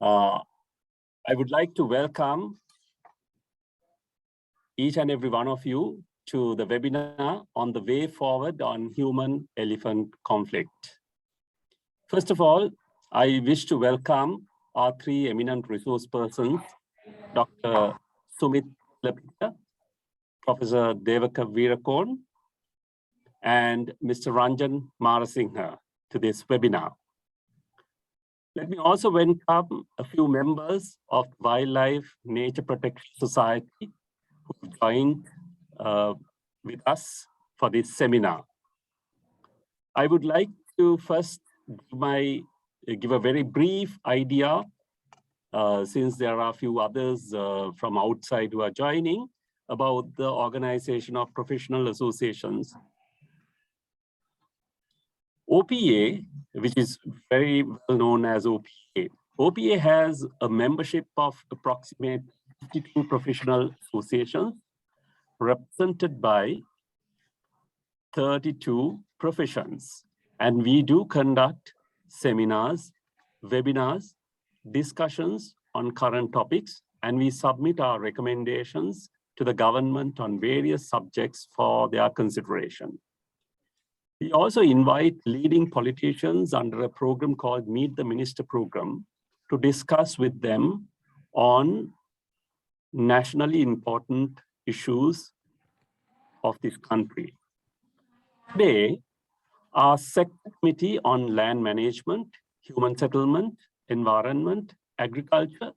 I would like to welcome each and every one of you to the webinar on the way forward on human-elephant conflict. First of all, I wish to welcome our three eminent resource persons, Dr. Sumit Lapita, Professor Devaka Veerakorn, and Mr. Ranjan Marasinghe to this webinar. Let me also welcome a few members of Wildlife Nature Protection Society who joined with us for this seminar. I would like to first give a very brief idea, since there are a few others from outside who are joining, about the Organization of Professional Associations. OPA, which is very well known as OPA. OPA has a membership of approximately 52 professional associations represented by 32 professions. And we do conduct seminars, webinars, discussions on current topics, and we submit our recommendations to the government on various subjects for their consideration. We also invite leading politicians under a program called Meet the Minister program to discuss with them on nationally important issues of this country. Today, our sector committee on land management, human settlement, environment, agriculture,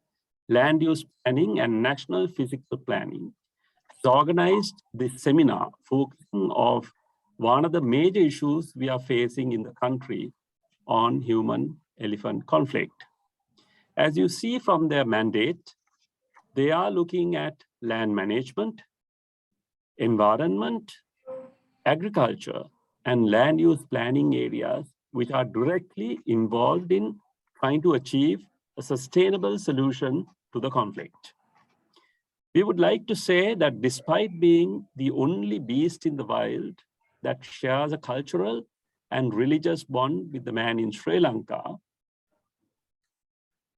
land use planning, and national physical planning has organized this seminar focusing on one of the major issues we are facing in the country on human-elephant conflict. As you see from their mandate, they are looking at land management, environment, agriculture, and land use planning areas which are directly involved in trying to achieve a sustainable solution to the conflict. We would like to say that despite being the only beast in the wild that shares a cultural and religious bond with the man in Sri Lanka,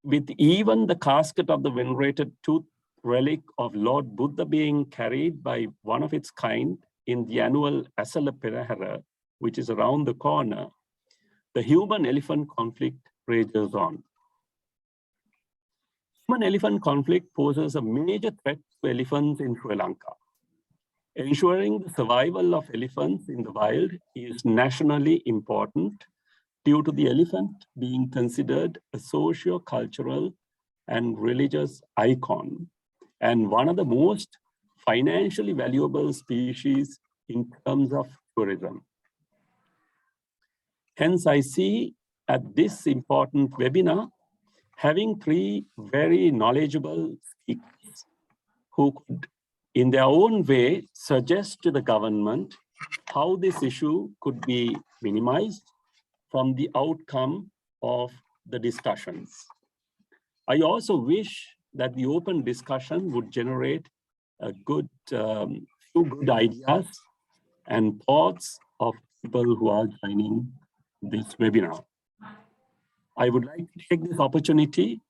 with even the casket of the venerated tooth relic of Lord Buddha being carried by one of its kind in the annual Asala Perahara, which is around the corner, the human-elephant conflict rages on. Human-elephant conflict poses a major threat to elephants in Sri Lanka. Ensuring the survival of elephants in the wild is nationally important due to the elephant being considered a socio-cultural and religious icon and one of the most financially valuable species in terms of tourism. Hence, I see at this important webinar, having three very knowledgeable speakers who could, in their own way, suggest to the government how this issue could be minimized from the outcome of the discussions. I also wish that the open discussion would generate a few good ideas and thoughts of people who are joining this webinar. I would like to take this opportunity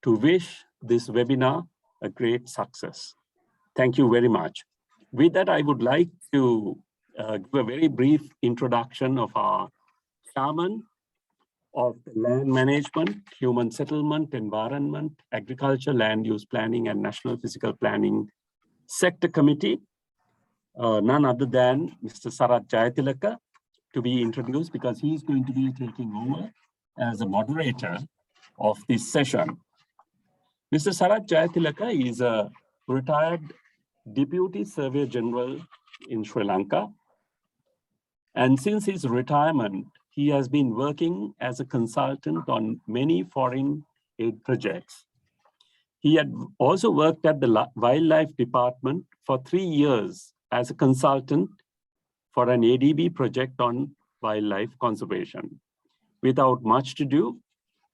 to wish this webinar a great success. Thank you very much. With that, I would like to give a very brief introduction of our chairman of the Land Management, Human Settlement, Environment, Agriculture, Land Use Planning, and National Physical Planning Sector Committee, none other than Mr. Sarath Jayatilaka, to be introduced because he's going to be taking over as a moderator of this session. Mr. Sarath Jayatilaka is a retired Deputy Surveyor General in Sri Lanka. And since his retirement, he has been working as a consultant on many foreign aid projects. He had also worked at the Wildlife Department for 3 years as a consultant for an ADB project on wildlife conservation. Without much to do,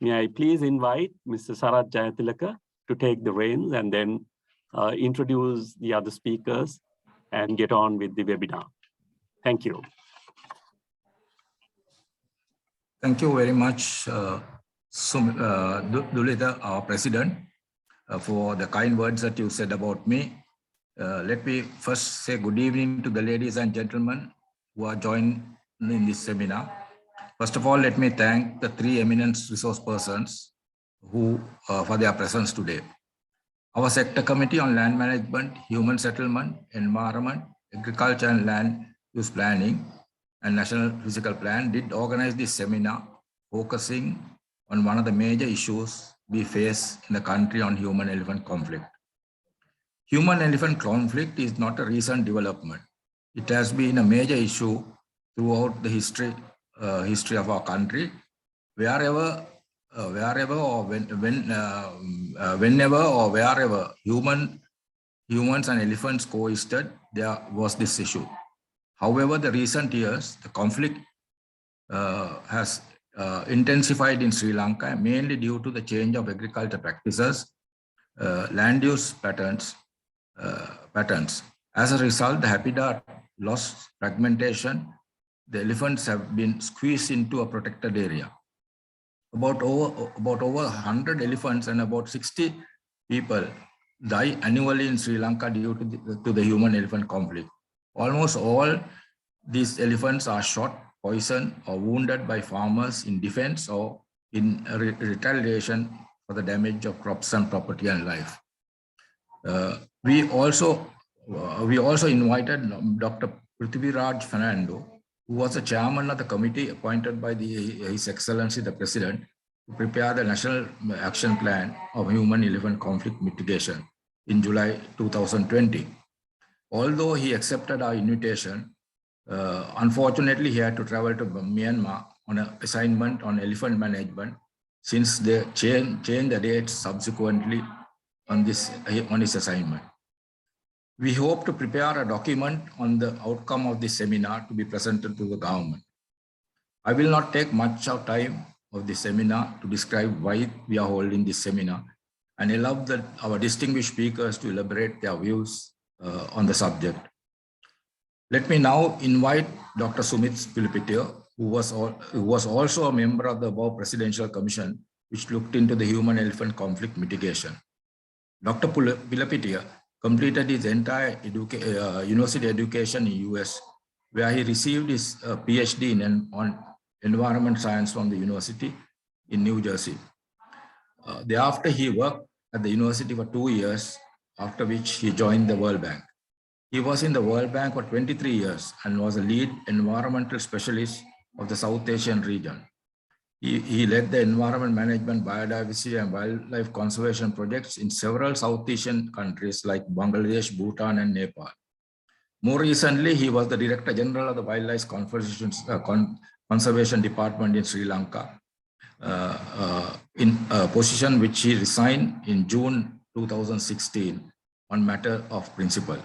may I please invite Mr. Sarath Jayatilaka to take the reins and then introduce the other speakers and get on with the webinar. Thank you. Thank you very much, Dulita, our president, for the kind words that you said about me. Let me first say good evening to the ladies and gentlemen who are joined in this seminar. First of all, let me thank the three eminent resource persons who for their presence today. Our sector committee on land management, human settlement, environment, agriculture and land use planning and national physical plan did organize this seminar focusing on one of the major issues we face in the country on human-elephant conflict. Human-elephant conflict is not a recent development. It has been a major issue throughout the history of our country. Whenever or whenever or wherever humans and elephants coexisted, there was this issue. However, the recent years, the conflict has intensified in Sri Lanka, mainly due to the change of agriculture practices, land use patterns. As a result, the habitat loss, fragmentation, the elephants have been squeezed into a protected area. About over 100 elephants and about 60 people die annually in Sri Lanka due to the human-elephant conflict. Almost all these elephants are shot, poisoned, or wounded by farmers in defense or in retaliation for the damage of crops and property and life. We also invited Dr. Prithviraj Fernando, who was the chairman of the committee appointed by His Excellency the President to prepare the National Action Plan of Human-Elephant Conflict Mitigation in July 2020. Although he accepted our invitation, unfortunately he had to travel to Myanmar on an assignment on elephant management, since they changed the dates subsequently on his assignment. We hope to prepare a document on the outcome of this seminar to be presented to the government. I will not take much of time of this seminar to describe why we are holding this seminar, and allow our distinguished speakers to elaborate their views on the subject. Let me now invite Dr. Sumit Pilipitiya, who was also a member of the above Presidential Commission, which looked into the human-elephant conflict mitigation. Dr. Pilipitiya completed his entire university education in US, where he received his PhD on environment science from the university in New Jersey. Thereafter, he worked at the university for 2 years, after which he joined the World Bank. He was in the World Bank for 23 years and was a lead environmental specialist of the South Asian region. He led the environment management, biodiversity, and wildlife conservation projects in several South Asian countries like Bangladesh, Bhutan, and Nepal. More recently, he was the Director General of the Wildlife Conservation Department in Sri Lanka, in a position which he resigned in June 2016 on matter of principle.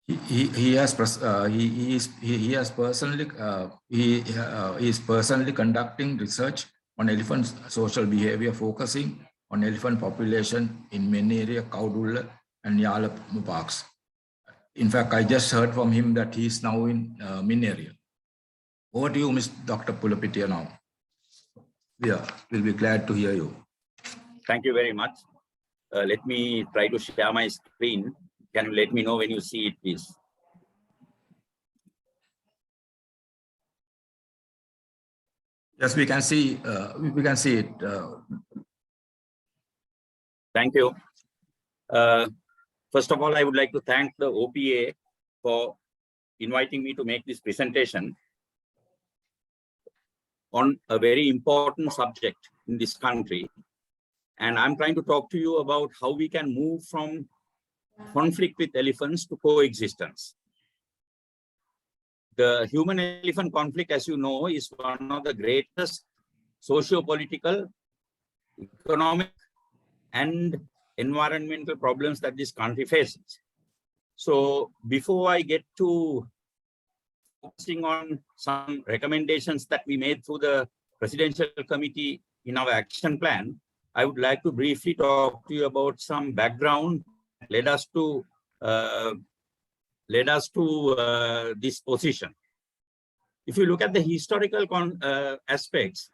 He is personally conducting research on elephant social behavior, focusing on elephant population in Menneria, Kaudulla, and Yala parks. In fact, I just heard from him that he is now in Menneria. Over to you, Dr. Pilipitiya now. Yeah, we'll be glad to hear you. Thank you very much. Let me try to share my screen. Can you let me know when you see it, please? Yes, we can see. We can see it. Thank you. First of all, I would like to thank the OPA for inviting me to make this presentation on a very important subject in this country. And I'm trying to talk to you about how we can move from conflict with elephants to coexistence. The human-elephant conflict, as you know, is one of the greatest socio-political, economic, and environmental problems that this country faces. So before I get to focusing on some recommendations that we made through the Presidential Committee in our action plan, I would like to briefly talk to you about some background that led us to this position. If you look at the historical aspects,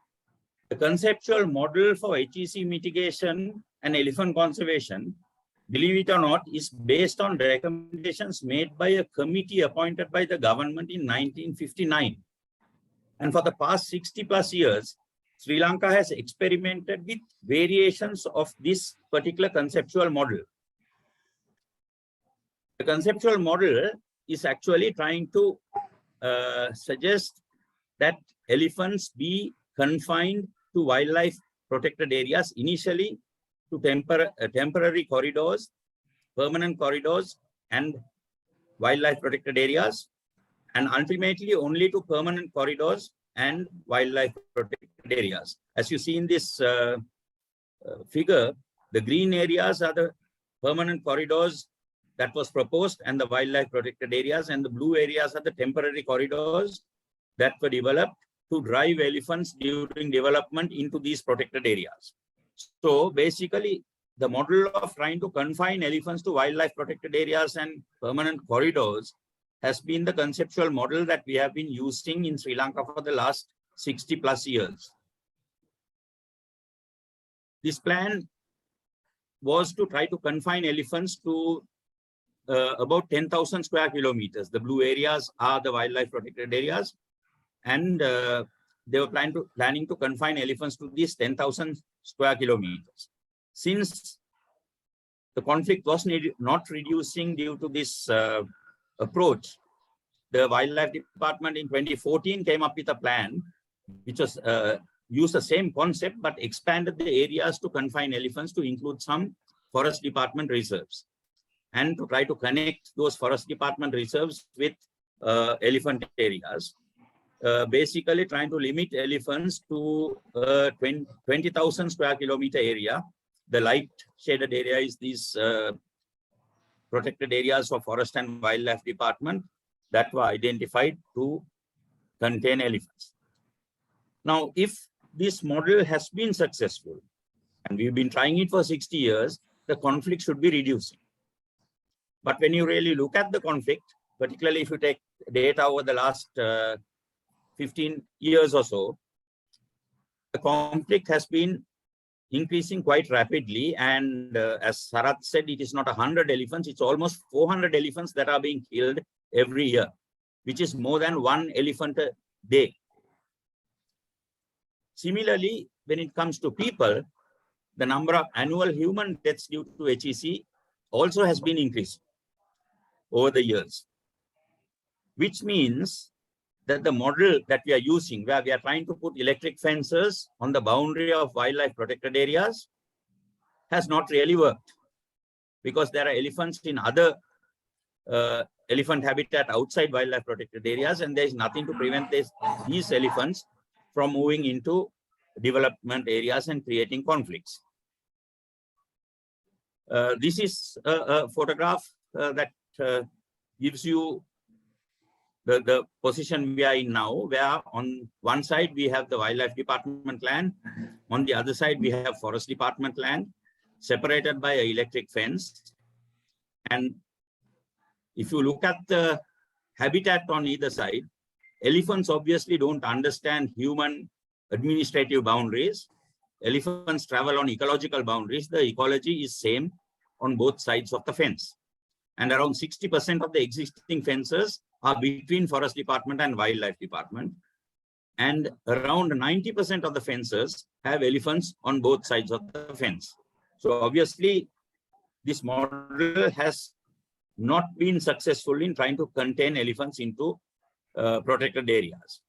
The conceptual model for HEC mitigation and elephant conservation, believe it or not, is based on recommendations made by a committee appointed by the government in 1959. And for the past 60 plus years, Sri Lanka has experimented with variations of this particular conceptual model. The conceptual model is actually trying to suggest that elephants be confined to wildlife protected areas, initially to temporary corridors, permanent corridors, and wildlife protected areas, and ultimately only to permanent corridors and wildlife protected areas. As you see in this figure, the green areas are the permanent corridors that was proposed and the wildlife protected areas, and the blue areas are the temporary corridors that were developed to drive elephants during development into these protected areas. So basically, the model of trying to confine elephants to wildlife protected areas and permanent corridors has been the conceptual model that we have been using in Sri Lanka for the last 60 plus years. This plan was to try to confine elephants to about 10,000 square kilometers. The blue areas are the wildlife protected areas, and they were planning to confine elephants to these 10,000 square kilometers. Since the conflict was not reducing due to this approach, the Wildlife Department in 2014 came up with a plan which was used the same concept but expanded the areas to confine elephants to include some Forest Department reserves, and to try to connect those Forest Department reserves with elephant areas. Basically trying to limit elephants to 20,000 square kilometer area. The light shaded area is these protected areas of Forest and Wildlife Department that were identified to contain elephants. Now, if this model has been successful, and we've been trying it for 60 years, the conflict should be reducing. But when you really look at the conflict, particularly if you take data over the last 15 years or so, the conflict has been increasing quite rapidly. And as Sarath said, it is not 100 elephants, it's almost 400 elephants that are being killed every year, which is more than 1 elephant a day. Similarly, when it comes to people, the number of annual human deaths due to HEC also has been increasing over the years, which means that the model that we are using, where we are trying to put electric fences on the boundary of wildlife protected areas, has not really worked, because there are elephants in other elephant habitat outside wildlife protected areas, and there is nothing to prevent these elephants from moving into development areas and creating conflicts. This is a photograph that gives you the position we are in now, where on one side we have the Wildlife Department land, on the other side we have Forest Department land, separated by an electric fence. And if you look at the habitat on either side, elephants obviously don't understand human administrative boundaries. Elephants travel on ecological boundaries. The ecology is same on both sides of the fence. And around 60% of the existing fences are between Forest Department and Wildlife Department. And around 90% of the fences have elephants on both sides of the fence. So obviously, this model has not been successful in trying to contain elephants into protected areas.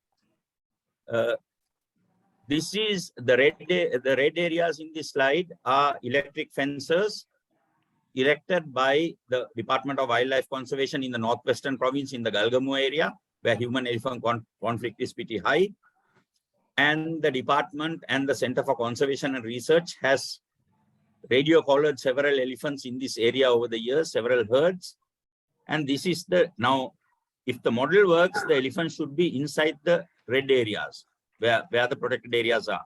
This is the red areas in this slide are electric fences erected by the Department of Wildlife Conservation in the Northwestern Province in the Galgamu area, where human-elephant conflict is pretty high. And the department and the Center for Conservation and Research has radio collared several elephants in this area over the years, several herds. And this is now, if the model works, the elephants should be inside the red areas, where the protected areas are.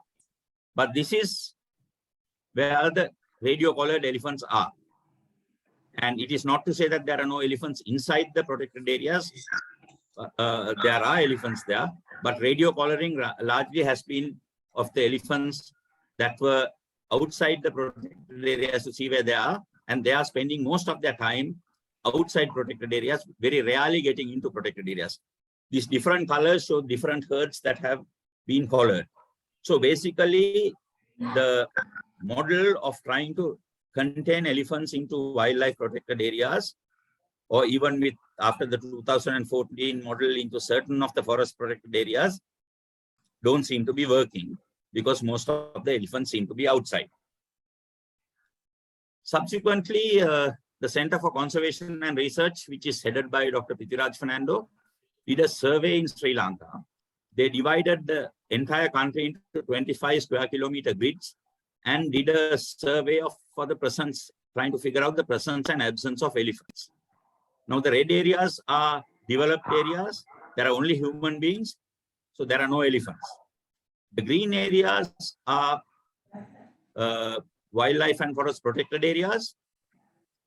But this is where the radio collared elephants are. And it is not to say that there are no elephants inside the protected areas. There are elephants there, but radio collaring largely has been of the elephants that were outside the protected areas to see where they are, and they are spending most of their time outside protected areas, very rarely getting into protected areas. These different colors show different herds that have been collared. So basically, the model of trying to contain elephants into wildlife protected areas, or even with after the 2014 model into certain of the forest protected areas, don't seem to be working because most of the elephants seem to be outside. Subsequently, the Center for Conservation and Research, which is headed by Dr. Prithviraj Fernando, did a survey in Sri Lanka. They divided the entire country into 25 square kilometer grids and did a survey for the presence, trying to figure out the presence and absence of elephants. Now, the red areas are developed areas. There are only human beings, so there are no elephants. The green areas are wildlife and forest protected areas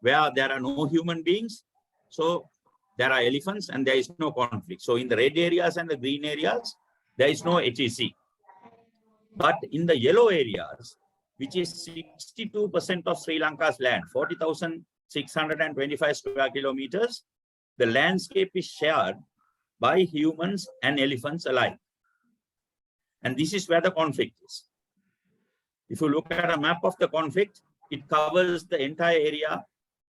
where there are no human beings. So there are elephants and there is no conflict. So in the red areas and the green areas, there is no HEC. But in the yellow areas, which is 62% of Sri Lanka's land, 40,625 square kilometers, the landscape is shared by humans and elephants alike. And this is where the conflict is. If you look at a map of the conflict, it covers the entire area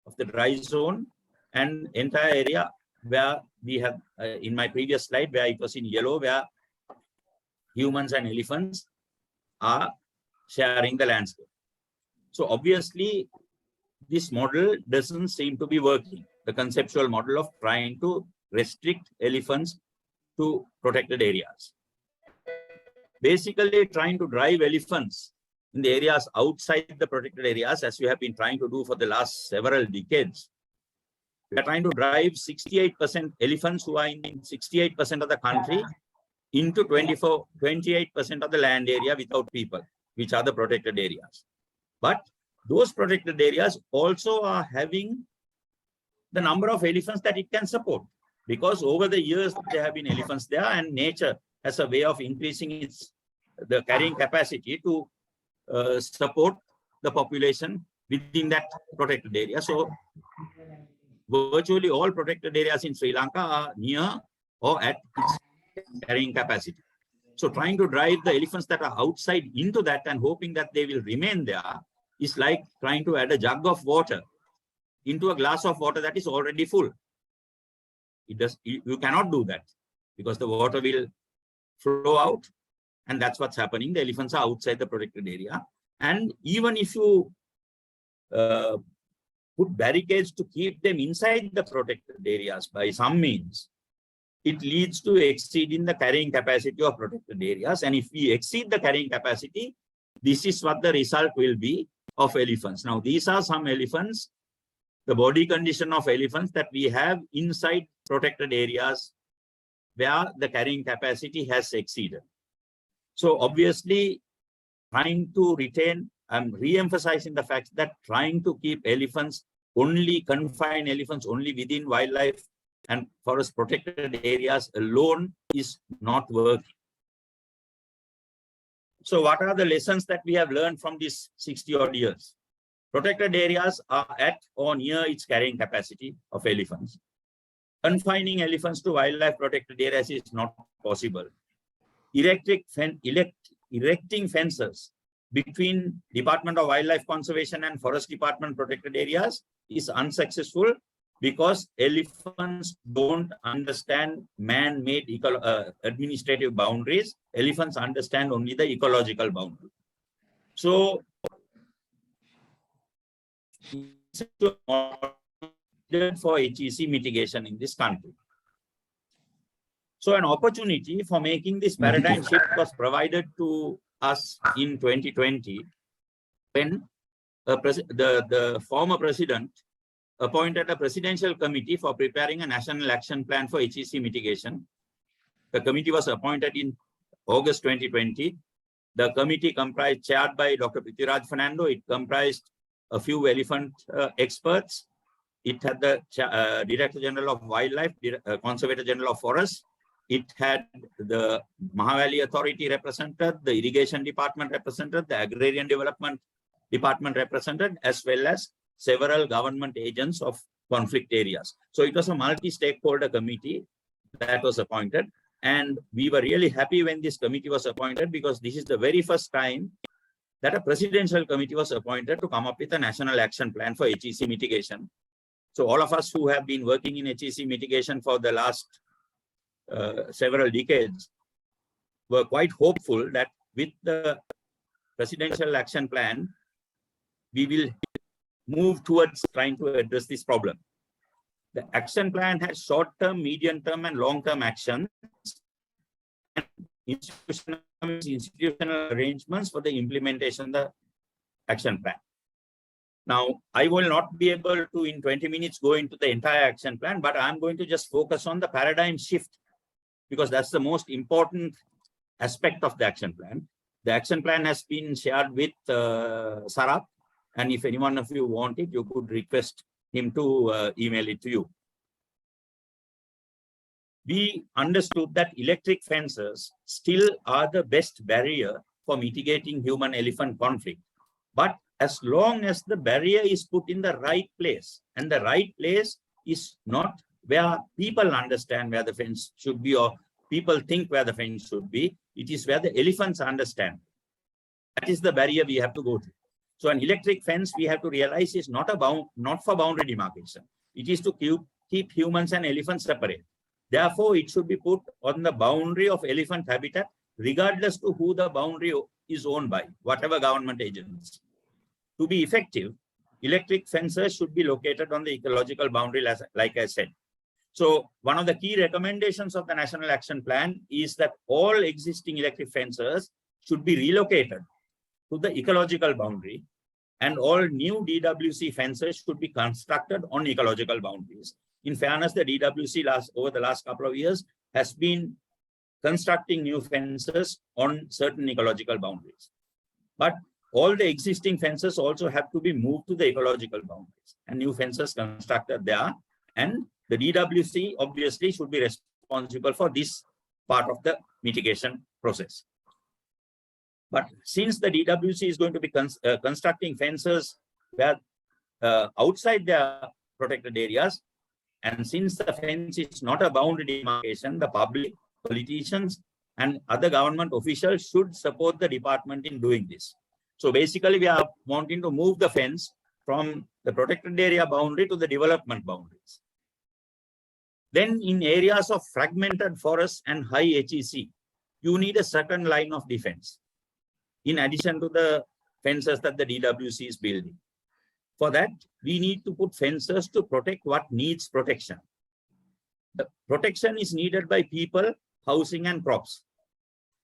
of the dry zone and entire area where we have, in my previous slide, where it was in yellow, where humans and elephants are sharing the landscape. So obviously, this model doesn't seem to be working. The conceptual model of trying to restrict elephants to protected areas. Basically, trying to drive elephants in the areas outside the protected areas, as we have been trying to do for the last several decades. We are trying to drive 68% elephants who are in 68% of the country into 28% of the land area without people, which are the protected areas. But those protected areas also are having the number of elephants that it can support, because over the years there have been elephants there, and nature has a way of increasing the carrying capacity to support the population within that protected area. So virtually all protected areas in Sri Lanka are near or at its carrying capacity. So trying to drive the elephants that are outside into that and hoping that they will remain there is like trying to add a jug of water into a glass of water that is already full. You cannot do that because the water will flow out, and that's what's happening. The elephants are outside the protected area. And even if you put barricades to keep them inside the protected areas by some means, it leads to exceeding the carrying capacity of protected areas. And if we exceed the carrying capacity, this is what the result will be of elephants. Now, these are some elephants, the body condition of elephants that we have inside protected areas where the carrying capacity has exceeded. So obviously, trying to retain, I'm re-emphasizing the fact that trying to keep elephants confine elephants only within wildlife and forest protected areas alone is not working. So what are the lessons that we have learned from these 60 odd years? Protected areas are at or near its carrying capacity of elephants. Confining elephants to wildlife protected areas is not possible. Erecting fences between Department of Wildlife Conservation and Forest Department protected areas is unsuccessful because elephants don't understand man-made administrative boundaries. Elephants understand only the ecological boundary. So, for HEC mitigation in this country. So an opportunity for making this paradigm shift was provided to us in 2020 when the former president appointed a presidential committee for preparing a national action plan for HEC mitigation. The committee was appointed in August 2020. The committee chaired by Dr. Prithviraj Fernando. It comprised a few elephant experts. It had the Director General of Wildlife, Conservator General of Forests, it had the Mahavalley Authority represented, the Irrigation Department represented, the Agrarian Development Department represented, as well as several government agents of conflict areas. So it was a multi-stakeholder committee that was appointed. And we were really happy when this committee was appointed, because this is the very first time that a presidential committee was appointed to come up with a national action plan for HEC mitigation. So all of us who have been working in HEC mitigation for the last several decades were quite hopeful that with the presidential action plan, we will move towards trying to address this problem. The action plan has short-term, medium-term, and long-term actions, and institutional arrangements for the implementation of the action plan. Now, I will not be able to in 20 minutes go into the entire action plan, but I'm going to just focus on the paradigm shift, because that's the most important aspect of the action plan. The action plan has been shared with Sarab, and if any one of you want it, you could request him to email it to you. We understood that electric fences still are the best barrier for mitigating human-elephant conflict. But as long as the barrier is put in the right place, and the right place is not where people understand where the fence should be, or people think where the fence should be, it is where the elephants understand. That is the barrier we have to go to. So an electric fence, we have to realize, is not for boundary demarcation. It is to keep humans and elephants separate. Therefore, it should be put on the boundary of elephant habitat, regardless to who the boundary is owned by, whatever government agency. To be effective, electric fences should be located on the ecological boundary, like I said. So one of the key recommendations of the National Action Plan is that all existing electric fences should be relocated to the ecological boundary, and all new DWC fences should be constructed on ecological boundaries. In fairness, the DWC over the last couple of years has been constructing new fences on certain ecological boundaries. But all the existing fences also have to be moved to the ecological boundaries and new fences constructed there. And the DWC obviously should be responsible for this part of the mitigation process. But since the DWC is going to be constructing fences where outside their protected areas, and since the fence is not a boundary demarcation, the public, politicians, and other government officials should support the department in doing this. So basically, we are wanting to move the fence from the protected area boundary to the development boundaries. Then in areas of fragmented forests and high HEC, you need a second line of defense, in addition to the fences that the DWC is building. For that, we need to put fences to protect what needs protection. The protection is needed by people, housing, and crops.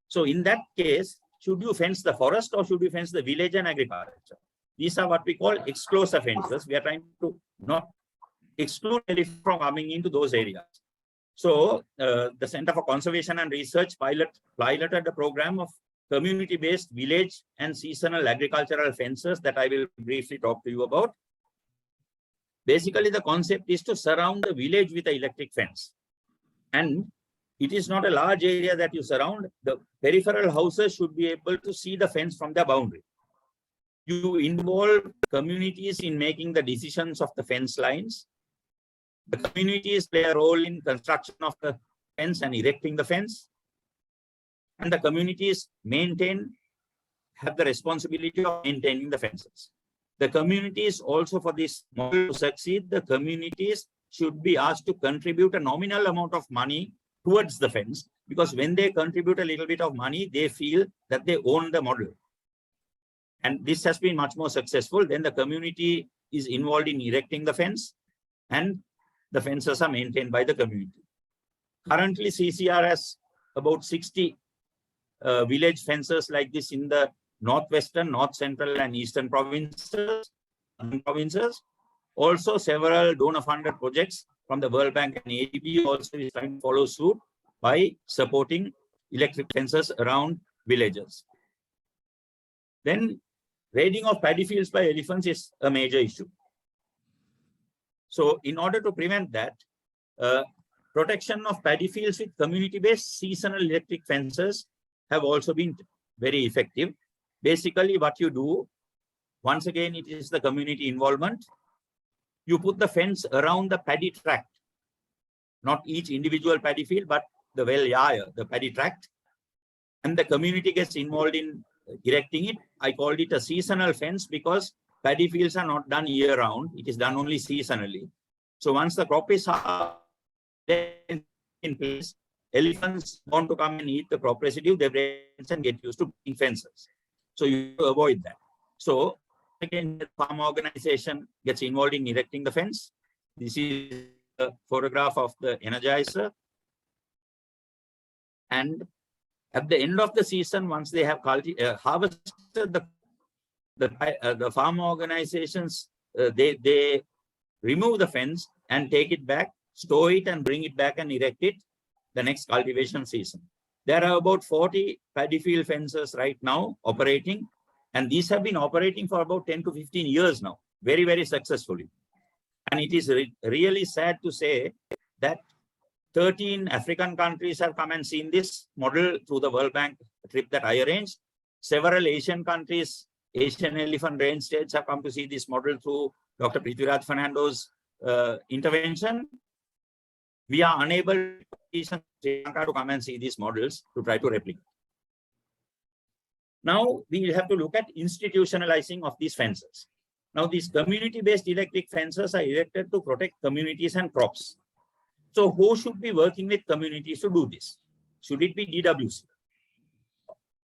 So in that case, should you fence the forest or should you fence the village and agriculture? These are what we call exclusive fences. We are trying to not exclude elephants from coming into those areas. So the Center for Conservation and Research piloted a program of community-based village and seasonal agricultural fences that I will briefly talk to you about. Basically, the concept is to surround the village with an electric fence. And it is not a large area that you surround. The peripheral houses should be able to see the fence from the boundary. You involve communities in making the decisions of the fence lines. The communities play a role in construction of the fence and erecting the fence. And the communities have the responsibility of maintaining the fences. The communities also, for this model to succeed, the communities should be asked to contribute a nominal amount of money towards the fence, because when they contribute a little bit of money, they feel that they own the model. And this has been much more successful. Then the community is involved in erecting the fence, and the fences are maintained by the community. Currently, CCR has about 60 village fences like this in the northwestern, north central, and eastern provinces. Also, several donor-funded projects from the World Bank and ADB also is trying to follow suit by supporting electric fences around villages. Then, raiding of paddy fields by elephants is a major issue. So, in order to prevent that, Protection of paddy fields with community-based seasonal electric fences have also been very effective. Basically, what you do, once again, it is the community involvement. You put the fence around the paddy tract, not each individual paddy field, but the the paddy tract. And the community gets involved in erecting it. I called it a seasonal fence because paddy fields are not done year round. It is done only seasonally. So once the crop is in place, elephants want to come and eat the crop residue, they break and get used to being fences. So you avoid that. So again, the farm organization gets involved in erecting the fence. This is a photograph of the energizer. And at the end of the season, once they have harvested the farm organizations, they remove the fence and take it back, store it and bring it back and erect it the next cultivation season. There are about 40 paddy field fences right now operating, and these have been operating for about 10 to 15 years now, very, very successfully. And it is really sad to say that 13 African countries have come and seen this model through the World Bank trip that I arranged. Several Asian countries, Asian elephant range states have come to see this model through Dr. Prithviraj Fernando's intervention. We are unable to come and see these models to try to replicate. Now we have to look at institutionalizing of these fences. Now these community-based electric fences are erected to protect communities and crops. So who should be working with communities to do this? Should it be DWC?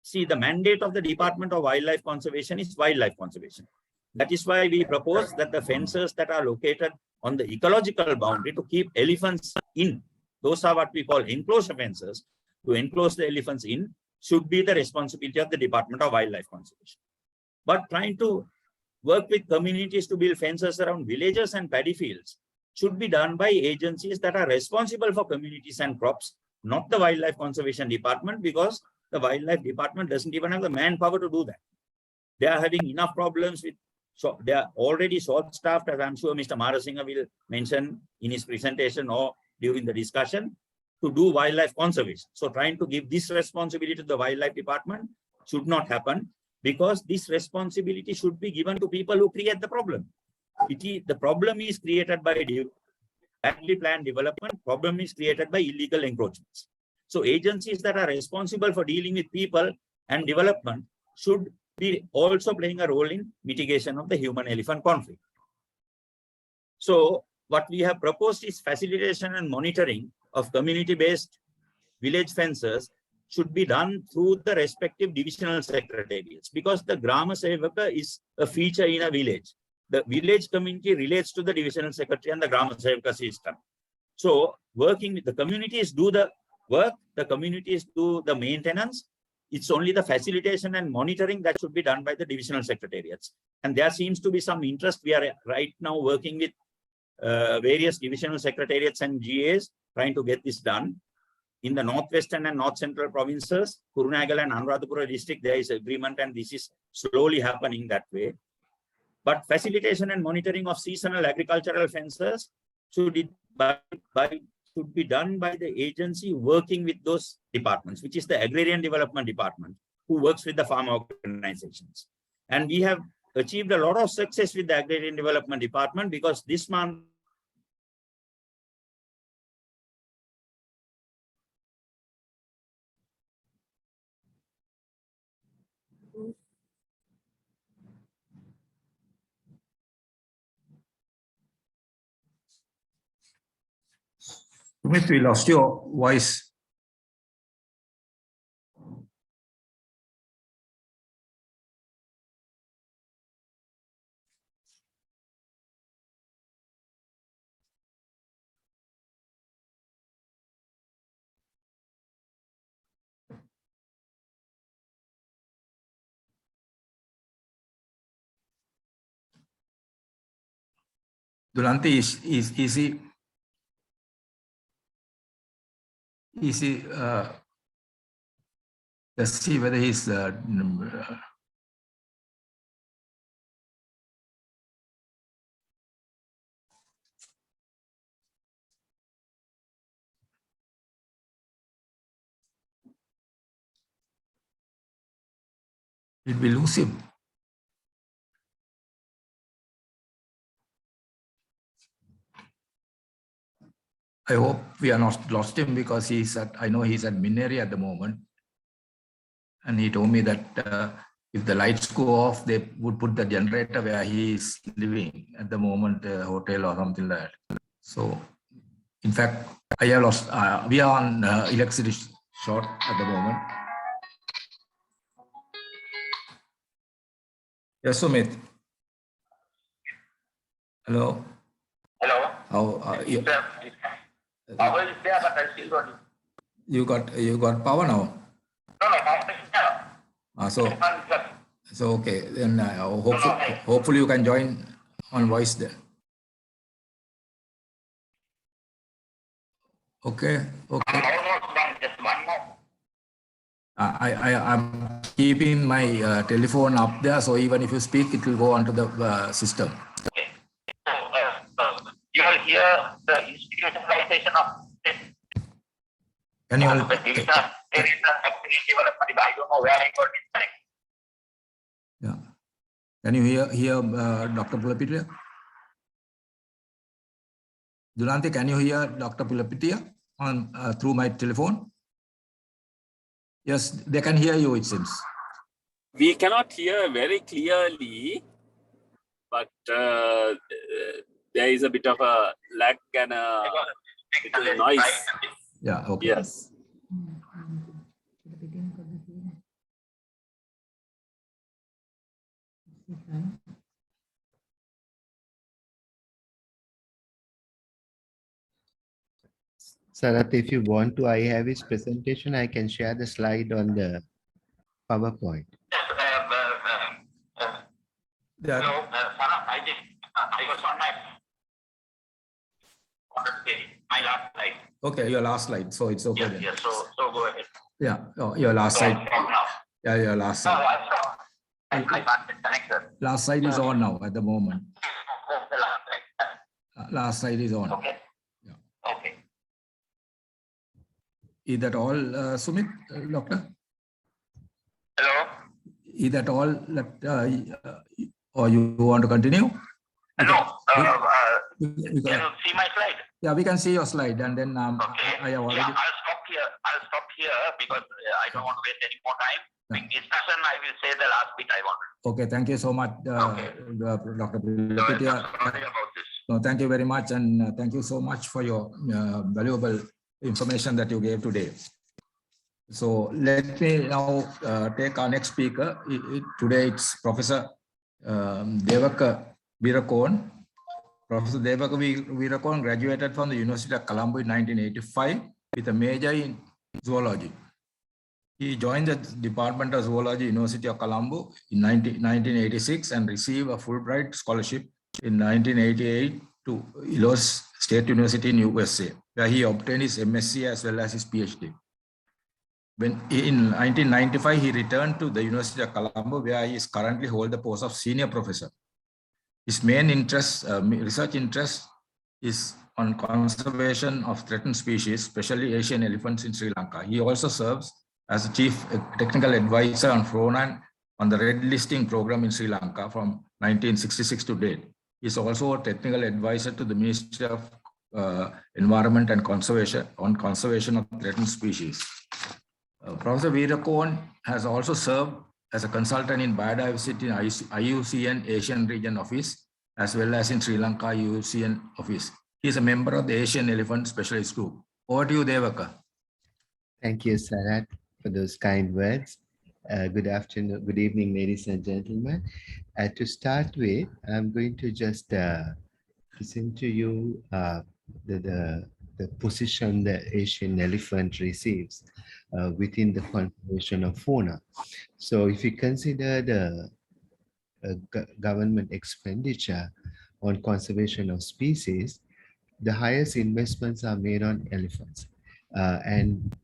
See, the mandate of the Department of Wildlife Conservation is wildlife conservation. That is why we propose that the fences that are located on the ecological boundary to keep elephants in, those are what we call enclosure fences, to enclose the elephants in, should be the responsibility of the Department of Wildlife Conservation. But trying to work with communities to build fences around villages and paddy fields should be done by agencies that are responsible for communities and crops, not the Wildlife Conservation Department, because the Wildlife Department doesn't even have the manpower to do that. They are having enough problems with, so they are already short-staffed, as I'm sure Mr. Marasinha will mention in his presentation or during the discussion, to do wildlife conservation. So trying to give this responsibility to the Wildlife Department should not happen, because this responsibility should be given to people who create the problem. The problem is created by badly planned development. Problem is created by illegal encroachments. So agencies that are responsible for dealing with people and development should be also playing a role in mitigation of the human-elephant conflict. So what we have proposed is facilitation and monitoring of community-based village fences should be done through the respective divisional secretariats, because the Grama Sevaka is a feature in a village. The village community relates to the divisional secretary and the Grama Sevaka system. So working with the communities do the work, the communities do the maintenance. It's only the facilitation and monitoring that should be done by the divisional secretariats. And there seems to be some interest. We are right now working with various divisional secretariats and GAs trying to get this done. In the northwestern and north central provinces, Kurunegala and Anuradhapura district, there is agreement, and this is slowly happening that way. But facilitation and monitoring of seasonal agricultural fences should be done by the agency working with those departments, which is the Agrarian Development Department, who works with the farm organizations. And we have achieved a lot of success with the Agrarian Development Department, because this month, Sumit, we lost your voice. Dulanti, let's see whether he's Did we lose him? I hope we are not lost him, because I know he's at Mineri at the moment. And he told me that if the lights go off, they would put the generator where he is living at the moment, hotel or something like that. So, in fact, I have lost, we are on electricity short at the moment. Yes, Sumit. Hello. Hello. How Power is there, but I still don't. you got power now? No, power is there. So okay, then hopefully you can join on voice then. Okay. I'm almost done, just one more. I'm keeping my telephone up there, so even if you speak, it will go onto the system. Okay. So, you will hear the institutionalization of this. Can you? There is a company development. I don't know where I got it. Yeah. Can you hear Dr. Pulapitia? Dulanti, can you hear Dr. Pulapitia on through my telephone? Yes, they can hear you, it seems. We cannot hear very clearly, but there is a bit of a lag and a little noise. Yeah, okay. Yes. Sarath, if you want to, I have his presentation. I can share the slide on the PowerPoint. Yeah. Hello, Sarah, I was on my last slide. Okay, your last slide. So it's okay then. Yes, so go ahead. Yeah, your last slide. Yeah, your last No, slide. I can't connect. Last slide is on now at the moment. The last slide. Last slide is on. Okay. Yeah. Okay. Is that all, Sumit, doctor? Hello. Is that all or you want to continue? No. We Can you see my slide? Yeah, we can see your slide, and then Okay. I have already. Yeah, I'll stop here because I don't want to waste any more time. Yeah. In discussion, I will say the last bit I wanted. Okay, thank you so much, Dr. Pulapitia. Sorry about this. No, thank you very much, and thank you so much for your valuable information that you gave today. So let me now take our next speaker. Today it's Professor Devaka Weerakoon. Professor Devaka Weerakoon graduated from the University of Colombo in 1985 with a major in zoology. He joined the Department of Zoology, University of Colombo in 1986 and received a Fulbright scholarship in 1988 to Elos State University in USA, where he obtained his MSc as well as his PhD. When in 1995, he returned to the University of Colombo, where he is currently holds the post of senior professor. His main interest, research interest, is on conservation of threatened species, especially Asian elephants in Sri Lanka. He also serves as a chief technical advisor on FRONAN on the red listing program in Sri Lanka from 1966 to date. He is also a technical advisor to the Ministry of Environment and Conservation on conservation of threatened species. Professor Weerakoon has also served as a consultant in biodiversity in IUCN Asian Region Office, as well as in Sri Lanka IUCN Office. He is a member of the Asian Elephant Specialist Group. Over to you, Devaka. Thank you, Sarath, for those kind words. Good afternoon, good evening, ladies and gentlemen. To start with, I'm going to just present to you the position the Asian elephant receives within the conservation of fauna. So if you consider the government expenditure on conservation of species, the highest investments are made on elephants. And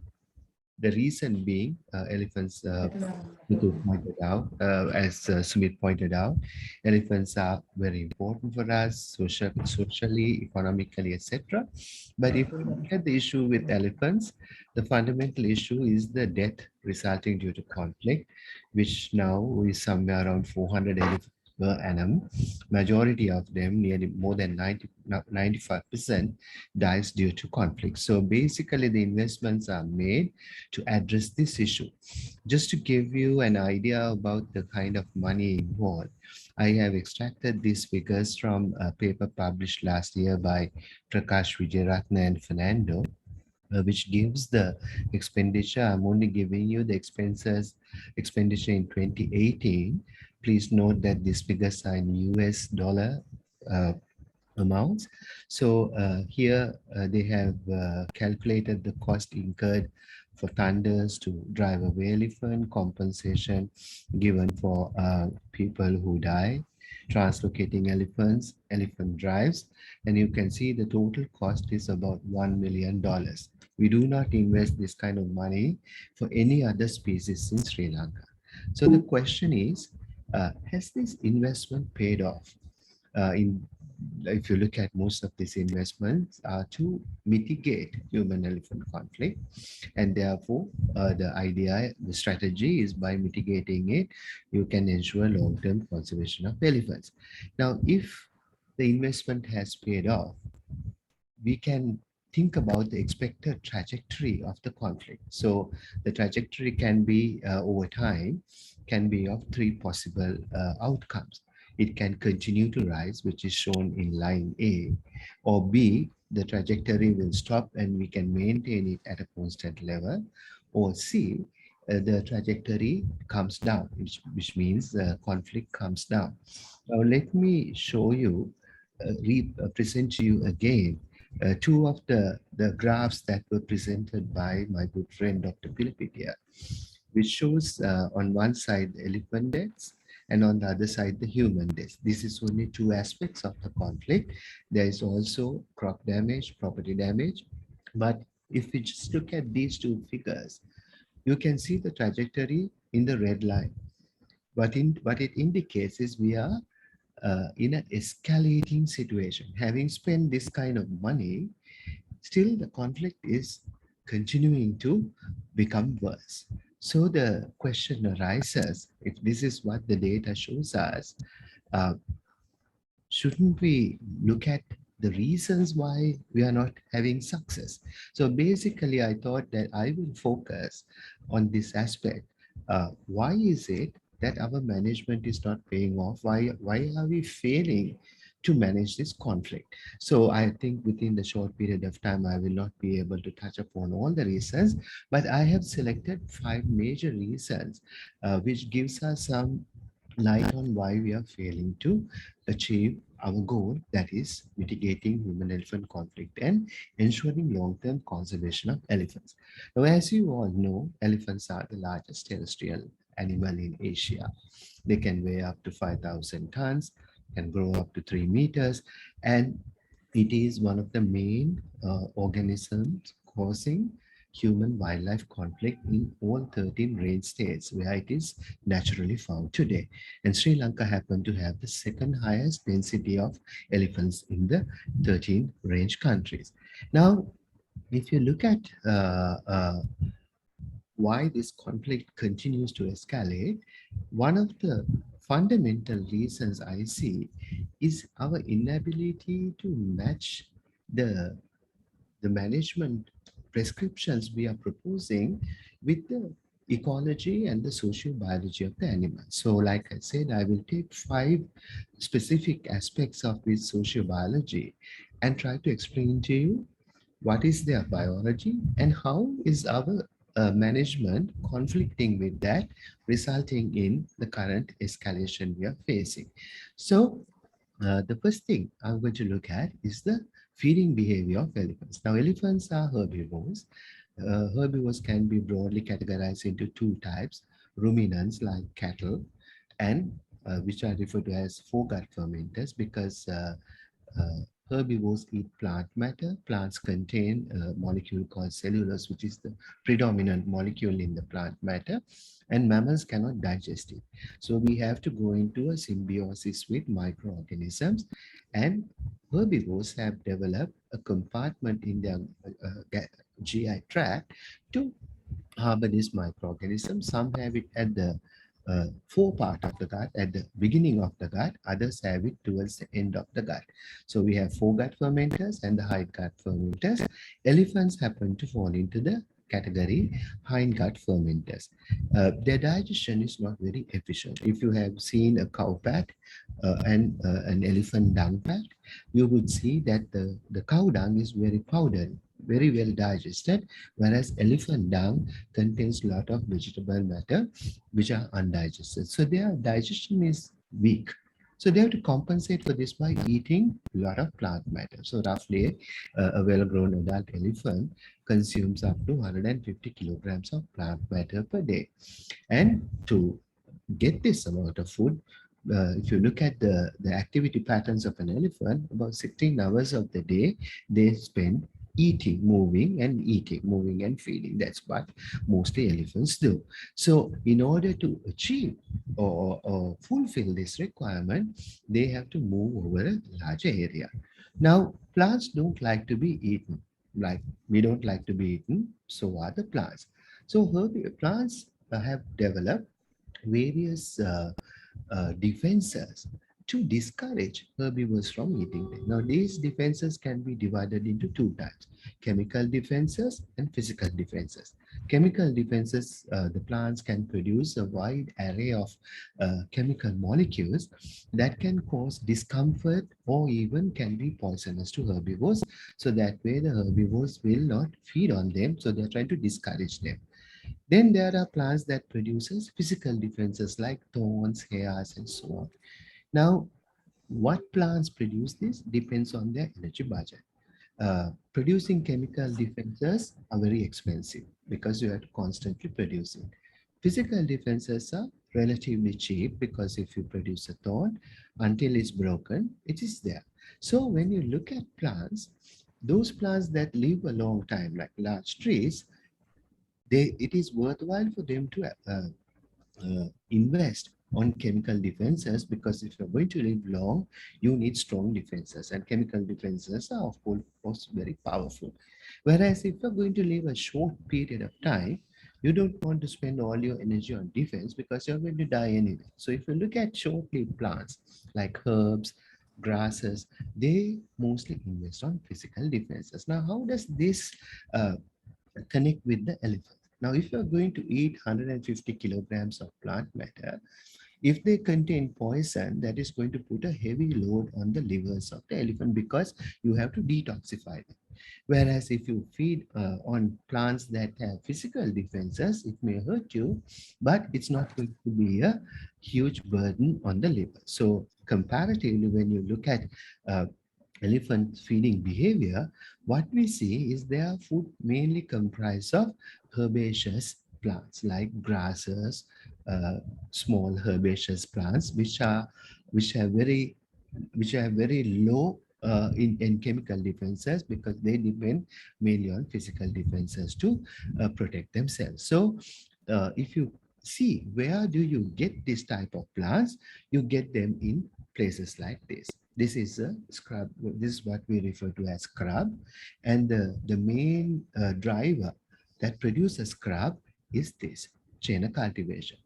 The reason being, elephants, Muthu pointed out, as Sumit pointed out, elephants are very important for us, socially, economically, etc. But if you look at the issue with elephants, the fundamental issue is the death resulting due to conflict, which now is somewhere around 400 elephants per annum. Majority of them, nearly more than 95%, dies due to conflict. So basically the investments are made to address this issue. Just to give you an idea about the kind of money involved, I have extracted these figures from a paper published last year by Prakash Vijayaratne and Fernando, which gives the expenditure. I'm only giving you the expenditure in 2018. Please note that these figures are in US dollar amounts. So here they have calculated the cost incurred for thunders to drive away elephant, compensation given for people who die, translocating elephants, elephant drives, and you can see the total cost is about $1 million. We do not invest this kind of money for any other species in Sri Lanka. So the question is, has this investment paid off? If you look at most of these investments are to mitigate human-elephant conflict, and therefore the strategy is by mitigating it, you can ensure long-term conservation of elephants. Now, if the investment has paid off, we can think about the expected trajectory of the conflict. So the trajectory can be over time, can be of three possible outcomes. It can continue to rise, which is shown in line A, or B, the trajectory will stop and we can maintain it at a constant level, or C, the trajectory comes down, which means the conflict comes down. Now let me show you, present to you again two of the graphs that were presented by my good friend Dr. Pilipitia, which shows on one side the elephant deaths and on the other side the human deaths. This is only two aspects of the conflict. There is also crop damage, property damage. But if we just look at these two figures, you can see the trajectory in the red line. What it indicates is we are in an escalating situation. Having spent this kind of money, still the conflict is continuing to become worse. So the question arises, if this is what the data shows us, shouldn't we look at the reasons why we are not having success? So basically, I thought that I will focus on this aspect. Why is it that our management is not paying off? Why are we failing to manage this conflict? So I think within the short period of time, I will not be able to touch upon all the reasons, but I have selected 5 major reasons, which gives us some light on why we are failing to achieve our goal, that is mitigating human-elephant conflict and ensuring long-term conservation of elephants. Now, as you all know, elephants are the largest terrestrial animal in Asia. They can weigh up to 5,000 tons, can grow up to 3 meters, and it is one of the main organisms causing human-wildlife conflict in all 13 range states where it is naturally found today. And Sri Lanka happened to have the second highest density of elephants in the 13 range countries. Now, if you look at why this conflict continues to escalate, one of the fundamental reasons I see is our inability to match the management prescriptions we are proposing with the ecology and the sociobiology of the animal. So like I said, I will take 5 specific aspects of this sociobiology and try to explain to you what is their biology and how is our management conflicting with that, resulting in the current escalation we are facing. So the first thing I'm going to look at is the feeding behavior of elephants. Now, elephants are herbivores. Herbivores can be broadly categorized into 2 types: ruminants like cattle, and which are referred to as foregut fermenters, because herbivores eat plant matter. Plants contain a molecule called cellulose, which is the predominant molecule in the plant matter, and mammals cannot digest it. So we have to go into a symbiosis with microorganisms, and herbivores have developed a compartment in their GI tract to harbor these microorganisms. Some have it at the fore part of the gut, at the beginning of the gut. Others have it towards the end of the gut. So we have foregut fermenters and the hindgut fermenters. Elephants happen to fall into the category hindgut fermenters. Their digestion is not very efficient. If you have seen a cow fat and an elephant dung fat, you would see that the cow dung is very powdery, very well digested, whereas elephant dung contains a lot of vegetable matter which are undigested. So their digestion is weak. So they have to compensate for this by eating a lot of plant matter. So roughly a well-grown adult elephant consumes up to 150 kilograms of plant matter per day. And to get this amount of food, if you look at the activity patterns of an elephant, about 16 hours of the day, they spend eating, moving and feeding. That's what mostly elephants do. So in order to achieve or fulfill this requirement, they have to move over a larger area. Now, plants don't like to be eaten. Like we don't like to be eaten, so are the plants. So plants have developed various defenses to discourage herbivores from eating them. Now, these defenses can be divided into two types: chemical defenses and physical defenses. Chemical defenses, the plants can produce a wide array of chemical molecules that can cause discomfort or even can be poisonous to herbivores. So that way the herbivores will not feed on them. So they're trying to discourage them. Then there are plants that produces physical defenses like thorns, hairs, and so on. Now, what plants produce this depends on their energy budget. Producing chemical defenses are very expensive because you have to constantly produce it. Physical defenses are relatively cheap because if you produce a thorn, until it's broken, it is there. So when you look at plants, those plants that live a long time, like large trees, it is worthwhile for them to invest on chemical defenses, because if you're going to live long, you need strong defenses, and chemical defenses are of course very powerful. Whereas if you're going to live a short period of time, you don't want to spend all your energy on defense because you're going to die anyway. So if you look at short-lived plants like herbs, grasses, they mostly invest on physical defenses. Now, how does this connect with the elephant? Now, if you're going to eat 150 kilograms of plant matter, if they contain poison, that is going to put a heavy load on the livers of the elephant because you have to detoxify them. Whereas if you feed on plants that have physical defenses, it may hurt you, but it's not going to be a huge burden on the liver. So comparatively, when you look at elephant feeding behavior, what we see is their food mainly comprised of herbaceous plants like grasses, small herbaceous plants, which have very low in chemical defenses because they depend mainly on physical defenses to protect themselves. So if you see where do you get this type of plants, you get them in places like this. This is a scrub. This is what we refer to as scrub. And the main driver that produces scrub is this chaina cultivation.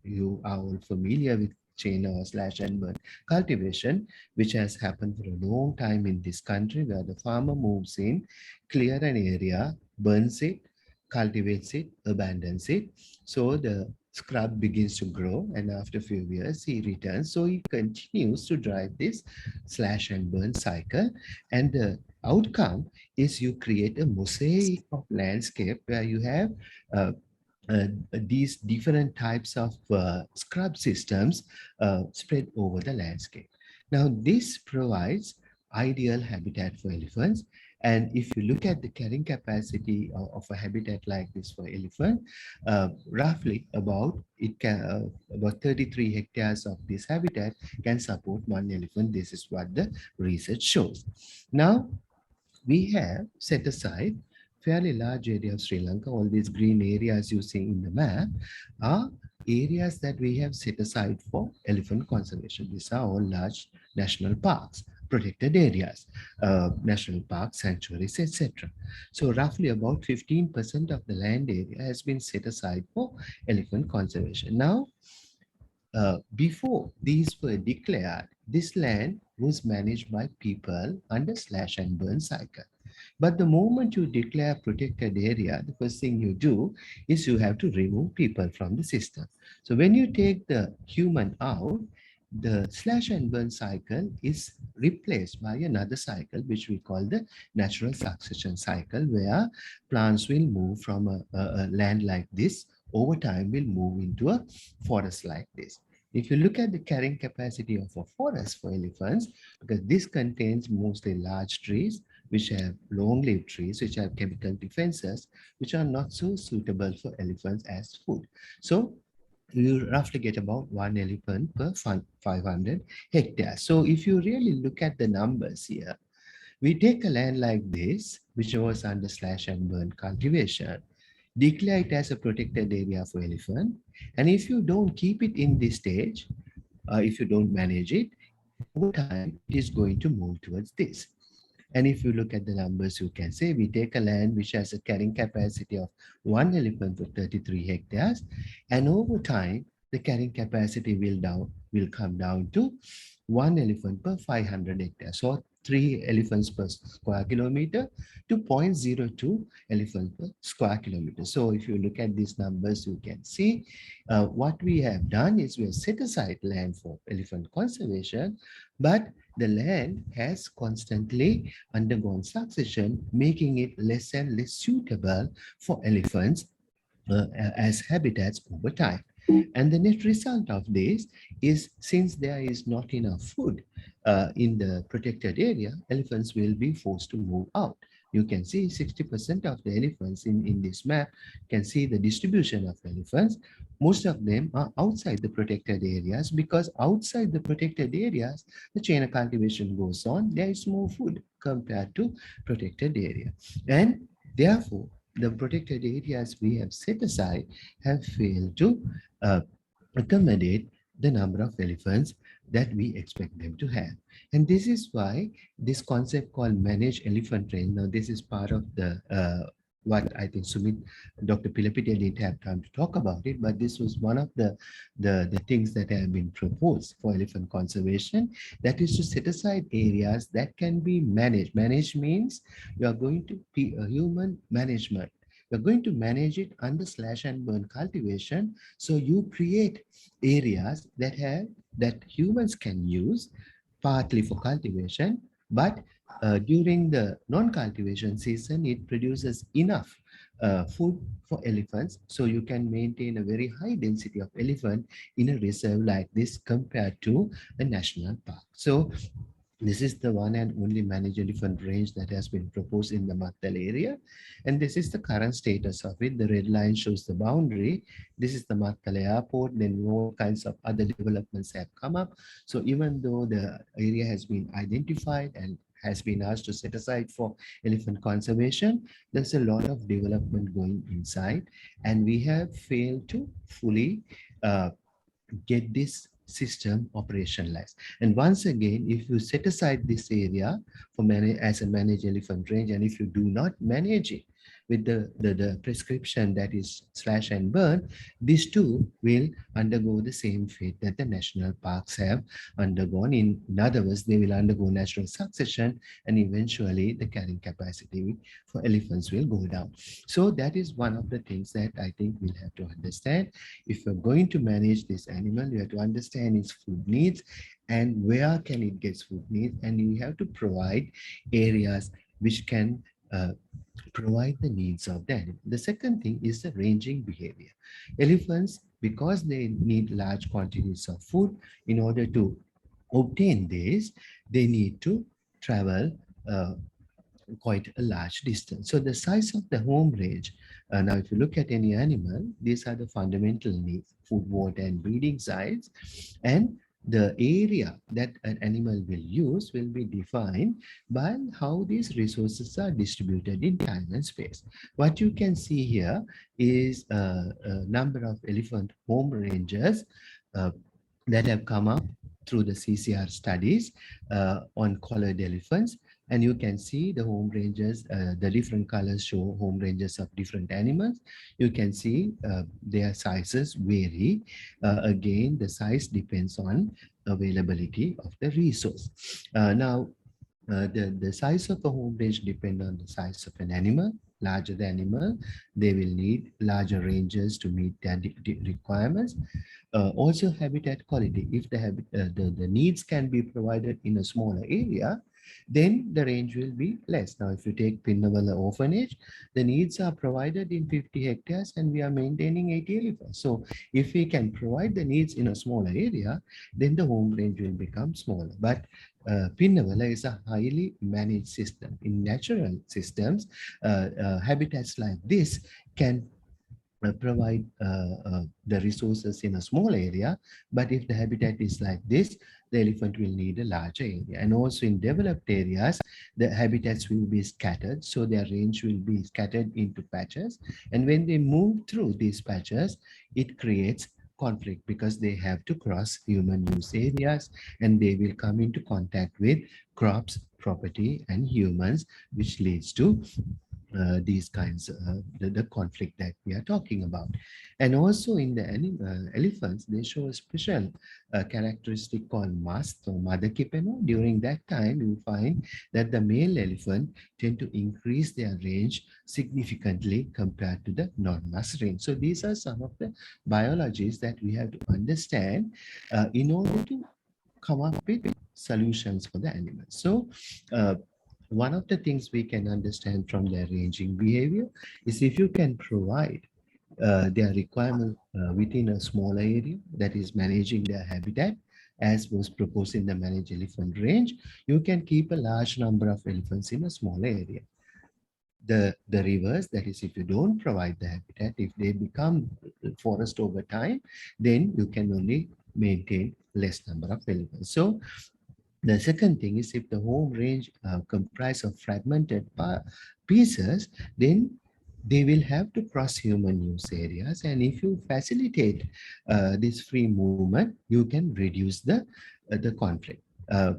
You are all familiar with chaina or slash and burn cultivation, which has happened for a long time in this country, where the farmer moves in, clear an area, burns it, cultivates it, abandons it. So the scrub begins to grow, and after a few years he returns. So he continues to drive this slash and burn cycle, and the outcome is you create a mosaic of landscape where you have these different types of scrub systems spread over the landscape. Now, this provides ideal habitat for elephants, And if you look at the carrying capacity of a habitat like this for elephant, roughly about 33 hectares of this habitat can support one elephant. This is what the research shows. Now, we have set aside fairly large area of Sri Lanka. All these green areas you see in the map are areas that we have set aside for elephant conservation. These are all large national parks, protected areas, national parks, sanctuaries, etc. So roughly about 15% of the land area has been set aside for elephant conservation. Now, before these were declared, this land was managed by people under slash and burn cycle. But the moment you declare protected area, the first thing you do is you have to remove people from the system. So when you take the human out, the slash and burn cycle is replaced by another cycle, which we call the natural succession cycle, where plants will move from a land like this, over time will move into a forest like this. If you look at the carrying capacity of a forest for elephants, because this contains mostly large trees, which have long-lived trees, which have chemical defenses, which are not so suitable for elephants as food. So you roughly get about 1 elephant per 500 hectares. So if you really look at the numbers here, we take a land like this, which was under slash and burn cultivation, declare it as a protected area for elephant. And if you don't keep it in this stage, if you don't manage it, over time, it is going to move towards this. And if you look at the numbers, you can say we take a land which has a carrying capacity of 1 elephant for 33 hectares. And over time, the carrying capacity will come down to 1 elephant per 500 hectares. So 3 elephants per square kilometer to 0.02 elephants per square kilometer. So if you look at these numbers, you can see what we have done is we have set aside land for elephant conservation, but the land has constantly undergone succession, making it less and less suitable for elephants as habitats over time. And the net result of this is, since there is not enough food in the protected area, elephants will be forced to move out. You can see 60% of the elephants in this map, can see the distribution of elephants. Most of them are outside the protected areas, because outside the protected areas, the chain of cultivation goes on. There is more food compared to protected area. And therefore, the protected areas we have set aside have failed to accommodate the number of elephants that we expect them to have. And this is why this concept called managed elephant range, now this is part of the what I think Sumit, Dr. Pilapitiya didn't have time to talk about it, but this was one of the things that have been proposed for elephant conservation, that is to set aside areas that can be managed. Managed means you are going to be a human management. You're going to manage it under slash and burn cultivation. So you create areas that humans can use partly for cultivation, but during the non-cultivation season, it produces enough food for elephants. So you can maintain a very high density of elephant in a reserve like this compared to a national park. So this is the one and only managed elephant range that has been proposed in the Mattal area. And this is the current status of it. The red line shows the boundary. This is the Mattal airport. Then all kinds of other developments have come up. So even though the area has been identified and has been asked to set aside for elephant conservation, there's a lot of development going inside. And we have failed to fully get this system operationalized. And once again, if you set aside this area for as a managed elephant range, and if you do not manage it with the prescription that is slash and burn, these two will undergo the same fate that the national parks have undergone. In other words, they will undergo natural succession, and eventually the carrying capacity for elephants will go down. So that is one of the things that I think we'll have to understand. If you're going to manage this animal, you have to understand its food needs and where can it get food needs, and you have to provide areas which can provide the needs of the animal. The second thing is the ranging behavior. Elephants, because they need large quantities of food, in order to obtain this, they need to travel quite a large distance. So the size of the home range, now if you look at any animal, these are the fundamental needs: food, water, and breeding sites. And the area that an animal will use will be defined by how these resources are distributed in time and space. What you can see here is a number of elephant home ranges that have come up through the CCR studies on collared elephants. And you can see the home ranges, the different colors show home ranges of different animals. You can see their sizes vary. Again, the size depends on availability of the resource. The size of a home range depends on the size of an animal. Larger the animal, they will need larger ranges to meet their requirements. Also habitat quality. If the needs can be provided in a smaller area, then the range will be less. Now, if you take Pinnawala orphanage, the needs are provided in 50 hectares and we are maintaining 80 elephants. So if we can provide the needs in a smaller area, then the home range will become smaller. But Pinnawala is a highly managed system. In natural systems, habitats like this can provide the resources in a small area, but if the habitat is like this, the elephant will need a larger area. And also in developed areas, the habitats will be scattered, so their range will be scattered into patches. And when they move through these patches, it creates conflict because they have to cross human use areas and they will come into contact with crops, property, and humans, which leads to these kinds of the conflict that we are talking about. And also in the elephants, they show a special characteristic called mast or mother kipeno. During that time, you find that the male elephant tend to increase their range significantly compared to the non-mast range. So these are some of the biologies that we have to understand in order to come up with solutions for the animals. So one of the things we can understand from their ranging behavior is if you can provide their requirement within a smaller area that is managing their habitat, as was proposed in the managed elephant range, you can keep a large number of elephants in a small area. The reverse, that is, if you don't provide the habitat, if they become forest over time, then you can only maintain less number of elephants. So the second thing is if the home range comprise of fragmented pieces, then they will have to cross human use areas. And if you facilitate this free movement, you can reduce the conflict.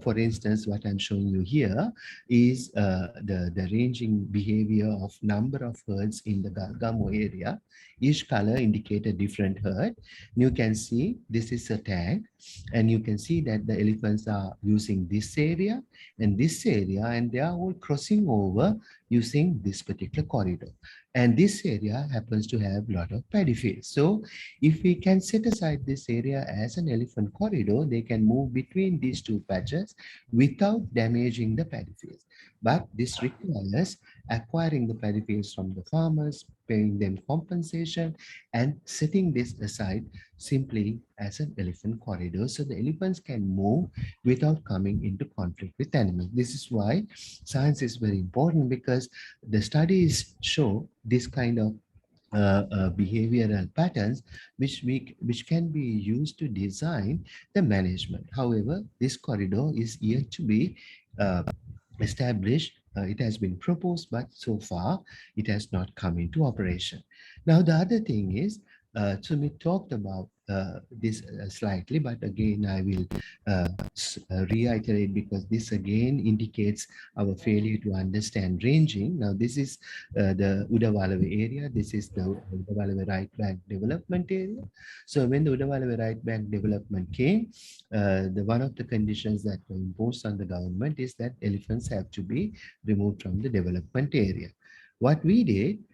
For instance, what I'm showing you here is the ranging behavior of number of herds in the Gargamo area. Each color indicate a different herd. You can see this is a tag, and you can see that the elephants are using this area and this area, and they are all crossing over using this particular corridor. And this area happens to have a lot of paddy fields. So if we can set aside this area as an elephant corridor, they can move between these two patches without damaging the paddy fields. But this requires acquiring the paddy fields from the farmers, paying them compensation, and setting this aside simply as an elephant corridor so the elephants can move without coming into conflict with animals. This is why science is very important, because the studies show this kind of behavioral patterns which can be used to design the management. However, this corridor is yet to be established. It has been proposed, but so far it has not come into operation. Now, the other thing is, Sumit talked about this slightly, but again, I will reiterate, because this again indicates our failure to understand ranging. Now, this is the Udawalawe area. This is the Udawalawe Right Bank Development Area. So when the Udawalawe Right Bank Development came, one of the conditions that were imposed on the government is that elephants have to be removed from the development area. What we did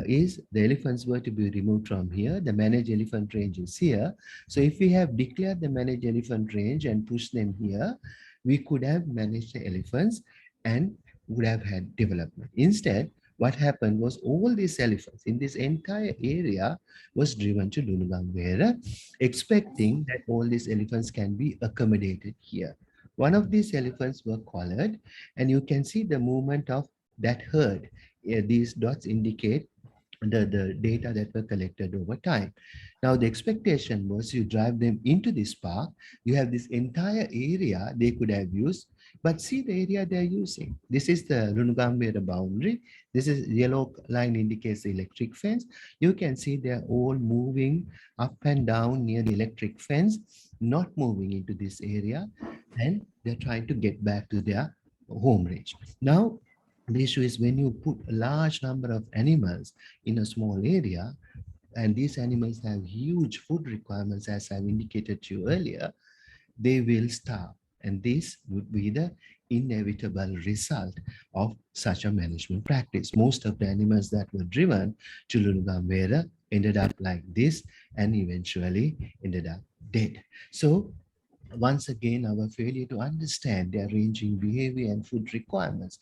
is the elephants were to be removed from here. The managed elephant range is here. So if we have declared the managed elephant range and pushed them here, we could have managed the elephants and would have had development. Instead, what happened was all these elephants in this entire area was driven to Dunugambera, expecting that all these elephants can be accommodated here. One of these elephants were collared, and you can see the movement of that herd. These dots indicate the data that were collected over time. Now, the expectation was you drive them into this park, you have this entire area they could have used, but see the area they're using. This is the Runugambera boundary. This is yellow line indicates the electric fence. You can see they're all moving up and down near the electric fence, not moving into this area, and they're trying to get back to their home range. Now, the issue is when you put a large number of animals in a small area, and these animals have huge food requirements, as I've indicated to you earlier, they will starve. And this would be the inevitable result of such a management practice. Most of the animals that were driven to Lunugambera ended up like this and eventually ended up dead. So once again, our failure to understand their ranging behavior and food requirements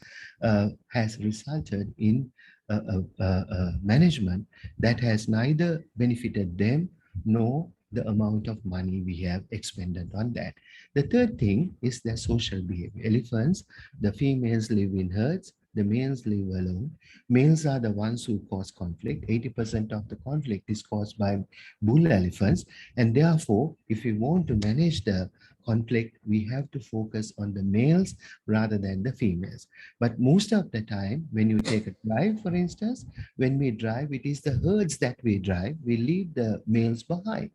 has resulted in a management that has neither benefited them nor the amount of money we have expended on that. The third thing is their social behavior. Elephants, the females live in herds, the males live alone. Males are the ones who cause conflict. 80% of the conflict is caused by bull elephants. And therefore, if we want to manage the conflict, we have to focus on the males rather than the females. But most of the time, when you take a drive, for instance, when we drive, it is the herds that we drive, we leave the males behind.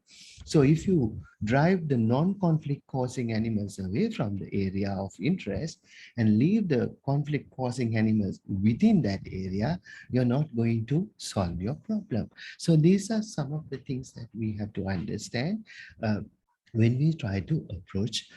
So if you drive the non-conflict causing animals away from the area of interest and leave the conflict causing animals within that area, you're not going to solve your problem. So these are some of the things that we have to understand when we try to approach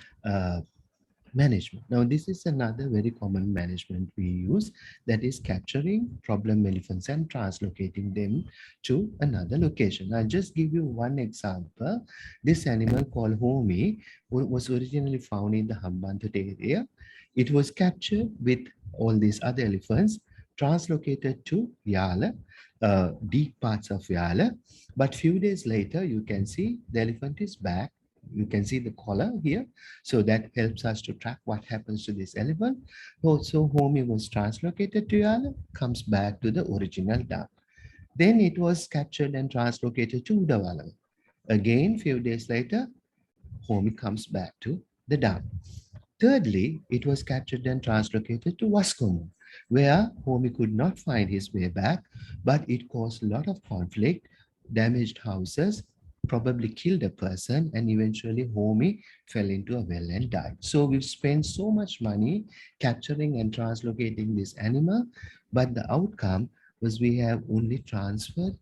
management. Now, this is another very common management we use, that is capturing problem elephants and translocating them to another location. I'll just give you one example. This animal called Homi was originally found in the Hambantota area. It was captured with all these other elephants, translocated to Yala, deep parts of Yala. But few days later, you can see the elephant is back. You can see the collar here. So that helps us to track what happens to this elephant. So Homi was translocated to Yala, comes back to the original dump. Then it was captured and translocated to Udawala. Again, few days later, Homi comes back to the dump. Thirdly, it was captured and translocated to Waskomu, where Homi could not find his way back, but it caused a lot of conflict, damaged houses, probably killed a person, and eventually Homi fell into a well and died. So we've spent so much money capturing and translocating this animal, but the outcome was we have only transferred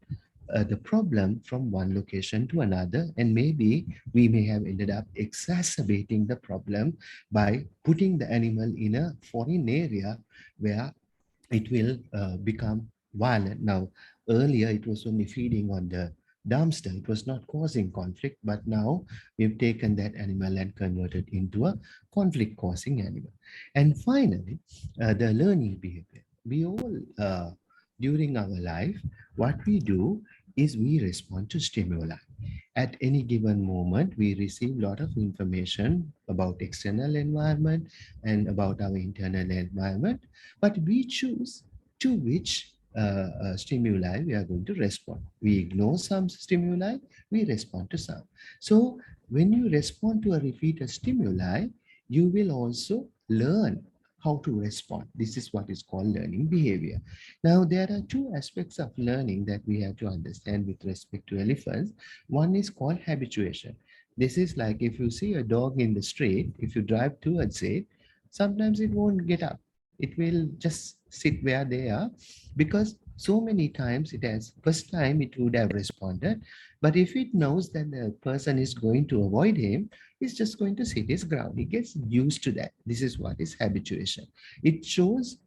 the problem from one location to another, and maybe we may have ended up exacerbating the problem by putting the animal in a foreign area where it will become violent. Now, earlier it was only feeding on the dumpster. It was not causing conflict, but now we've taken that animal and converted into a conflict causing animal. And finally, the learning behavior. We all, during our life, what we do is we respond to stimuli. At any given moment, we receive a lot of information about external environment and about our internal environment, but we choose to which stimuli we are going to respond. We ignore some stimuli, we respond to some. So when you respond to a repeated stimuli, you will also learn how to respond. This is what is called learning behavior. Now, there are two aspects of learning that we have to understand with respect to elephants. One is called habituation. This is like if you see a dog in the street, if you drive towards it, sometimes it won't get up. It will just sit where they are, because so many times it has, first time it would have responded, but if it knows that the person is going to avoid him, it's just going to sit his ground. It gets used to that. This is what is habituation. It shows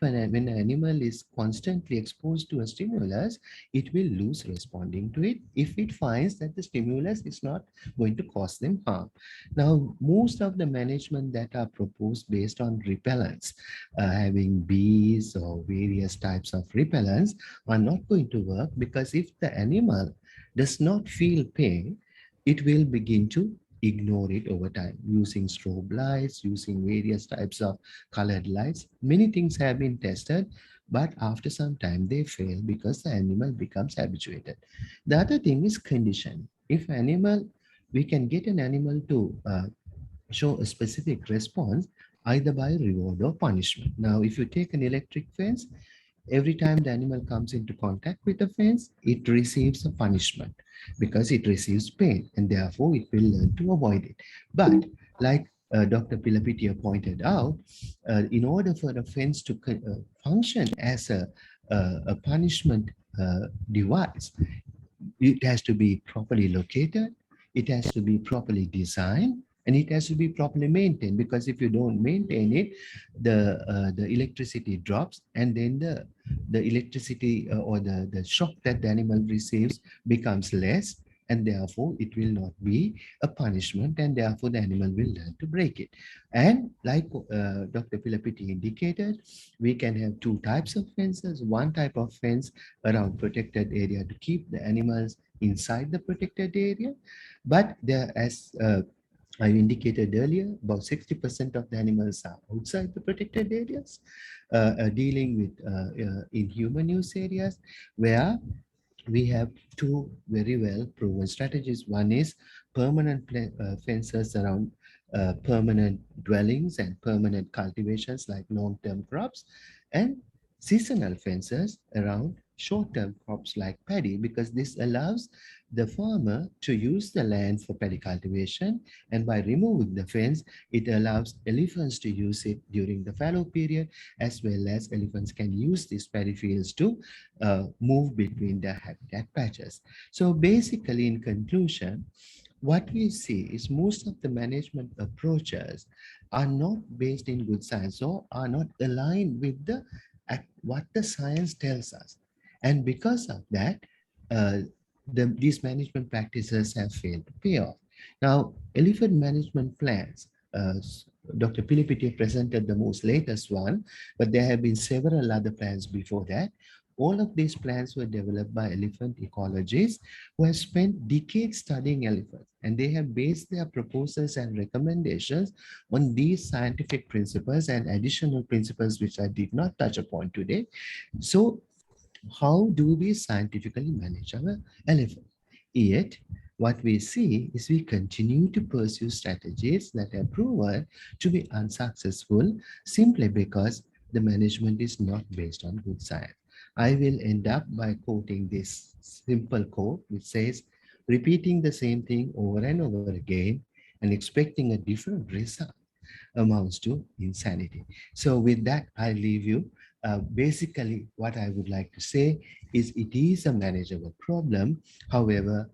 when an animal is constantly exposed to a stimulus, it will lose responding to it if it finds that the stimulus is not going to cause them harm. Now, most of the management that are proposed based on repellents, having bees or various types of repellents, are not going to work, because if the animal does not feel pain, it will begin to ignore it over time using strobe lights, using various types of colored lights. Many things have been tested, but after some time they fail because the animal becomes habituated. The other thing is condition. If animal, we can get an animal to show a specific response either by reward or punishment. Now, if you take an electric fence, every time the animal comes into contact with the fence, it receives a punishment because it receives pain and therefore it will learn to avoid it. But like Dr. Pilapitia pointed out, in order for the fence to function as a punishment device, it has to be properly located, it has to be properly designed, and it has to be properly maintained, because if you don't maintain it, the electricity drops, and then the electricity or the shock that the animal receives becomes less, and therefore it will not be a punishment, and therefore the animal will learn to break it. And like Dr. Pilapiti indicated, we can have two types of fences. One type of fence around protected area to keep the animals inside the protected area, but there, as I indicated earlier, about 60% of the animals are outside the protected areas, dealing with in-human use areas, where we have two very well proven strategies. One is permanent fences around permanent dwellings and permanent cultivations like long-term crops, and seasonal fences around short-term crops like paddy, because this allows the farmer to use the land for paddy cultivation, and by removing the fence, it allows elephants to use it during the fallow period, as well as elephants can use these paddy fields to move between the habitat patches. So basically, in conclusion, what we see is most of the management approaches are not based in good science or are not aligned with what the science tells us. And because of that, these management practices have failed to pay off. Now, elephant management plans, Dr. Pilipiti presented the most latest one, but there have been several other plans before that. All of these plans were developed by elephant ecologists who have spent decades studying elephants, and they have based their proposals and recommendations on these scientific principles and additional principles which I did not touch upon today. So how do we scientifically manage our elephant? Yet, what we see is we continue to pursue strategies that are proven to be unsuccessful simply because the management is not based on good science. I will end up by quoting this simple quote, which says, repeating the same thing over and over again and expecting a different result amounts to insanity. So with that, I leave you. Basically, what I would like to say is it is a manageable problem. However,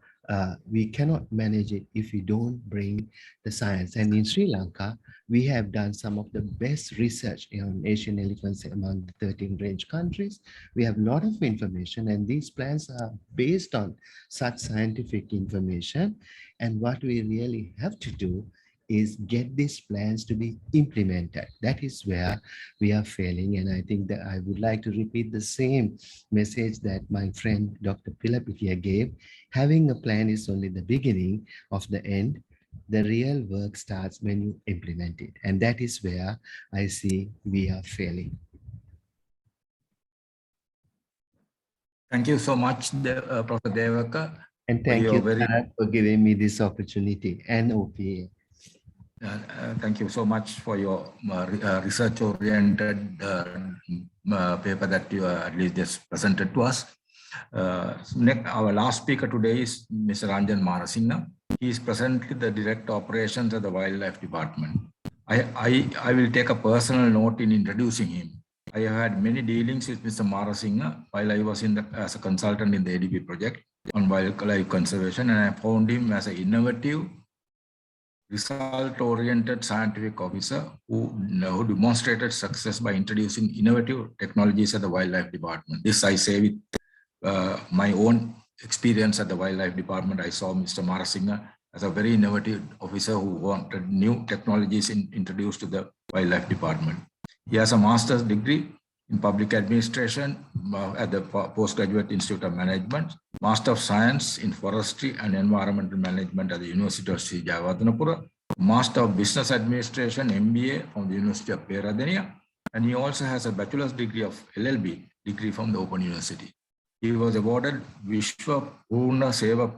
we cannot manage it if we don't bring the science. And in Sri Lanka, we have done some of the best research on Asian elephants among the 13 range countries. We have a lot of information, and these plans are based on such scientific information. And what we really have to do is get these plans to be implemented. That is where we are failing. And I think that I would like to repeat the same message that my friend Dr. Pilapitia gave. Having a plan is only the beginning of the end. The real work starts when you implement it. And that is where I see we are failing. Thank you so much, Professor Devaka. And thank you for giving me this opportunity, and OPA. Thank you so much for your research-oriented paper that you at least just presented to us. Next, our last speaker today is Mr. Ranjan Marasinghe. He is presently the Director of Operations at the Wildlife Department. I will take a personal note in introducing him. I have had many dealings with Mr. Marasinghe while I was as a consultant in the ADB project on wildlife conservation, and I found him as an innovative, result-oriented scientific officer who demonstrated success by introducing innovative technologies at the Wildlife Department. This I say with my own experience at the Wildlife Department. I saw Mr. Marasinghe as a very innovative officer who wanted new technologies introduced to the Wildlife Department. He has a master's degree in public administration at the Postgraduate Institute of Management, Master of Science in Forestry and Environmental Management at the University of Sri Jayawardenepura, Master of Business Administration, MBA from the University of Peradeniya, and he also has a bachelor's degree of LLB degree from the Open University. He was awarded Vishwa Purna Seva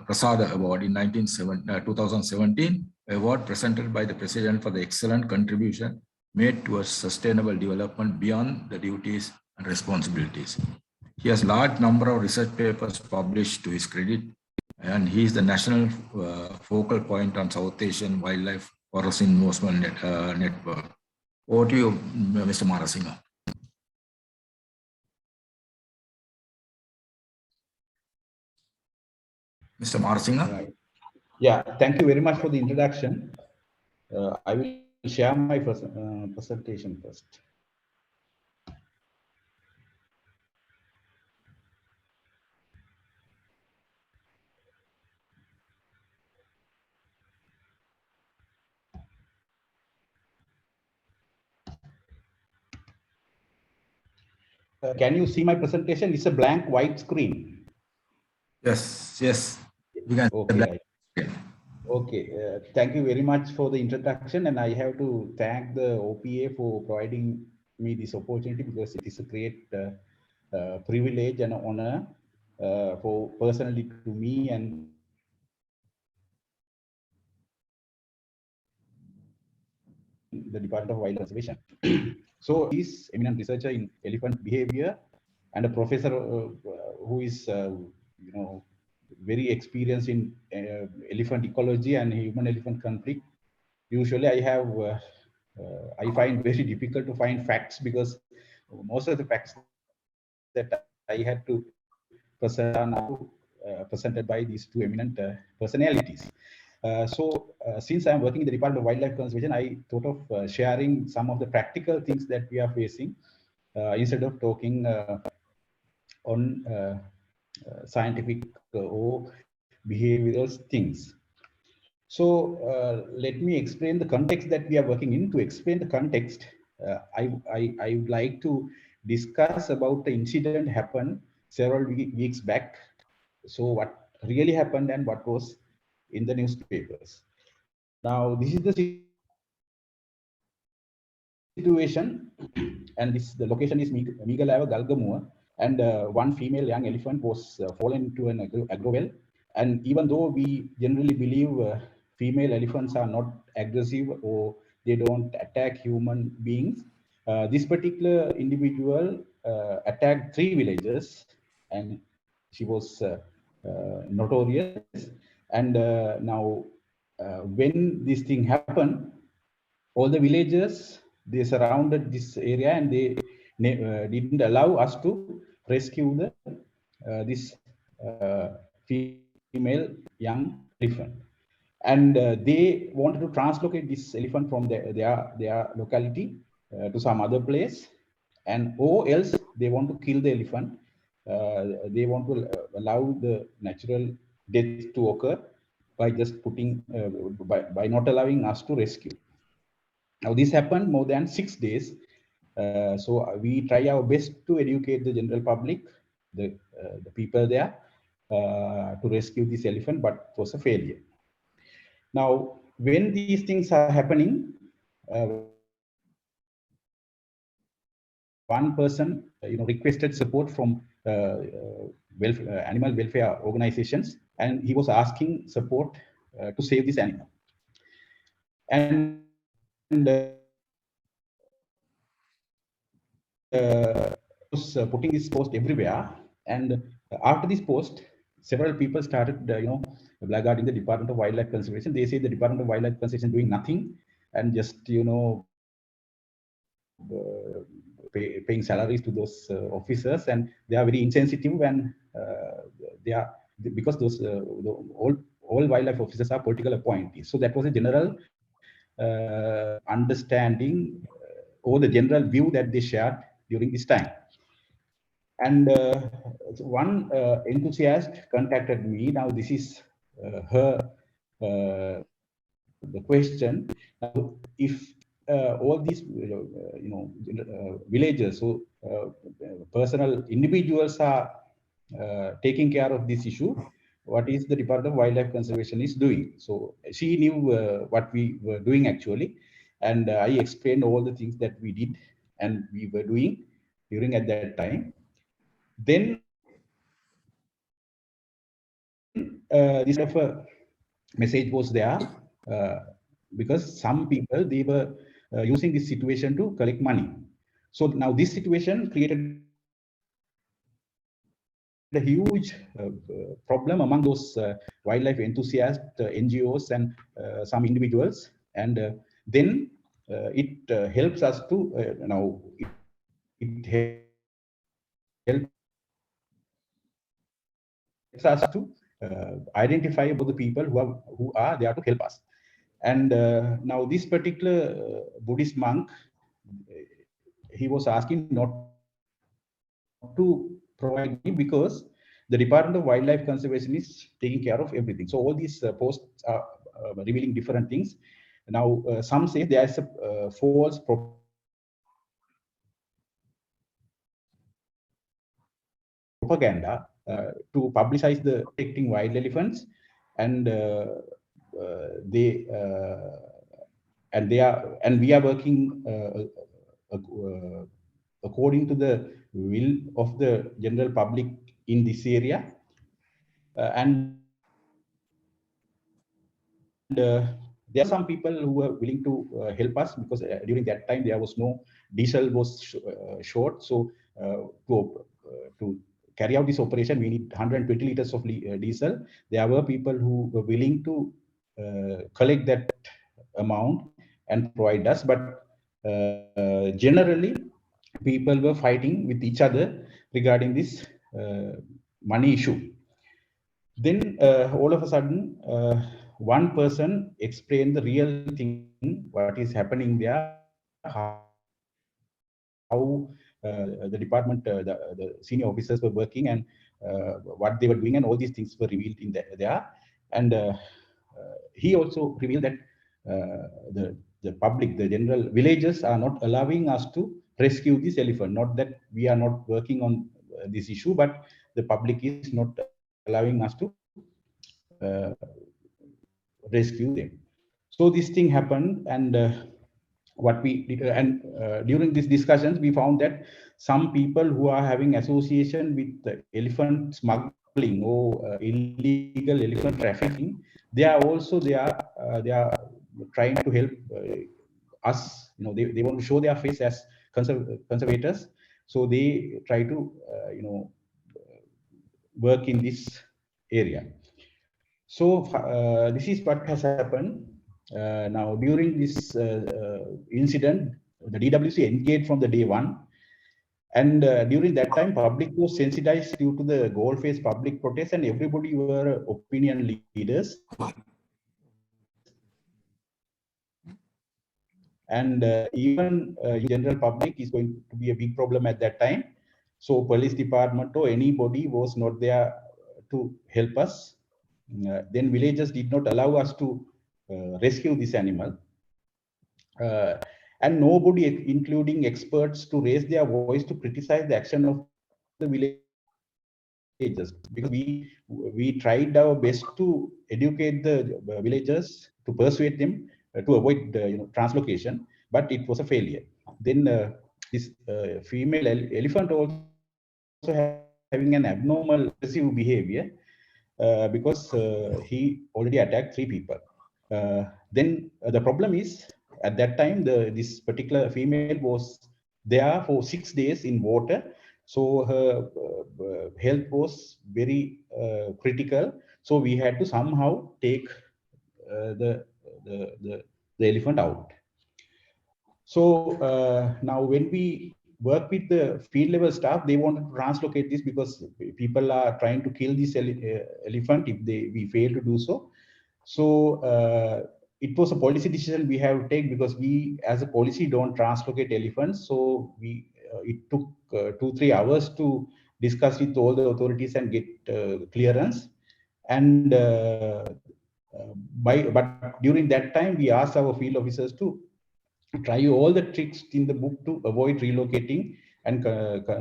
Prasada Award in 2017, award presented by the President for the excellent contribution made towards sustainable development beyond the duties and responsibilities. He has large number of research papers published to his credit, and he is the national focal point on South Asian Wildlife Forest Investment Network. Over to you, Mr. Marasinga. Mr. Marasinga. Right. Yeah, thank you very much for the introduction. I will share my presentation first. Can you see my presentation? It's a blank white screen. Yes, yes. You can. Okay. Okay. Thank you very much for the introduction, and I have to thank the OPA for providing me this opportunity, because it is a great privilege and honor for personally to me and the Department of Wildlife Conservation. So he's eminent researcher in elephant behavior and a professor who is very experienced in elephant ecology and human-elephant conflict. Usually I find very difficult to find facts, because most of the facts that I had to present are now presented by these two eminent personalities. Since I'm working in the Department of Wildlife Conservation, I thought of sharing some of the practical things that we are facing instead of talking on scientific or behavioral things. So let me explain the context that we are working in. To explain the context, I would like to discuss about the incident happened several weeks back. So what really happened and what was in the newspapers. Now, this is the situation, and the location is Megalava Galgamua, and one female young elephant was fallen into an agro-well. And even though we generally believe female elephants are not aggressive or they don't attack human beings, this particular individual attacked 3 villages, and she was notorious. And now, when this thing happened, all the villagers, they surrounded this area, and they didn't allow us to rescue this female young elephant. And they wanted to translocate this elephant from their locality to some other place, and or else they want to kill the elephant. They want to allow the natural death to occur by just putting by not allowing us to rescue. Now this happened more than 6 days. So we try our best to educate the general public, the people there, to rescue this elephant, but it was a failure. Now, when these things are happening, one person requested support from animal welfare organizations, and he was asking support to save this animal. And was putting this post everywhere. And after this post, several people started, blackguarding the Department of Wildlife Conservation. They say the Department of Wildlife Conservation is doing nothing and just, paying salaries to those officers, and they are very insensitive, and because those all wildlife officers are political appointees. So that was a general understanding or the general view that they shared during this time. And one enthusiast contacted me. Now this is her the question. Now, if all these villagers, so personal individuals are taking care of this issue. What is the Department of Wildlife Conservation is doing? So she knew what we were doing actually, and I explained all the things that we did and we were doing during at that time. Then this kind of a message was there because some people, they were using this situation to collect money. So now this situation created a huge problem among those wildlife enthusiasts, NGOs, and some individuals. And then it helps us to now it helps us to identify about the people who are there to help us. And now this particular Buddhist monk, he was asking not to provide me because the Department of Wildlife Conservation is taking care of everything. So all these posts are revealing different things. Now some say there is a false propaganda to publicize the protecting wild elephants, and we are working according to the will of the general public in this area, and there are some people who were willing to help us because during that time there was no diesel was short. So to carry out this operation, we need 120 liters of diesel. There were people who were willing to collect that amount and provide us, but generally people were fighting with each other regarding this money issue. Then all of a sudden, one person explained the real thing, what is happening there, how the department, the senior officers were working, and what they were doing, and all these things were revealed in there. And he also revealed that the public, the general villagers are not allowing us to rescue this elephant. Not that we are not working on this issue, but the public is not allowing us to rescue them. So this thing happened, and what we did, and during these discussions, we found that some people who are having association with elephant smuggling or illegal elephant trafficking, they are also they are trying to help us. They want to show their face as conservators, so they try to work in this area. So this is what has happened. Now, during this incident, the DWC engaged from the day one. And during that time, public was sensitized due to the goal-face public protest, and everybody were opinion leaders. And even general public is going to be a big problem at that time. So police department or anybody was not there to help us. Then villagers did not allow us to rescue this animal. And nobody, including experts, to raise their voice to criticize the action of the villagers, because we tried our best to educate the villagers, to persuade them to avoid translocation, but it was a failure. Then this female elephant also having an abnormal aggressive behavior because he already attacked 3 people. Then the problem is, at that time, this particular female was there for 6 days in water, so her health was very critical. So we had to somehow take the elephant out. So now when we work with the field level staff, they want to translocate this because people are trying to kill this elephant if we fail to do so. So it was a policy decision we have to take, because we as a policy don't translocate elephants. So it took 2-3 hours to discuss with all the authorities and get clearance. And but during that time, we asked our field officers to try all the tricks in the book to avoid relocating and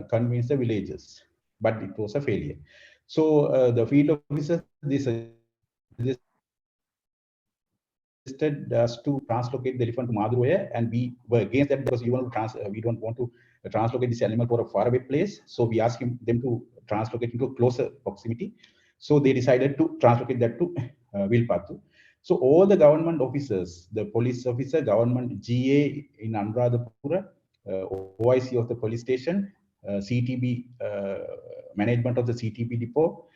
convince the villagers, but it was a failure. So the field officers, they suggested us to translocate the elephant to Madurai, and we were against that because we don't want to translocate this animal for a faraway place. So we asked them to translocate into a closer proximity. So they decided to translocate that to Vilpattu. So all the government officers, the police officer, government GA in Anuradhapura, OIC of the police station, CTB management of the CTB depot,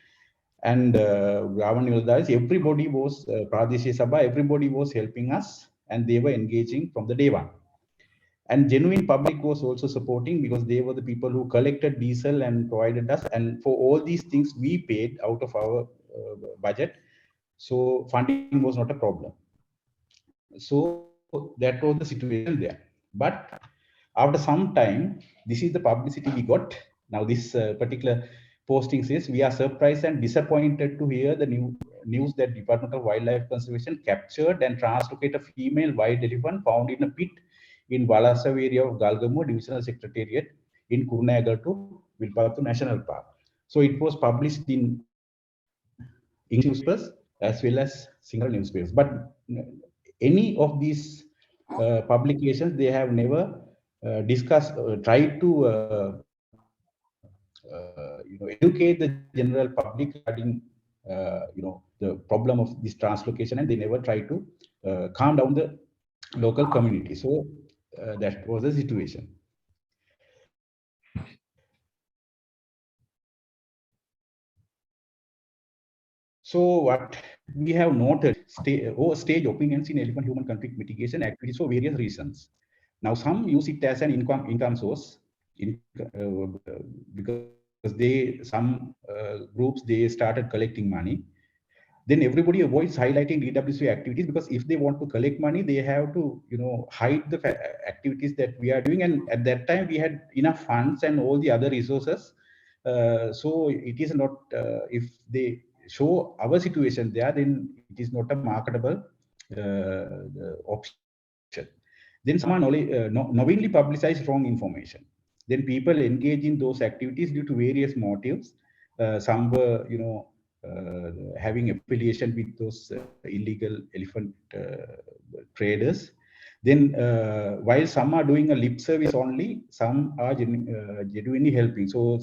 and everybody was Pradesh Sabha, everybody was helping us, and they were engaging from the day one. And genuine public was also supporting, because they were the people who collected diesel and provided us. And for all these things, we paid out of our budget. So funding was not a problem. So that was the situation there. But after some time, this is the publicity we got. Now this particular posting says, we are surprised and disappointed to hear the news that Department of Wildlife Conservation captured and translocated a female wild elephant found in a pit in Valasav area of Galgamuwa Divisional Secretariat in Kurunegala to Vilpattu National Park. So it was published in English newspapers as well as Sinhala newspapers. But any of these publications, they have never discussed, tried to educate the general public regarding the problem of this translocation, and they never try to calm down the local community. So that was the situation. So what we have noted, stage opinions in elephant-human conflict mitigation activities for various reasons. Now some use it as an income source, because some groups, they started collecting money. Then everybody avoids highlighting DWC activities, because if they want to collect money, they have to hide the activities that we are doing. And at that time, we had enough funds and all the other resources. So it is not, if they show our situation there, then it is not a marketable option. Then someone knowingly publicize wrong information. Then people engage in those activities due to various motives. Some were, having affiliation with those illegal elephant traders. Then while some are doing a lip service only, some are genuinely helping. So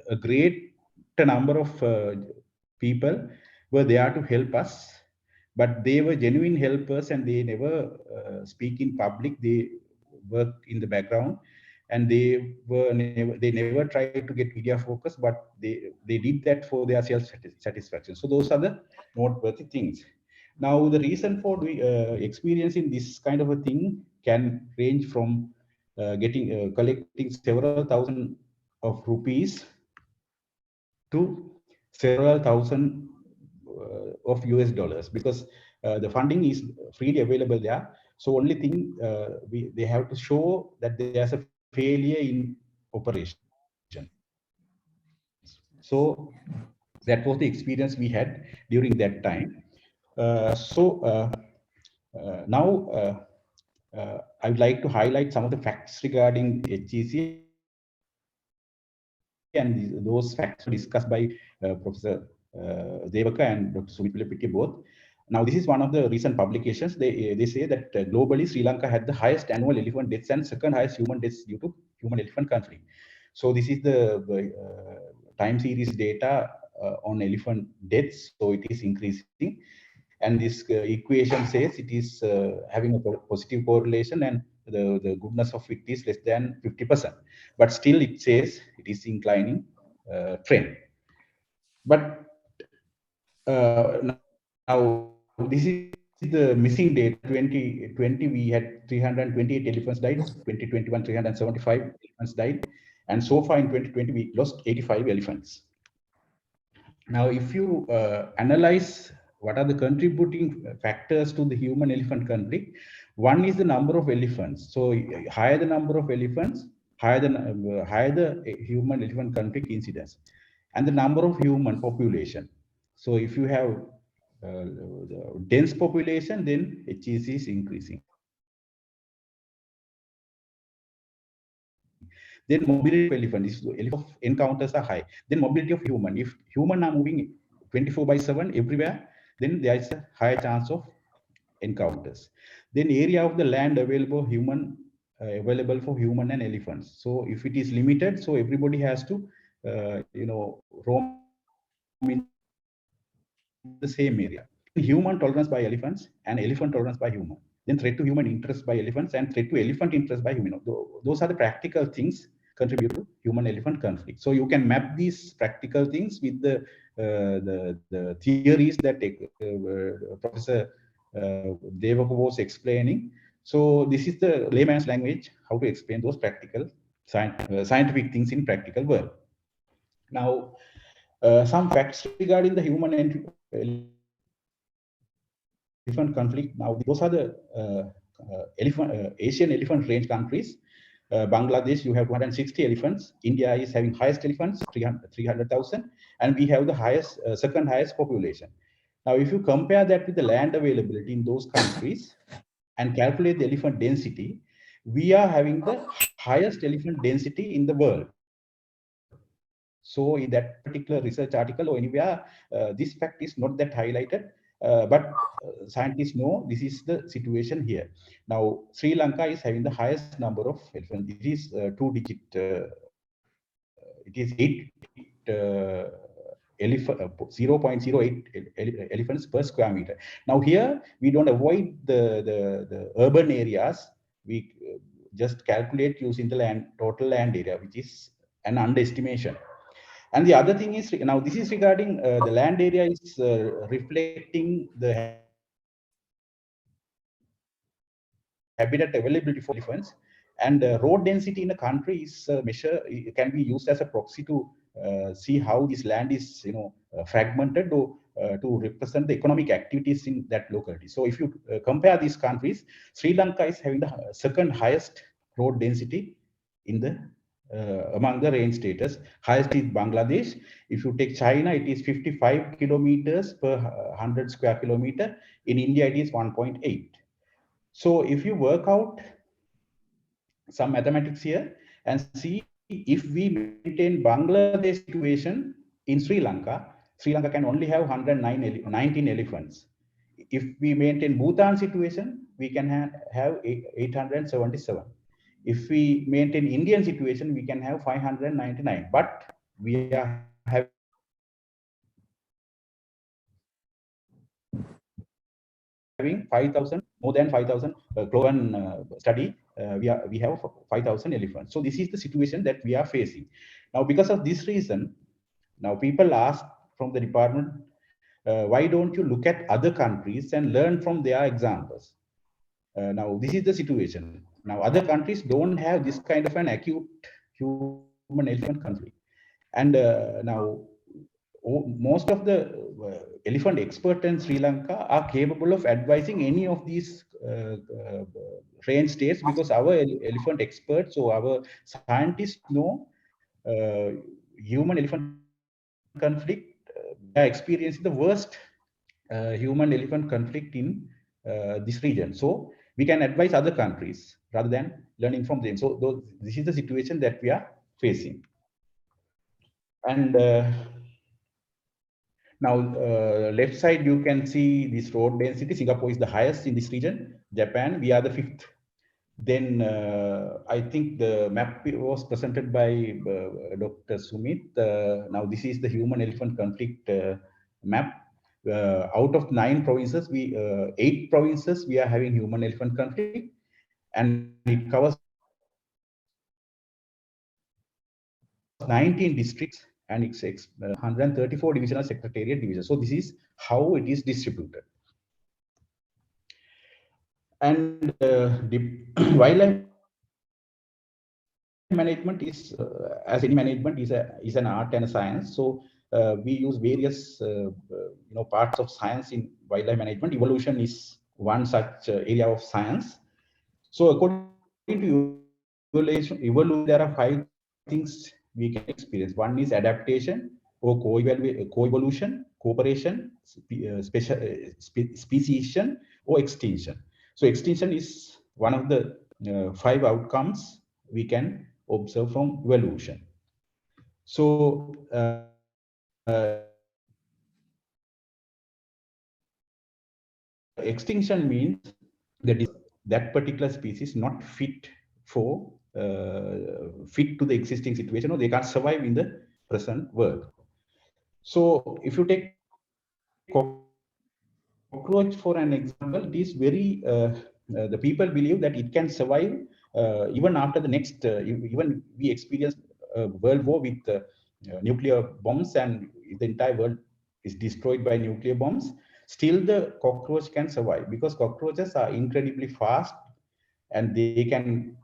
a great number of people were there to help us, but they were genuine helpers, and they never speak in public. They worked in the background, and they never tried to get media focus, but they did that for their self satisfaction. So those are the noteworthy things. Now the reason for experiencing this kind of a thing can range from collecting several thousand of rupees to several thousand of US dollars, because the funding is freely available there. So only thing, they have to show that there's a failure in operation. So that was the experience we had during that time. Now I would like to highlight some of the facts regarding HEC, and those facts were discussed by Professor Devaka and Dr. Sumit Pilapiti both. Now, this is one of the recent publications. They say that globally, Sri Lanka had the highest annual elephant deaths and second highest human deaths due to human-elephant conflict. So this is the time series data on elephant deaths. So it is increasing. And this equation says it is having a positive correlation, and the goodness of it is less than 50%. But still it says it is inclining trend. But now this is the missing data. 2020 we had 328 elephants died. 2021 375 elephants died, and so far in 2020 we lost 85 elephants. Now, if you analyze what are the contributing factors to the human-elephant conflict, one is the number of elephants. So higher the number of elephants, higher the human-elephant conflict incidence, and the number of human population. So if you have dense population, then HEC is increasing. Then mobility of elephant, if the elephant encounters are high. Then mobility of human. If human are moving 24/7 everywhere, then there is a high chance of encounters. Then area of the land available for human and elephants. So if it is limited, so everybody has to roam in the same area. Human tolerance by elephants and elephant tolerance by human. Then threat to human interest by elephants and threat to elephant interest by human. Those are the practical things contribute to human-elephant conflict. So you can map these practical things with the theories that Professor Devaka was explaining. So this is the layman's language, how to explain those practical scientific things in practical world. Now, some facts regarding the human and elephant conflict. Now, those are the Asian elephant range countries. Bangladesh, you have 260 elephants. India is having highest elephants, 300,000, and we have the highest, second highest population. Now, if you compare that with the land availability in those countries and calculate the elephant density, we are having the highest elephant density in the world. So in that particular research article or anywhere, this fact is not that highlighted, but scientists know this is the situation here. Now, Sri Lanka is having the highest number of elephants. It is 2-digit, it is 0.08 elephants per square meter. Now here, we don't avoid the urban areas. We just calculate using the total land area, which is an underestimation. And the other thing is, now this is regarding the land area is reflecting the habitat availability for elephants, and road density in a country is it can be used as a proxy to see how this land is fragmented to represent the economic activities in that locality. So if you compare these countries, Sri Lanka is having the second highest road density in the among the range status. Highest is Bangladesh. If you take China, it is 55 kilometers per 100 square kilometer. In India, it is 1.8. So if you work out some mathematics here and see if we maintain Bangladesh situation in Sri Lanka can only have 119 elephants. If we maintain Bhutan situation, we can have 877. If we maintain Indian situation, we can have 599. But we are having having 5,000, more than 5,000. Cloven study, we have 5,000 elephants. So this is the situation that we are facing. Now, because of this reason, now people ask from the department, why don't you look at other countries and learn from their examples? Now, this is the situation. Now, other countries don't have this kind of an acute human-elephant conflict. And now, most of the elephant experts in Sri Lanka are capable of advising any of these range states, because our elephant experts or our scientists know human-elephant conflict. They are experiencing the worst human-elephant conflict in this region. So we can advise other countries rather than learning from them. So this is the situation that we are facing. And now, left side, you can see this road density. Singapore is the highest in this region. Japan, we are the 5th. Then I think the map was presented by Dr. Sumit. Now, this is the human-elephant conflict map. Out of 9 provinces, 8 provinces, we are having human-elephant conflict. And it covers 19 districts. And it's 134 divisional secretariat divisions. So this is how it is distributed. And the wildlife management is, as any management, is an art and a science. So we use various parts of science in wildlife management. Evolution is one such area of science. So according to evolution, there are 5 things we can experience. One is adaptation or co-evolution, cooperation, speciation, or extinction. So extinction is one of the 5 outcomes we can observed from evolution. So extinction means that particular species not fit for fit to the existing situation, or they can't survive in the present world. So if you take cockroach for an example, it is very the people believe that it can survive even after the next even we experience a world war with nuclear bombs and the entire world is destroyed by nuclear bombs. Still the cockroach can survive because cockroaches are incredibly fast and they can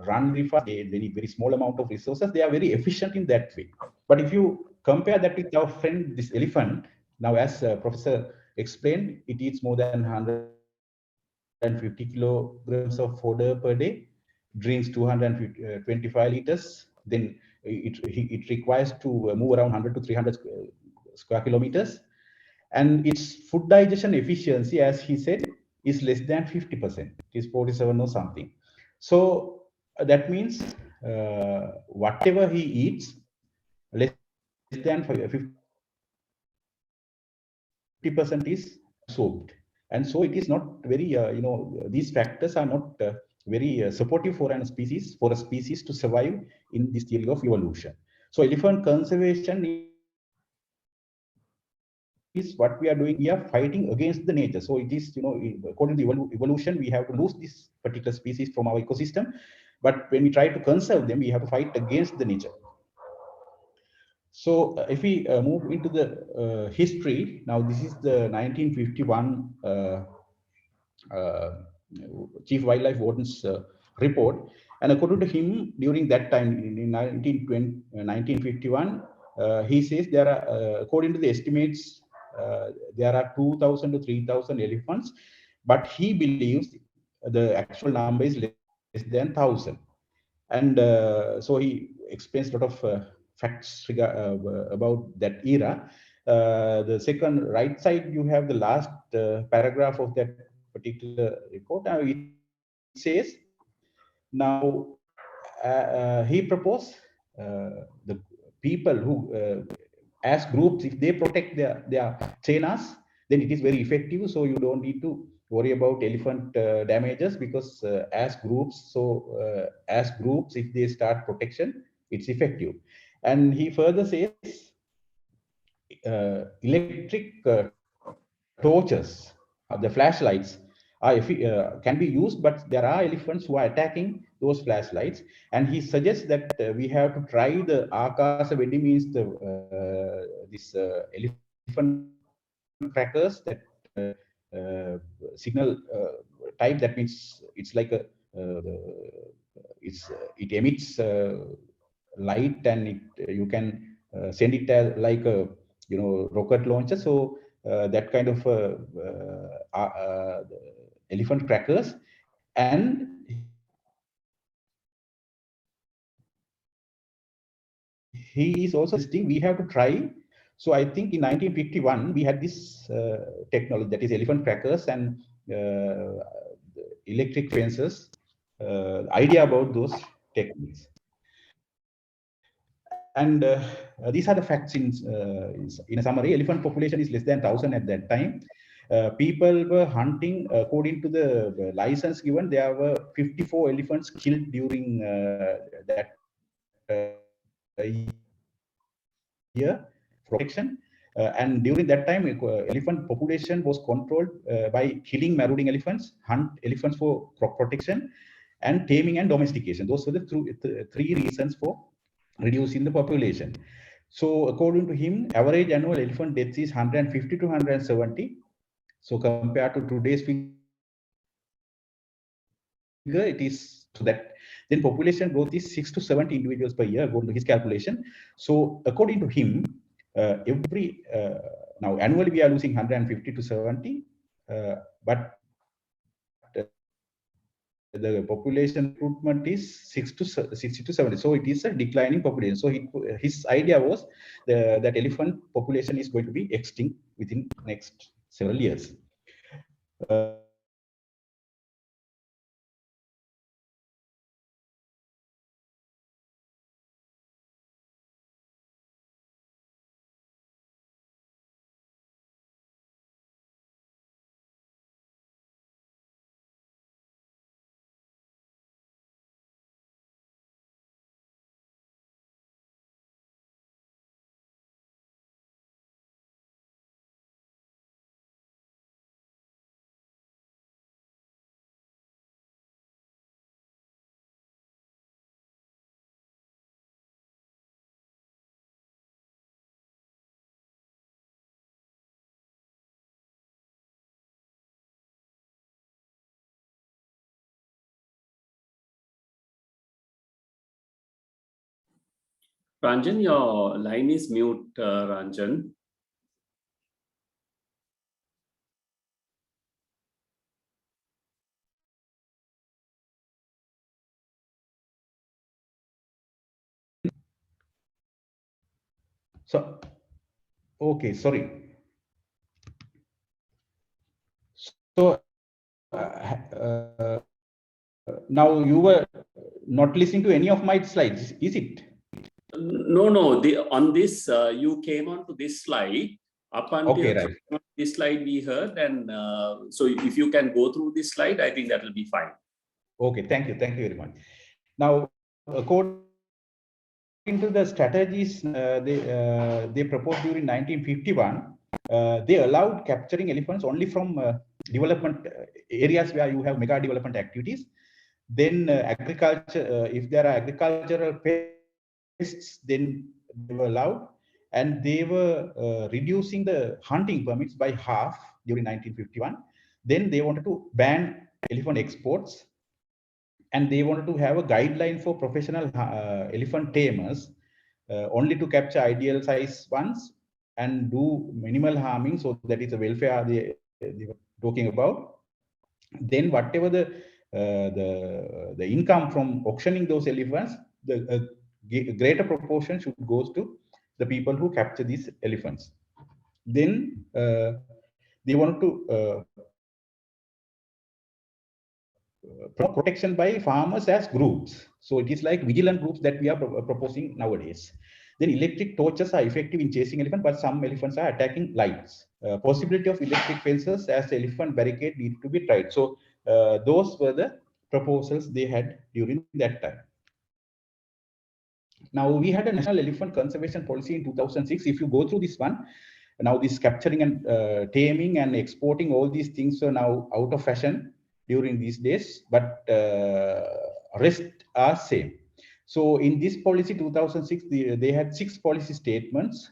run very fast. They need very small amount of resources. They are very efficient in that way. But if you compare that with our friend, this elephant, now as Professor explained, it eats more than 150 kilograms of fodder per day, drinks 225 liters, then it requires to move around 100 to 300 square kilometers. And its food digestion efficiency, as he said, is less than 50%. It is 47 or something. So that means whatever he eats, less than 50% is absorbed. And so it is not very, these factors are not very supportive for a species to survive in this theory of evolution. So elephant conservation is what we are doing. We are fighting against the nature. So it is, according to the evolution, we have to lose this particular species from our ecosystem. But when we try to conserve them, we have to fight against the nature. So if we move into the history, now this is the 1951 Chief Wildlife Warden's report. And according to him, during that time, in 1951, he says there are, according to the estimates, there are 2,000 to 3,000 elephants, but he believes the actual number is less than 1,000. And so he explains a lot of facts about that era. The second right side, you have the last paragraph of that particular report. Now it says, now he proposed the people who, as groups, if they protect their chenas, then it is very effective. So you don't need to worry about elephant damages because as groups, if they start protection, it's effective. And he further says electric torches, the flashlights, can be used, but there are elephants who are attacking those flashlights. And he suggests that we have to try the Akasa Vedi, means this elephant crackers that signal type. That means it's like a it emits light, and you can send it as like a rocket launcher. So that kind of elephant crackers. And he is also suggesting we have to try. So I think in 1951 we had this technology, that is elephant crackers and electric fences. Idea about those techniques. And these are the facts in a summary. Elephant population is less than 1,000 at that time. People were hunting, according to the license given, there were 54 elephants killed during that year protection. And during that time, elephant population was controlled by killing marauding elephants, hunt elephants for crop protection, and taming and domestication. Those were the three reasons for reducing the population. So according to him, average annual elephant deaths is 150 to 170. So compared to today's figure, it is so that then population growth is 6 to 70 individuals per year, according to his calculation. So according to him, now annually we are losing 150 to 70, but the population recruitment is 60 to 70. So it is a declining population. So his idea was that elephant population is going to be extinct within next several years. Ranjan, your line is mute, Ranjan. So, okay, sorry. So, now you were not listening to any of my slides, is it? No, on this, you came on to this slide. Up until Okay, right. this slide we heard, and so if you can go through this slide, I think that will be fine. Okay, thank you very much. Now, according to the strategies they proposed during 1951, they allowed capturing elephants only from development areas where you have mega development activities. Then agriculture, if there are agricultural pests, then they were allowed, and they were reducing the hunting permits by half during 1951. Then they wanted to ban elephant exports, and they wanted to have a guideline for professional elephant tamers, only to capture ideal size ones and do minimal harming. So that is the welfare they were talking about. Then whatever the income from auctioning those elephants, the greater proportion should goes to the people who capture these elephants. Then they wanted to protection by farmers as groups. So it is like vigilant groups that we are proposing nowadays. Then electric torches are effective in chasing elephants, but some elephants are attacking lights. Possibility of electric fences as elephant barricade need to be tried. So those were the proposals they had during that time. Now we had a national elephant conservation policy in 2006. If you go through this one, now this capturing and taming and exporting, all these things are now out of fashion during these days, but rest are same. So in this policy 2006, they had 6 policy statements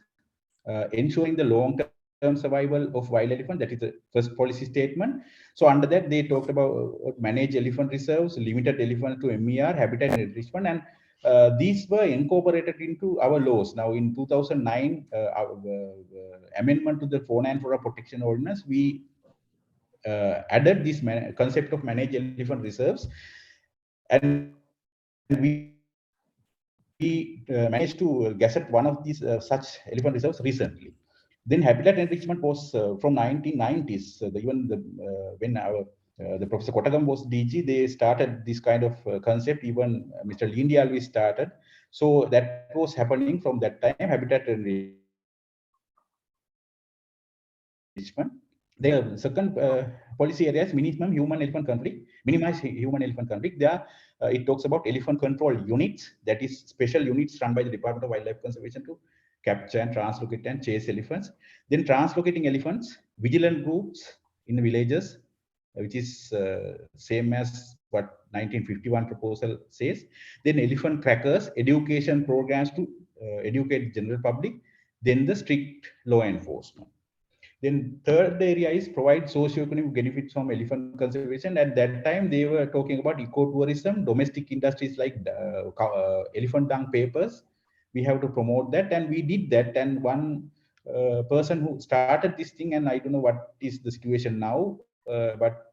ensuring the long-term survival of wild elephant. That is the first policy statement. So under that, they talked about manage elephant reserves, limited elephant to MER, habitat enrichment, and these were incorporated into our laws. Now in 2009, amendment to the Fauna and Flora Protection Ordinance, we added this concept of managed elephant reserves, and we managed to gazette one of these such elephant reserves recently. Then habitat enrichment was from 1990s. When the Professor Kottagam was DG, they started this kind of concept. Even Mr. Lindy Alvi started. So that was happening from that time. Habitat enrichment. The second policy area is minimum human-elephant conflict, minimize human-elephant conflict. There, it talks about elephant control units, that is special units run by the Department of Wildlife Conservation to capture and translocate and chase elephants. Then translocating elephants, vigilant groups in the villages, which is same as what 1951 proposal says. Then elephant crackers, education programs to educate the general public. Then the strict law enforcement. Then third area is provide socio-economic benefits from elephant conservation. At that time, they were talking about ecotourism, domestic industries like elephant dung papers. We have to promote that, and we did that. And one person who started this thing, and I don't know what is the situation now, but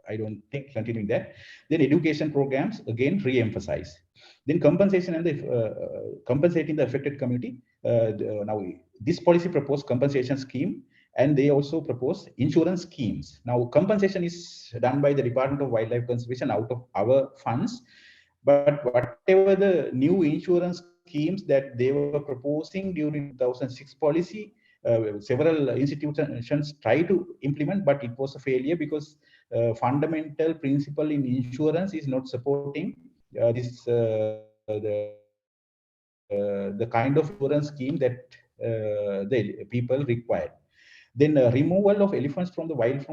I don't think continuing that. Then education programs, again, re-emphasize. Then compensation and the compensating the affected community. Now this policy proposed compensation scheme, and they also propose insurance schemes. Now compensation is done by the Department of Wildlife Conservation out of our funds, but whatever the new insurance schemes that they were proposing during 2006 policy, several institutions tried to implement, but it was a failure because fundamental principle in insurance is not supporting the kind of insurance scheme that the people required. Then removal of elephants from the wild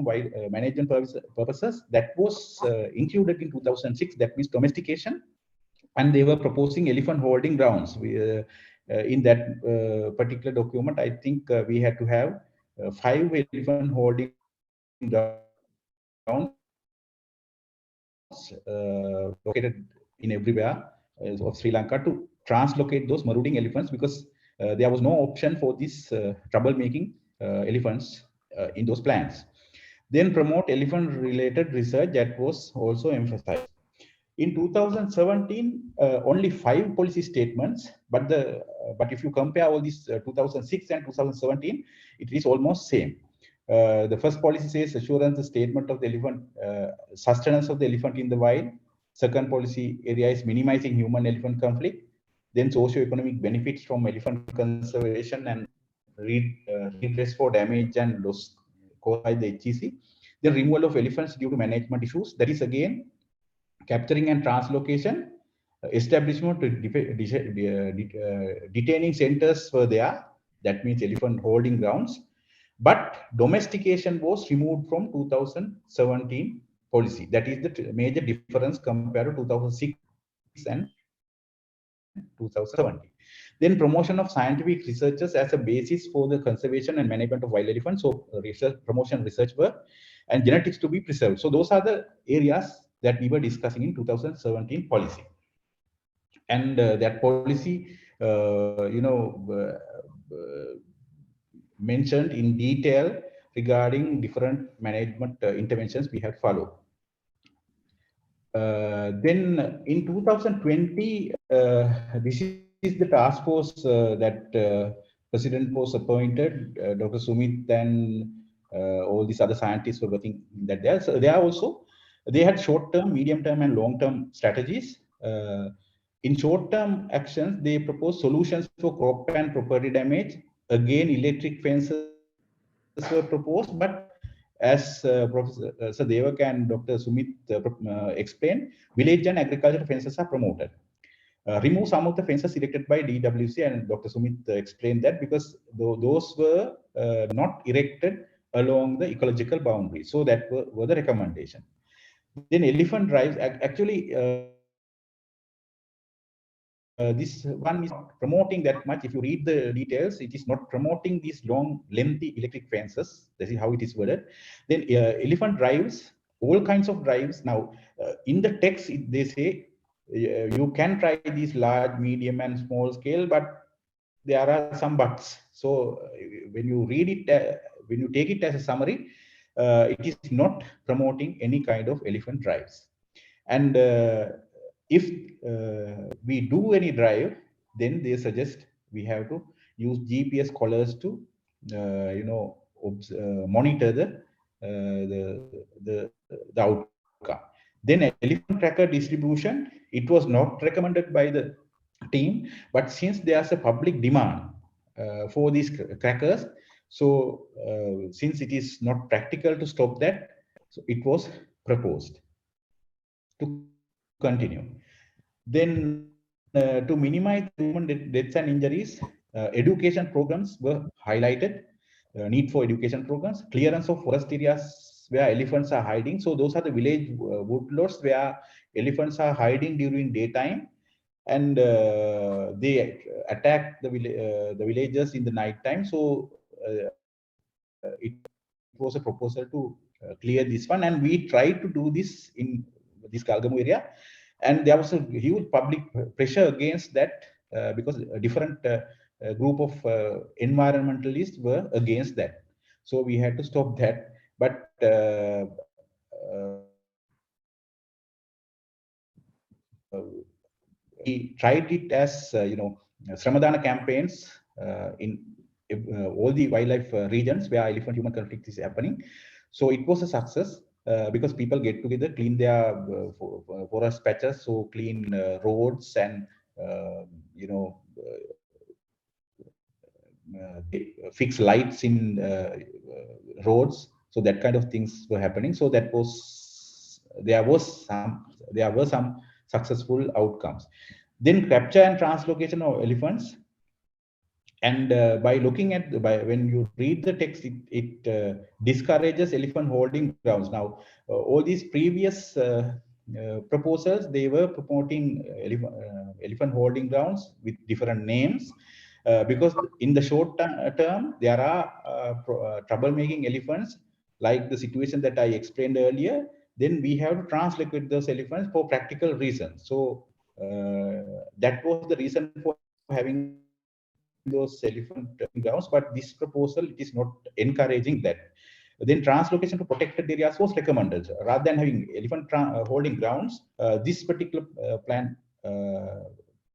management purposes, that was included in 2006. That means domestication, and they were proposing elephant holding grounds. In that particular document, I think we had to have 5 elephant holding grounds located in everywhere of Sri Lanka to translocate those marauding elephants, because there was no option for these troublemaking elephants in those plans. Then promote elephant-related research, that was also emphasized. In 2017, only 5 policy statements, but if you compare all these 2006 and 2017, it is almost same. The first policy says assurance the statement of the elephant, sustenance of the elephant in the wild. Second policy area is minimizing human-elephant conflict. Then socio-economic benefits from elephant conservation and redress for damage and loss caused by the HEC. The removal of elephants due to management issues. That is again capturing and translocation. Establishment to detaining centers were there. That means elephant holding grounds. But domestication was removed from 2017 policy. That is the major difference compared to 2006 and 2017. Then promotion of scientific researchers as a basis for the conservation and management of wild elephants. So research, promotion, research work, and genetics to be preserved. So those are the areas that we were discussing in 2017 policy. And that policy, mentioned in detail regarding different management interventions we have followed. Then in 2020, this is the task force that President was appointed. Dr. Sumit and all these other scientists were working that there. So they are also, they had short-term, medium-term, and long-term strategies. In short-term actions, they proposed solutions for crop and property damage. Again, electric fences were proposed, but as Professor Devak and Dr. Sumit explained, village and agricultural fences are promoted. Remove some of the fences erected by DWC, and Dr. Sumit explained that because those were not erected along the ecological boundary. So that were the recommendation. Then elephant drives, actually, this one is not promoting that much. If you read the details, it is not promoting these long, lengthy electric fences. This is how it is worded. Then elephant drives, all kinds of drives. Now, in the text, they say you can try these large, medium, and small scale, but there are some buts. So when you read it, when you take it as a summary, it is not promoting any kind of elephant drives. And if we do any drive, then they suggest we have to use GPS collars to, monitor the outcome. Then elephant tracker distribution, it was not recommended by the team, but since there's a public demand for these crackers, so since it is not practical to stop that, so it was proposed to continue. Then to minimize human deaths and injuries, education programs were highlighted, need for education programs, clearance of forest areas where elephants are hiding. So those are the village woodlots where elephants are hiding during daytime, and they attack the villagers in the night time. So it was a proposal to clear this one, and we tried to do this in this Kalgamu area, and there was a huge public pressure against that because a different group of environmentalists were against that. So we had to stop that. But we tried it as Shramadana campaigns in all the wildlife regions where elephant-human conflict is happening. So it was a success because people get together, clean their forest patches, so clean roads and fix lights in roads. So that kind of things were happening. So that was there were some successful outcomes. Then capture and translocation of elephants. And by looking at when you read the text, it discourages elephant holding grounds. Now, all these previous proposals, they were promoting elephant holding grounds with different names, because in the short term there are troublemaking elephants, like the situation that I explained earlier. then we have to translocate those elephants for practical reasons. So that was the reason for having those elephant grounds, but this proposal is not encouraging that. Then translocation to protected areas was recommended. Rather than having elephant holding grounds, this particular plan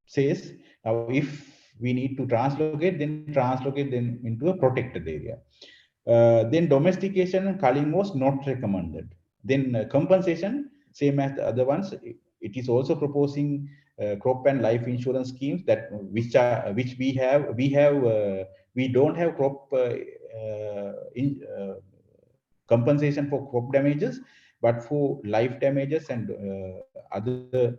says, now if we need to translocate them into a protected area. Then domestication and culling was not recommended. Then compensation, same as the other ones, it is also proposing crop and life insurance schemes that which we don't have crop compensation for crop damages, but for life damages and other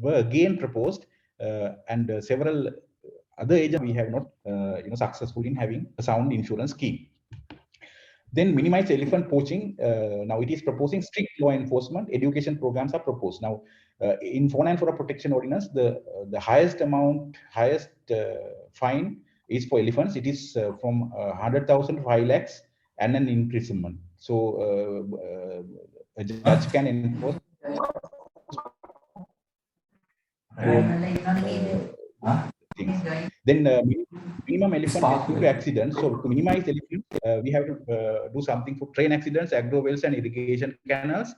were again proposed, and several other agents we have not successful in having a sound insurance scheme. Then minimize elephant poaching. Now it is proposing strict law enforcement. Education programs are proposed. Now in Fauna and Flora Protection Ordinance, the highest fine is for elephants. It is from 100,000 to 5 lakhs and an imprisonment. So a judge can enforce. Then minimum elephant rescue to accidents. So to minimize elephants, we have to do something for train accidents, agro wells, and irrigation canals.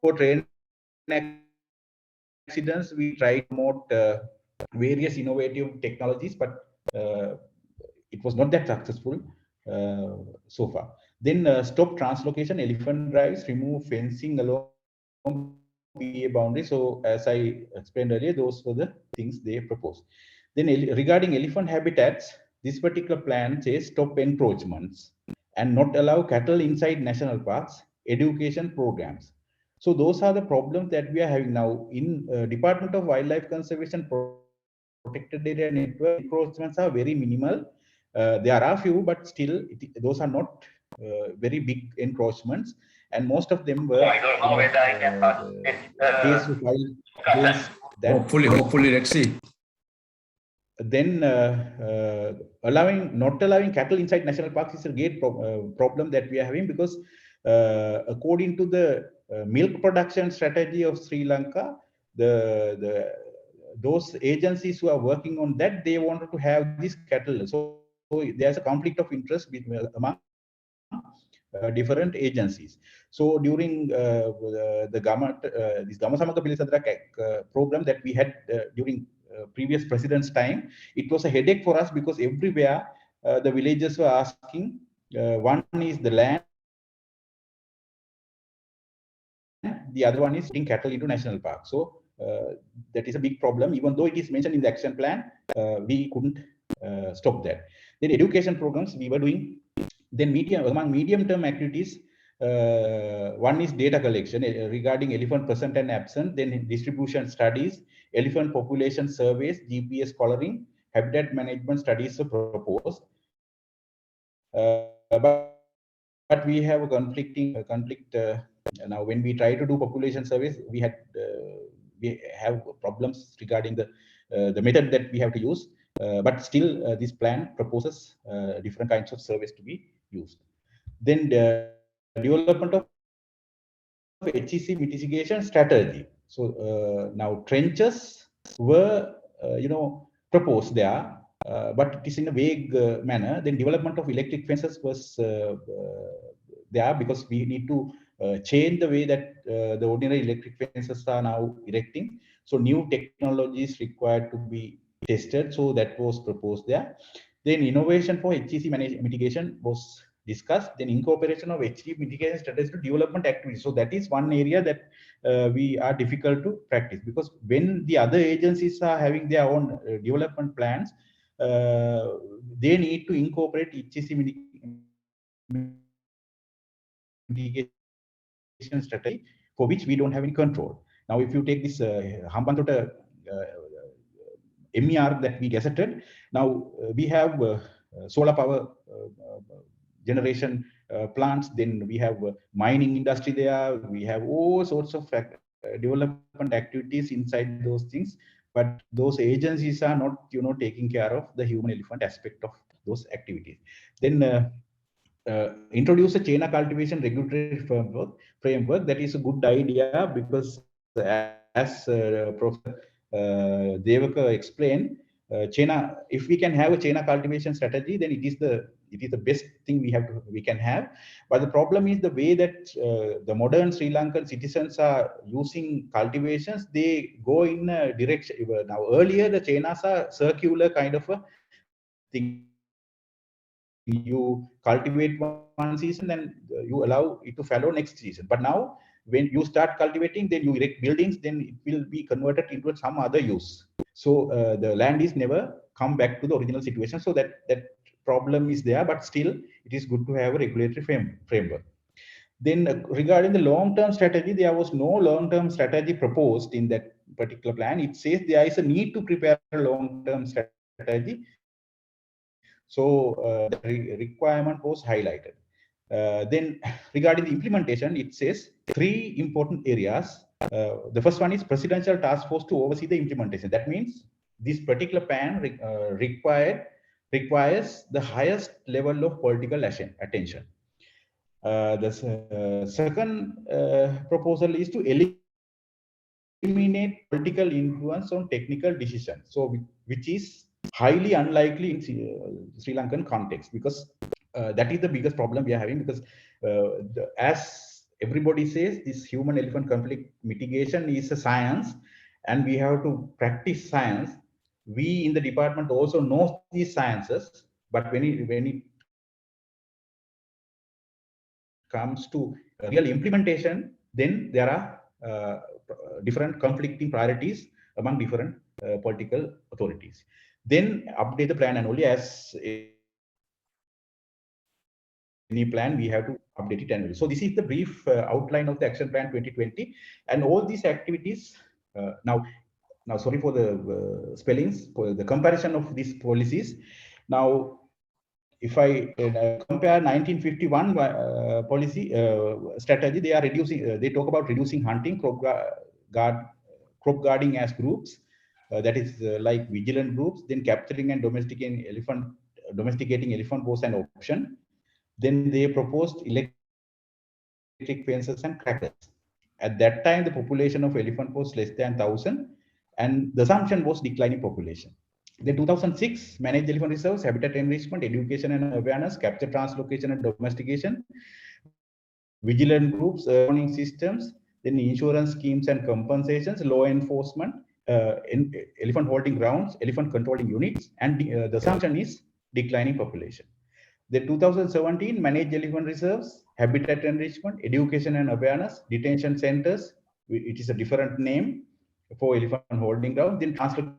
For train accidents, we try to promote various innovative technologies, but it was not that successful so far. Then stop translocation, elephant drives, remove fencing along PA boundary. So as I explained earlier, those were the things they proposed. Then regarding elephant habitats, this particular plan says stop encroachments and not allow cattle inside national parks, education programs. So those are the problems that we are having now in Department of Wildlife Conservation Protected Area Network. Encroachments are very minimal. There are a few, but still those are not very big encroachments, and most of them were I don't know whether I can case filed against that. Hopefully, let's see. Then not allowing cattle inside national parks is a great problem that we are having, because according to the milk production strategy of Sri Lanka, those agencies who are working on that, they wanted to have this cattle. So there's a conflict of interest among different agencies. So during the government, this Gamasamaga Pilisadra program that we had during previous president's time, it was a headache for us, because everywhere the villagers were asking, one is the land, the other one is putting cattle into national park. So that is a big problem. Even though it is mentioned in the action plan, we couldn't stop that. Then education programs we were doing. Then among medium-term activities, one is data collection regarding elephant present and absent, then distribution studies, elephant population surveys, GPS collaring, habitat management studies are proposed. But we have a conflict now. When we try to do population surveys, we have problems regarding the method that we have to use. But still, this plan proposes different kinds of surveys to be used. Then the development of HEC mitigation strategy. So now trenches were proposed there, but it is in a vague manner. Then development of electric fences was there, because we need to change the way that the ordinary electric fences are now erecting. So new technologies required to be tested. So that was proposed there. Then innovation for HEC mitigation was discussed. Then incorporation of HEC mitigation strategies to development activities. So that is one area that we are difficult to practice, because when the other agencies are having their own development plans, they need to incorporate HEC mitigation strategy, for which we don't have any control. Now, if you take this Hambantota MER that we gazetted, now we have solar power generation plants. Then we have mining industry there. We have all sorts of development activities inside those things. But those agencies are not, taking care of the human elephant aspect of those activities. Then introduce a Chena cultivation regulatory framework. That is a good idea, because as Professor Devaka explained, Chena, if we can have a Chena cultivation strategy, then it is the best thing we can have. But the problem is the way that the modern Sri Lankan citizens are using cultivations. They go in a direction. Now earlier the Chenas are circular kind of a thing. You cultivate one season and you allow it to fallow next season. But now when you start cultivating, then you erect buildings, then it will be converted into some other use. So the land is never come back to the original situation. So that problem is there, but still it is good to have a regulatory framework. Then regarding the long-term strategy, there was no long-term strategy proposed in that particular plan. It says there is a need to prepare a long-term strategy. So the requirement was highlighted. Then regarding the implementation, it says 3 important areas. The first one is Presidential Task Force to oversee the implementation. That means this particular plan requires the highest level of political attention. The second proposal is to eliminate political influence on technical decisions. So which is highly unlikely in Sri Lankan context, because that is the biggest problem we are having, because as everybody says, this human elephant conflict mitigation is a science, and we have to practice science. We in the department also know these sciences, but when it comes to real implementation, then there are different conflicting priorities among different political authorities. Then update the plan annually. As any plan, we have to update it annually. So this is the brief outline of the action plan 2020, and all these activities. Now sorry for the spellings, for the comparison of these policies. Now if I compare 1951 policy strategy, they are reducing. They talk about reducing hunting, crop guarding as groups. That is like vigilant groups. Then capturing and domesticating elephant was an option. Then they proposed electric fences and crackers. At that time, the population of elephant was less than 1,000, and the assumption was declining population. Then 2006, managed elephant reserves, habitat enrichment, education and awareness, capture, translocation and domestication, vigilant groups, warning systems, then insurance schemes and compensations, law enforcement, elephant holding grounds, elephant controlling units, and the assumption is declining population. The 2017 managed elephant reserves, habitat enrichment, education and awareness, detention centers. It is a different name for elephant holding grounds. Then translocation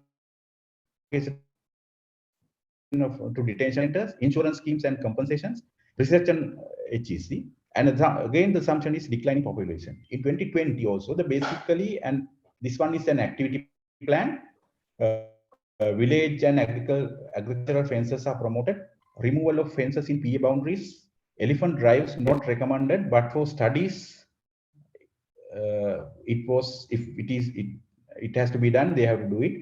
to detention centers, insurance schemes and compensations, research and HEC. And again, the assumption is declining population. In 2020 also, the basically, and this one is an activity plan, village and agricultural fences are promoted, removal of fences in PA boundaries, elephant drives not recommended, but for studies, it has to be done, they have to do it.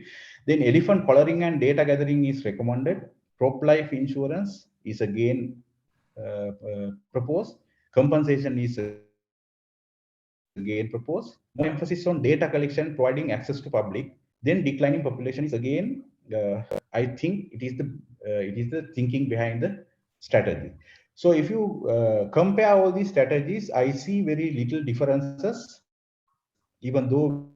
Then elephant collaring and data gathering is recommended. Crop life insurance is again proposed. Compensation is again proposed. More emphasis on data collection, providing access to public. Then declining population is again, I think it is the thinking behind the strategy. So if you compare all these strategies, I see very little differences, even though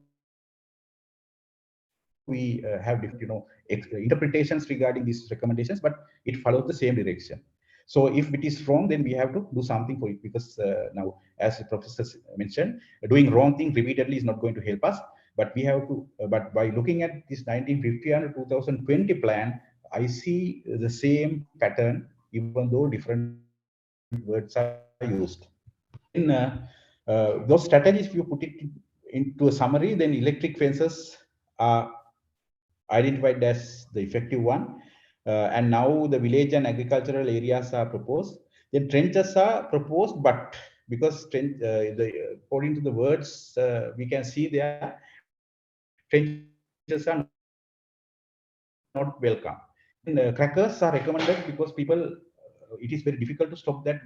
we have different, interpretations regarding these recommendations, but it follows the same direction. So if it is wrong, then we have to do something for it, because now, as the professor mentioned, doing wrong thing repeatedly is not going to help us. But we have to. But by looking at this 1950 and 2020 plan, I see the same pattern, even though different words are used. In those strategies, if you put it into a summary, then electric fences are identified as the effective one. And now the village and agricultural areas are proposed. Then trenches are proposed, but because according to the words, we can see there trenches are not welcome. And crackers are recommended because people, it is very difficult to stop that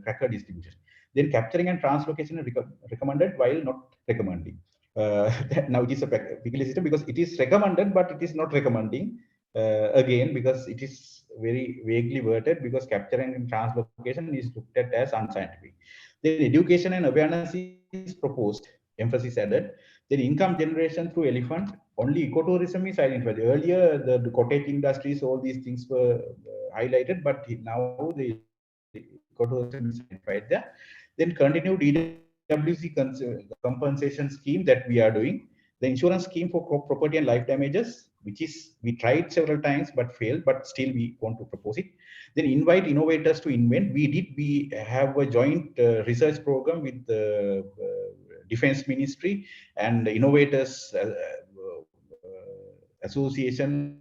cracker distribution. Then capturing and translocation are recommended while not recommending. Now it is a peculiar system because it is recommended, but it is not recommending again because it is very vaguely worded because capturing and translocation is looked at as unscientific. Then education and awareness is proposed, emphasis added. Then income generation through elephant, only ecotourism is identified. Earlier, the cottage industries, all these things were highlighted, but now the ecotourism is identified there. Then continued EWC compensation scheme that we are doing. The insurance scheme for crop property and life damages, which is, we tried several times but failed, but still we want to propose it. Then invite innovators to invent. We have a joint research program with the Defense Ministry and the Innovators Association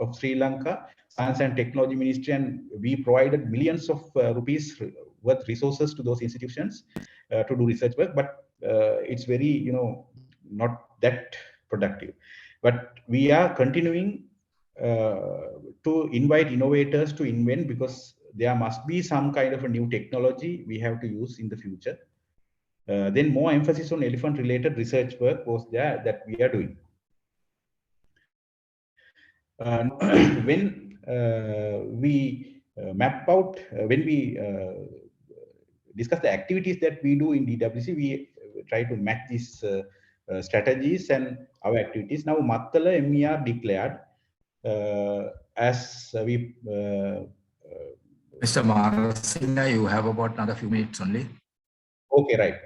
of Sri Lanka, Science and Technology Ministry, and we provided millions of rupees worth resources to those institutions to do research work, but it's very, not that productive. But we are continuing to invite innovators to invent, because there must be some kind of a new technology we have to use in the future. Then more emphasis on elephant related research work was there that we are doing. When we map out, when we discuss the activities that we do in DWC, we try to match these strategies and our activities. Now, Mattala MER declared as we. Mr. Marasinha, you have about another few minutes only. Okay, right.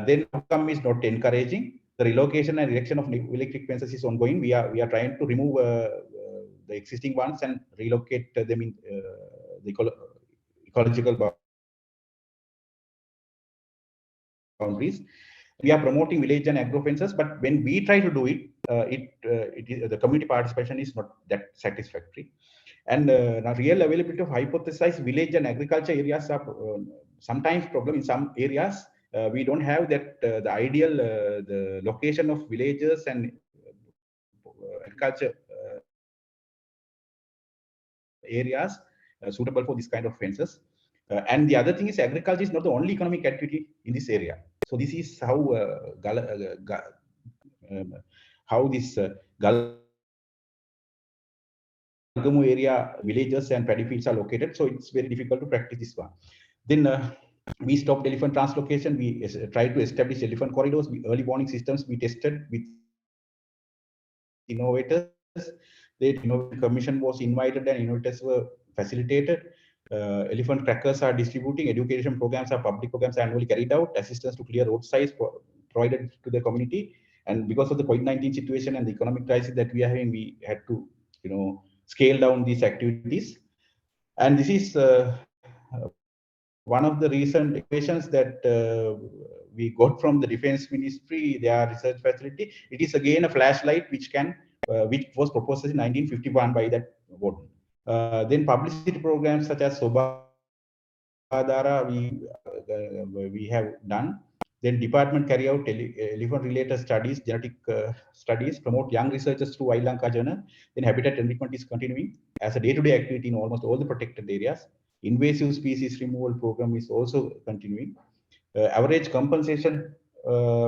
Then outcome is not encouraging. The relocation and erection of electric fences is ongoing. We are trying to remove the existing ones and relocate them in the ecological boundaries. We are promoting village and agro fences, but when we try to do it, the community participation is not that satisfactory. And the real availability of hypothesized village and agriculture areas are sometimes problem in some areas. We don't have that the ideal the location of villages and agriculture areas suitable for this kind of fences. And the other thing is, agriculture is not the only economic activity in this area. So this is how this Galgamu area villages and paddy fields are located. So it's very difficult to practice this one. Then we stopped elephant translocation. We tried to establish elephant corridors. Early warning systems we tested with innovators. The innovation commission was invited and innovators were facilitated. Elephant trackers are distributing. Education programs are public programs annually carried out. Assistance to clear road sites provided to the community. And because of the COVID-19 situation and the economic crisis that we are having, we had to, scale down these activities. And this is one of the recent equations that we got from the Defense Ministry, their research facility. It is again a flashlight which was proposed in 1951 by that board. Then publicity programs such as Sobhadara we have done. Then department carry out elephant related studies, genetic studies, promote young researchers through Wild Lanka Journal. Then habitat enrichment is continuing as a day-to-day activity in almost all the protected areas. Invasive species removal program is also continuing. Average compensation,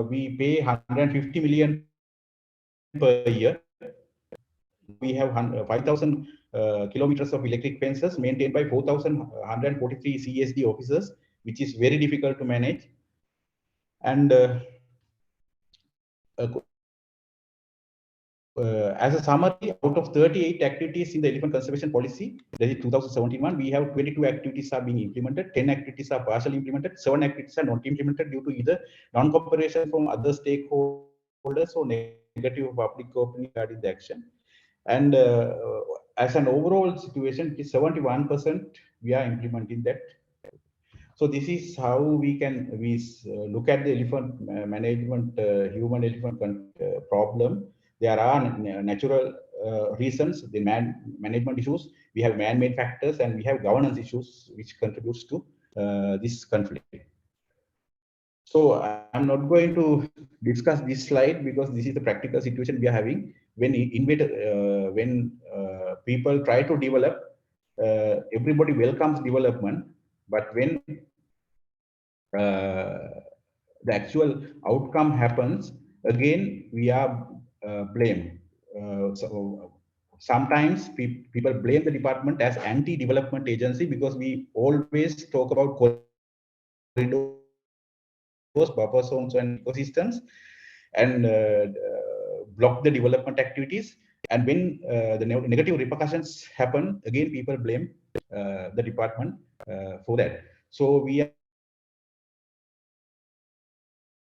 we pay 150 million per year. We have 5,000 kilometers of electric fences maintained by 4,143 CSD officers, which is very difficult to manage. And as a summary, out of 38 activities in the elephant conservation policy, that is 2017, we have 22 activities are being implemented, 10 activities are partially implemented, 7 activities are not implemented due to either non-cooperation from other stakeholders or negative public opinion regarding the action. And as an overall situation, it is 71% we are implementing that. So this is how we look at the elephant management, human elephant problem. There are natural reasons, the management issues, we have man-made factors, and we have governance issues which contributes to this conflict. So I'm not going to discuss this slide because this is the practical situation we are having when people try to develop. Everybody welcomes development, but when the actual outcome happens, again we are blamed. So sometimes people blame the department as anti-development agency because we always talk about corridors, buffer zones, and ecosystems, and block the development activities. And when the negative repercussions happen, again people blame the department for that. So we are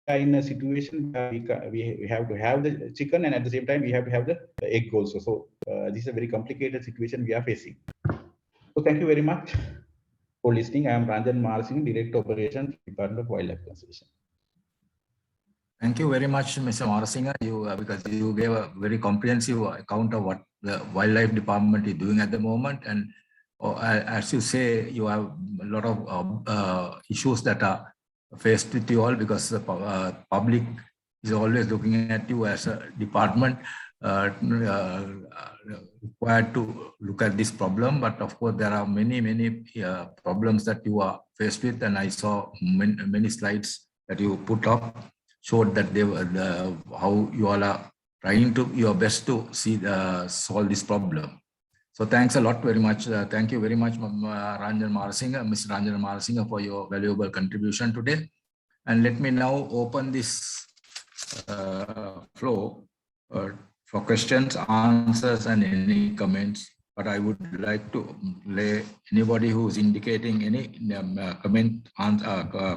in a situation where we have to have the chicken, and at the same time we have to have the egg also. So this is a very complicated situation we are facing. So thank you very much for listening. I am Ranjan Marasinghe, Director Operations, Department of Wildlife Conservation. Thank you very much, Mr. Marasinghe, because you gave a very comprehensive account of what the wildlife department is doing at the moment. And as you say, you have a lot of issues that are faced with you all, because the public is always looking at you as a department required to look at this problem. But of course, there are many problems that you are faced with, and I saw many slides that you put up showed that they were how you all are trying to your best to solve this problem. So thanks a lot very much. Thank you very much, Ranjan Marasinghe, Mr. Ranjan Marasinghe, for your valuable contribution today. And let me now open this floor for questions, answers, and any comments. But I would like to lay anybody who is indicating any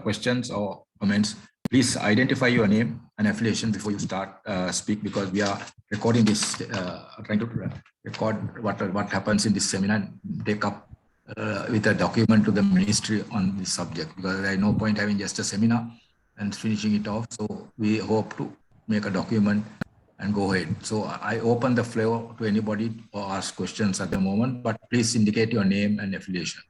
questions or comments. Please identify your name and affiliation before you start speak, because we are recording this, trying to record what happens in this seminar and take up with a document to the ministry on this subject, because there is no point having just a seminar and finishing it off. So we hope to make a document and go ahead. So I open the floor to anybody or ask questions at the moment, but please indicate your name and affiliation.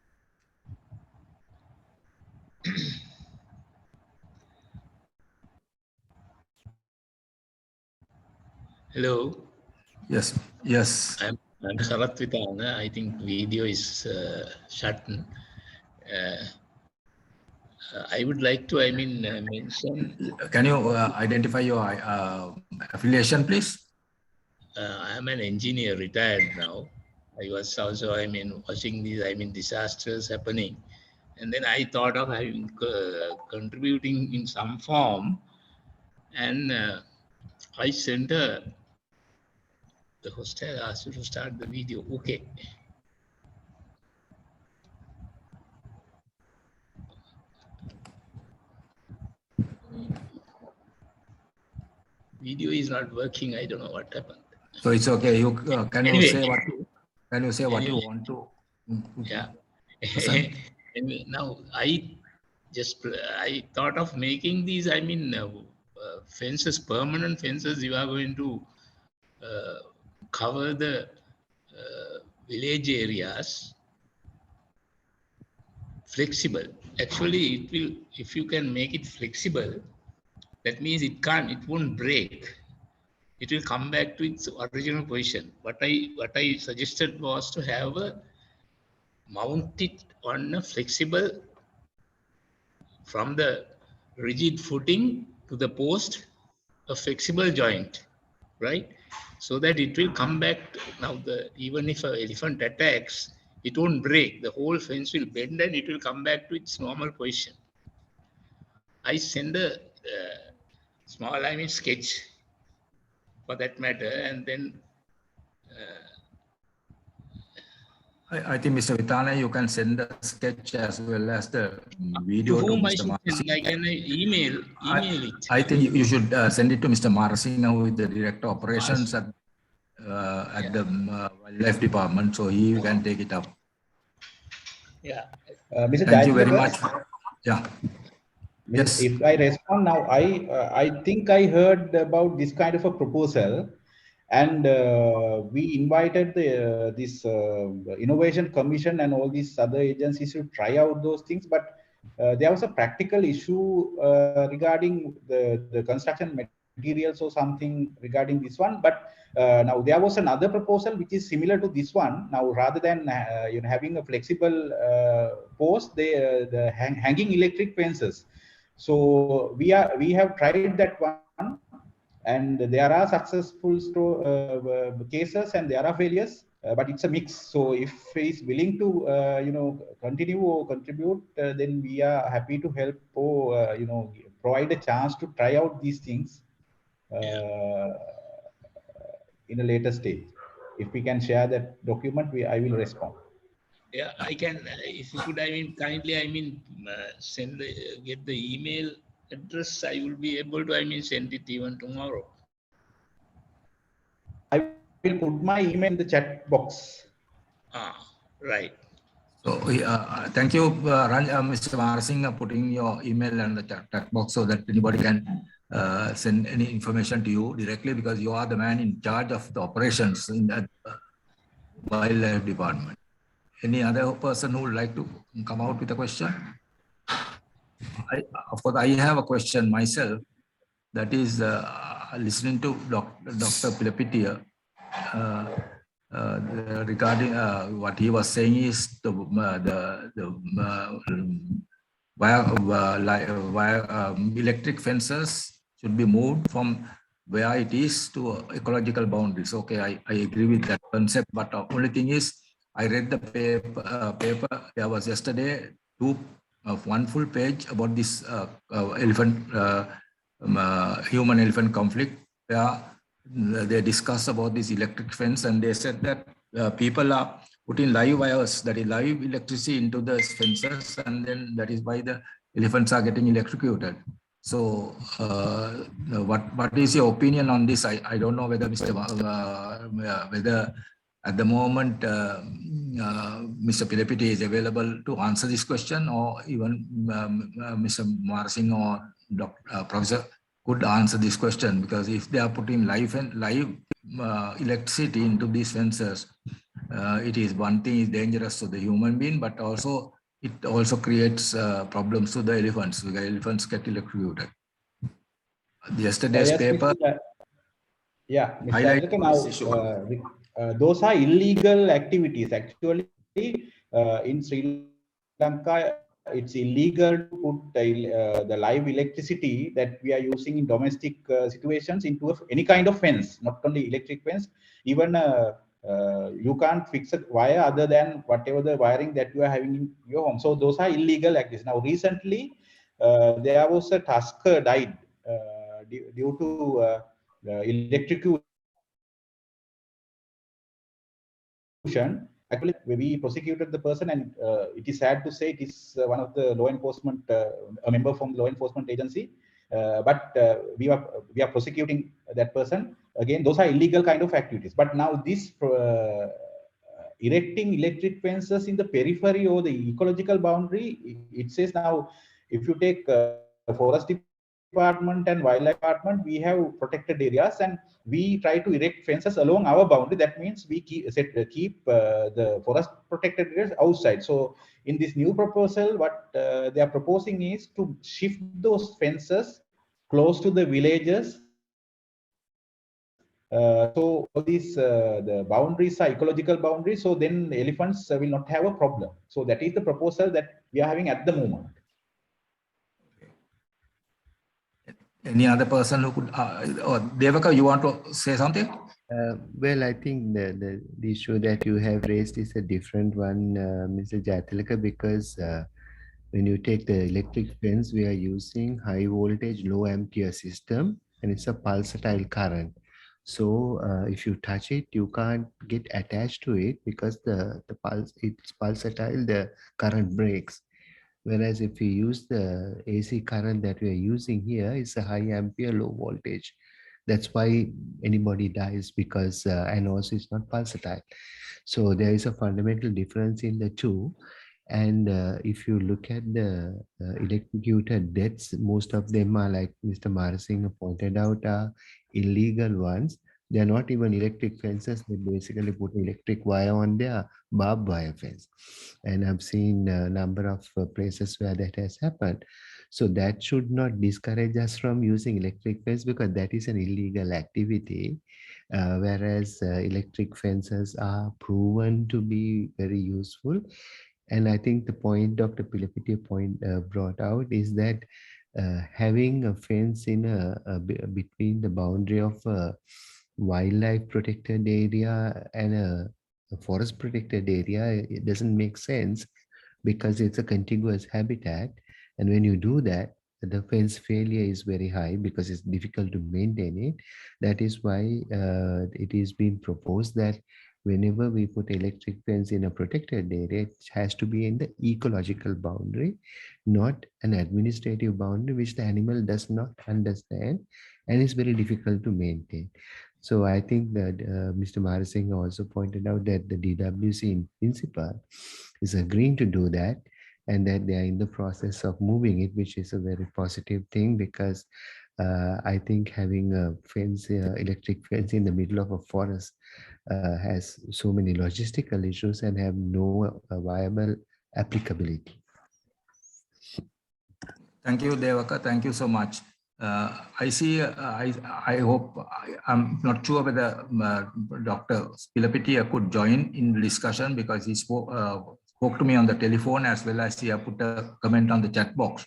Hello. Yes. I'm Sarath Vitana. I think video is shut. I would like to, mention. Can you identify your affiliation, please? I'm an engineer, retired now. I was also, watching these, disasters happening. And then I thought of having contributing in some form. And I sent the host asked you to start the video. Okay. Video is not working. I don't know what happened. So it's okay. You can you say what you want to? Yeah. Now I thought of making these. Fences, permanent fences. You are going to cover the village areas. Flexible. Actually, it will. If you can make it flexible, that means it won't break. It will come back to its original position. What I suggested was to have mount it on a flexible, from the rigid footing to the post, a flexible joint, right? So that it will come back. Now, even if an elephant attacks, it won't break. The whole fence will bend and it will come back to its normal position. I send a small, sketch for that matter, and then I think, Mr. Vitana, you can send the sketch as well as the video to Mr. Marasinghe. I can email it. I think you should send it to Mr. Marasinghe, who is the Director of Operations at the Wildlife Department, so he can take it up. Yeah. Mr. Thank you very much. Yeah. Yes. If I respond now, I think I heard about this kind of a proposal, And we invited this Innovation Commission and all these other agencies to try out those things, but there was a practical issue regarding the construction materials or something regarding this one. But now there was another proposal which is similar to this one. Now, rather than having a flexible post, the hanging electric fences. So we have tried that one, and there are successful cases and there are failures, but it's a mix. So if he is willing to continue or contribute, then we are happy to help or provide a chance to try out these things in a later stage. If we can share that document, I will respond. Yeah, I can, if you could, kindly, get the email address. I will be able to, send it even tomorrow. I will put my email in the chat box. Right. So thank you, Mr. Marsing, putting your email in the chat box so that anybody can send any information to you directly, because you are the man in charge of the operations in that wildlife department. Any other person who would like to come out with a question? Of course, I have a question myself. That is, listening to Dr. Pilapitiya, regarding what he was saying is electric fences should be moved from where it is to ecological boundaries. Okay, I agree with that concept, but the only thing is, I read the paper. There was yesterday one full page about this human-elephant conflict, where they discussed about this electric fence, and they said that people are putting live wires, that is live electricity, into the fences, and then that is why the elephants are getting electrocuted. So what is your opinion on this? I don't know whether whether at the moment Mr. Pilapitiya is available to answer this question, or even Mr. Marsing or Professor could answer this question, because if they are putting live electricity into these fences, it is one thing is dangerous to the human being, but also it also creates problems to the elephants. The elephants get electrocuted. Yesterday's paper. Mr. Now, those are illegal activities. Actually, in Sri Lanka, it's illegal to put the live electricity that we are using in domestic situations into any kind of fence, not only electric fence. Even you can't fix a wire other than whatever the wiring that you are having in your home. So those are illegal activities. Now, recently, there was a tusker died due to electrocution. Actually, we prosecuted the person, and it is sad to say it is one of the law enforcement, a member from the law enforcement agency. But we are prosecuting that person. Again, those are illegal kind of activities. But now this erecting electric fences in the periphery or the ecological boundary, it says now, if you take forest department and wildlife department, we have protected areas, and we try to erect fences along our boundary. That means we keep the forest protected areas outside. So in this new proposal, what they are proposing is to shift those fences close to the villages. So these the boundaries are ecological boundaries. So then the elephants will not have a problem. So that is the proposal that we are having at the moment. Any other person who could, or Devaka, you want to say something? Well, I think the issue that you have raised is a different one, Mr. Jatilaka, because when you take the electric fence, we are using high voltage, low ampere system, and it's a pulsatile current. So if you touch it, you can't get attached to it because it's pulsatile, the current breaks. Whereas if we use the AC current that we are using here, it's a high ampere, low voltage. That's why anybody dies, because and also it's not pulsatile. So there is a fundamental difference in the two. And if you look at the electrocuted deaths, most of them are, like Mr. Marsing pointed out, are illegal ones. They're not even electric fences. They basically put electric wire on their barbed wire fence. And I've seen a number of places where that has happened. So that should not discourage us from using electric fence, because that is an illegal activity. Whereas electric fences are proven to be very useful. And I think the point Dr. Pilapitiya brought out is that having a fence in between the boundary of a wildlife protected area and a forest protected area, it doesn't make sense, because it's a contiguous habitat. And when you do that, the fence failure is very high because it's difficult to maintain it. That is why it is being proposed that whenever we put electric fence in a protected area, it has to be in the ecological boundary, not an administrative boundary, which the animal does not understand and is very difficult to maintain. So I think that Mr. Marasinghe also pointed out that the DWC in principle is agreeing to do that, and that they are in the process of moving it, which is a very positive thing, because I think having a fence, electric fence in the middle of a forest has so many logistical issues and have no viable applicability. Thank you, Devaka. Thank you so much. I see, I hope, I'm not sure whether Dr. Pilapitiya could join in the discussion, because he spoke to me on the telephone, as well as he put a comment on the chat box.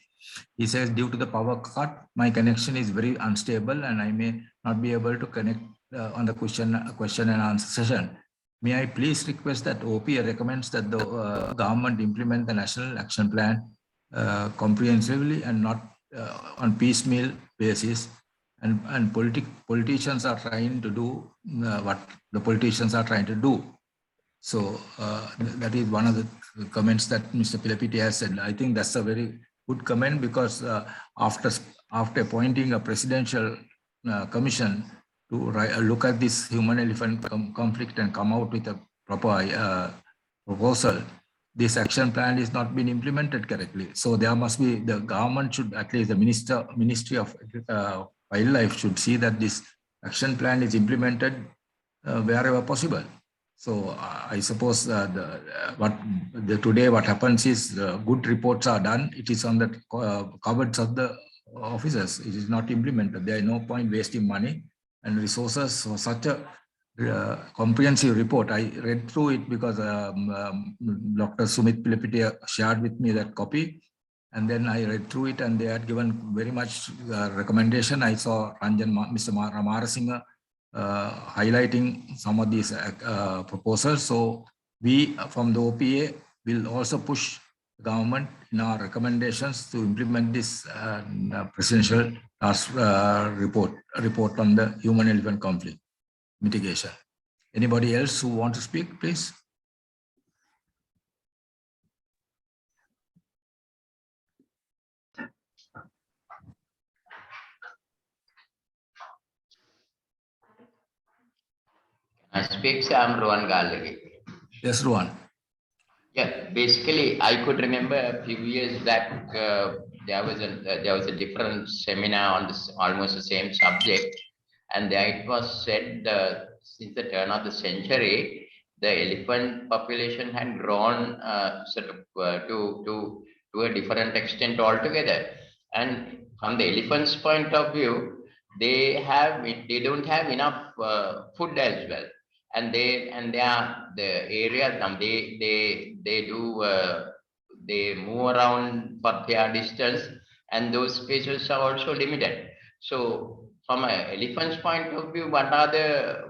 He says, due to the power cut, my connection is very unstable and I may not be able to connect on the question and answer session. May I please request that OPA recommends that the government implement the National Action Plan comprehensively and not on piecemeal basis, and politicians are trying to do what the politicians are trying to do. So that is one of the comments that Mr. Pilapitiya has said. I think that's a very good comment, because after appointing a presidential commission to look at this human-elephant conflict and come out with a proper proposal, this action plan is not being implemented correctly. So there must be, the government should, at least the Ministry of Wildlife should see that this action plan is implemented wherever possible. So I suppose today what happens is good reports are done. It is on the cupboards of the officers. It is not implemented. There is no point wasting money and resources for such a comprehensive report. I read through it because Dr. Sumit Pilapitiya shared with me that copy, and then I read through it, and they had given very much recommendation. I saw Mr. Marasinghe highlighting some of these proposals. So we from the OPA will also push the government in our recommendations to implement this presidential report on the human-elephant conflict mitigation. Anybody else who want to speak, please? I speak, I'm Rohan Galagi. Yes, Rohan. Yeah, basically, I could remember a few years back, there was a different seminar on this, almost the same subject, and there it was said since the turn of the century, the elephant population had grown to a different extent altogether. And from the elephant's point of view, they don't have enough food as well. And they are the areas they move around for their distance, and those spaces are also limited. So from an elephant's point of view, what are the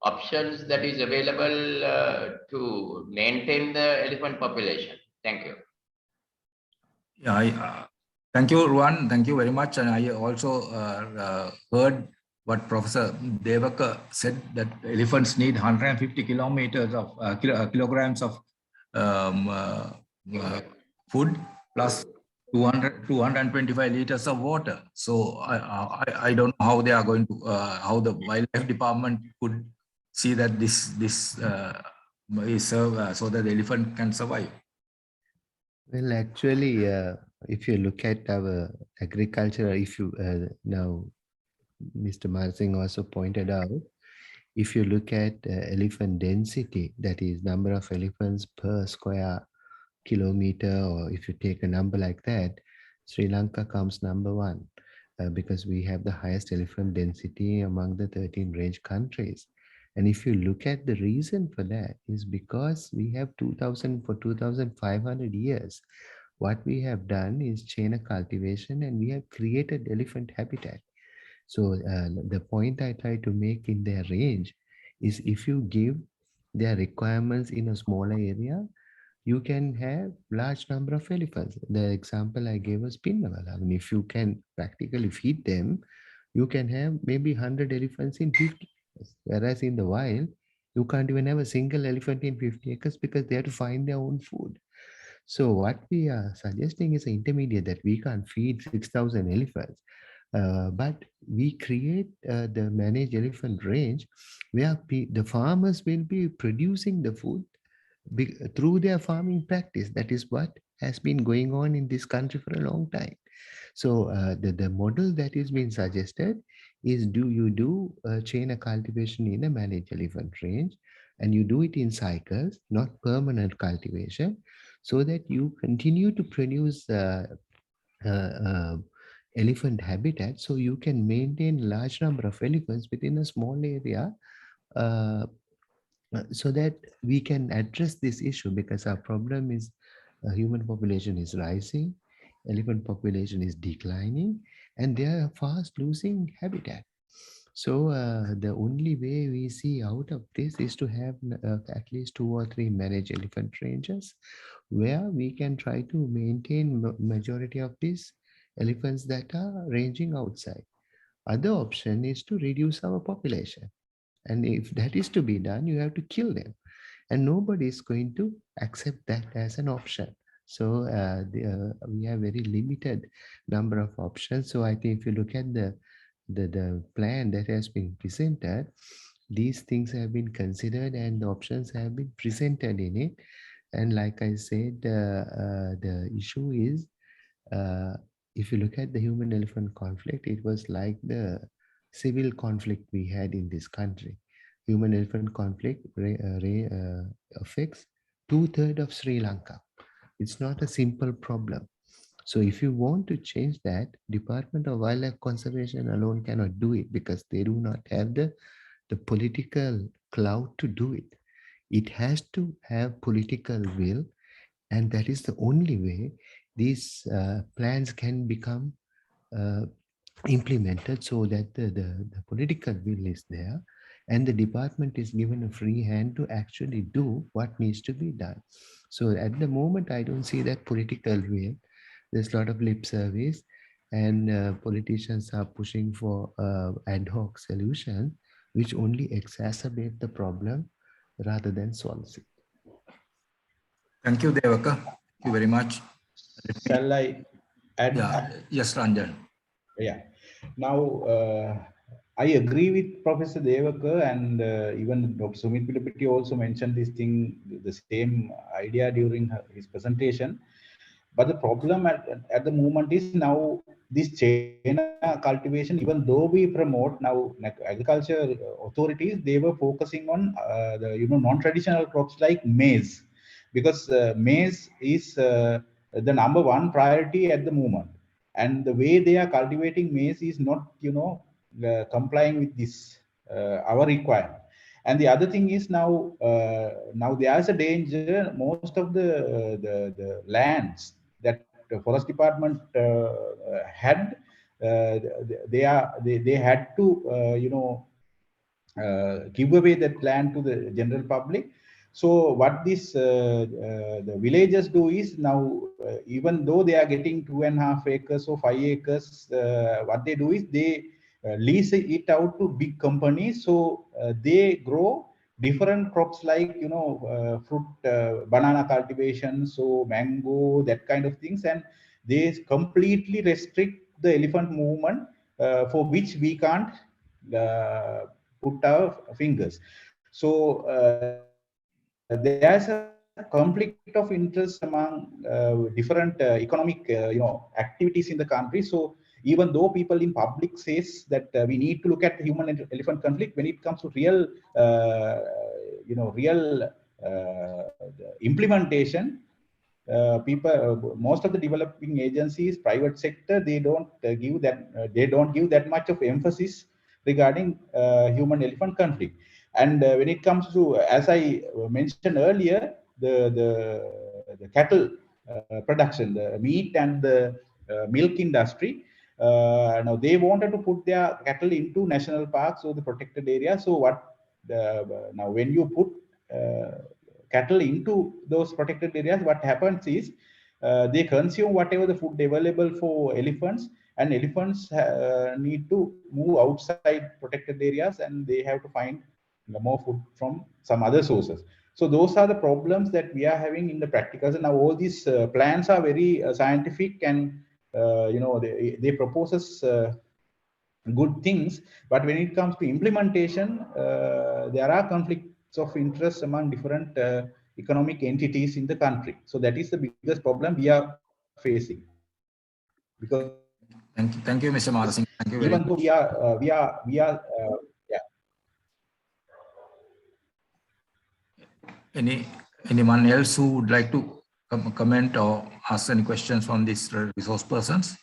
options that is available to maintain the elephant population? Thank you. Yeah, thank you, Rohan. Thank you very much. And I also heard what Professor Devaka said, that elephants need 150 kilograms of food plus 225 liters of water. So I don't know how they are going to, how the wildlife department could see that this is so that the elephant can survive. Well, actually, if you look at our agriculture, if you now Mr. Marsing also pointed out, if you look at elephant density, that is number of elephants per square kilometer, or if you take a number like that, Sri Lanka comes number one because we have the highest elephant density among the 13 range countries. And if you look at the reason for that is because we have 2,500 years. What we have done is chain of cultivation, and we have created elephant habitat. So the point I try to make in their range is if you give their requirements in a smaller area, you can have large number of elephants. The example I gave was Pinnavala. I mean, if you can practically feed them, you can have maybe 100 elephants in 50 acres. Whereas in the wild, you can't even have a single elephant in 50 acres because they have to find their own food. So what we are suggesting is an intermediate that we can't feed 6,000 elephants. But we create the managed elephant range where the farmers will be producing the food through their farming practice. That is what has been going on in this country for a long time. So the model that is being suggested is you do chain of cultivation in a managed elephant range, and you do it in cycles, not permanent cultivation, so that you continue to produce elephant habitat, so you can maintain large number of elephants within a small area, so that we can address this issue, because our problem is human population is rising, elephant population is declining, and they are fast losing habitat. So the only way we see out of this is to have at least 2 or 3 managed elephant ranges where we can try to maintain majority of these elephants that are ranging outside. Other option is to reduce our population. And if that is to be done, you have to kill them. And nobody is going to accept that as an option. So we have very limited number of options. So I think if you look at the plan that has been presented, these things have been considered and the options have been presented in it. And like I said, the issue is, if you look at the human-elephant conflict, it was like the civil conflict we had in this country. Human-elephant conflict affects 2/3 of Sri Lanka. It's not a simple problem. So if you want to change that, Department of Wildlife Conservation alone cannot do it because they do not have the political clout to do it. It has to have political will, and that is the only way these plans can become implemented, so that the political will is there and the department is given a free hand to actually do what needs to be done. So at the moment, I don't see that political will. There's a lot of lip service, and politicians are pushing for ad hoc solutions, which only exacerbate the problem rather than solves it. Thank you, Devaka. Thank you very much. Shall I add? Yeah. Yes, Ranjan. Yeah. Now, I agree with Professor Devaka, and even Dr. Sumit Pilapatti also mentioned this thing, the same idea during his presentation. But the problem at the moment is now this chain cultivation, even though we promote now, like agriculture authorities, they were focusing on the non-traditional crops like maize, because maize is the #1 priority at the moment. And the way they are cultivating maize is not complying with this our requirement. And the other thing is now there's a danger. Most of the lands that the forest department had, they had to give away that land to the general public. So what the villagers do is now, even though they are getting 2.5 acres or 5 acres, what they do is they lease it out to big companies. So they grow different crops like fruit, banana cultivation, so mango, that kind of things, and they completely restrict the elephant movement, for which we can't put our fingers. So there's a conflict of interest among different economic activities in the country. So even though people in public says that we need to look at human and elephant conflict, when it comes to real, real implementation, most of the developing agencies, private sector, they don't give that much of emphasis regarding human elephant conflict. And when it comes to, as I mentioned earlier, the cattle production, the meat and the milk industry, now they wanted to put their cattle into national parks or the protected area. So what now when you put cattle into those protected areas, what happens is they consume whatever the food available for elephants, and elephants need to move outside protected areas, and they have to find more food from some other sources. So those are the problems that we are having in the practicals. And now all these plans are very scientific, and they proposes good things, but when it comes to implementation, there are conflicts of interest among different economic entities in the country. So that is the biggest problem we are facing. Because thank you, Mr. Marasing. Thank you very even though we are yeah. Anyone else who would like to comment or ask any questions on these resource persons?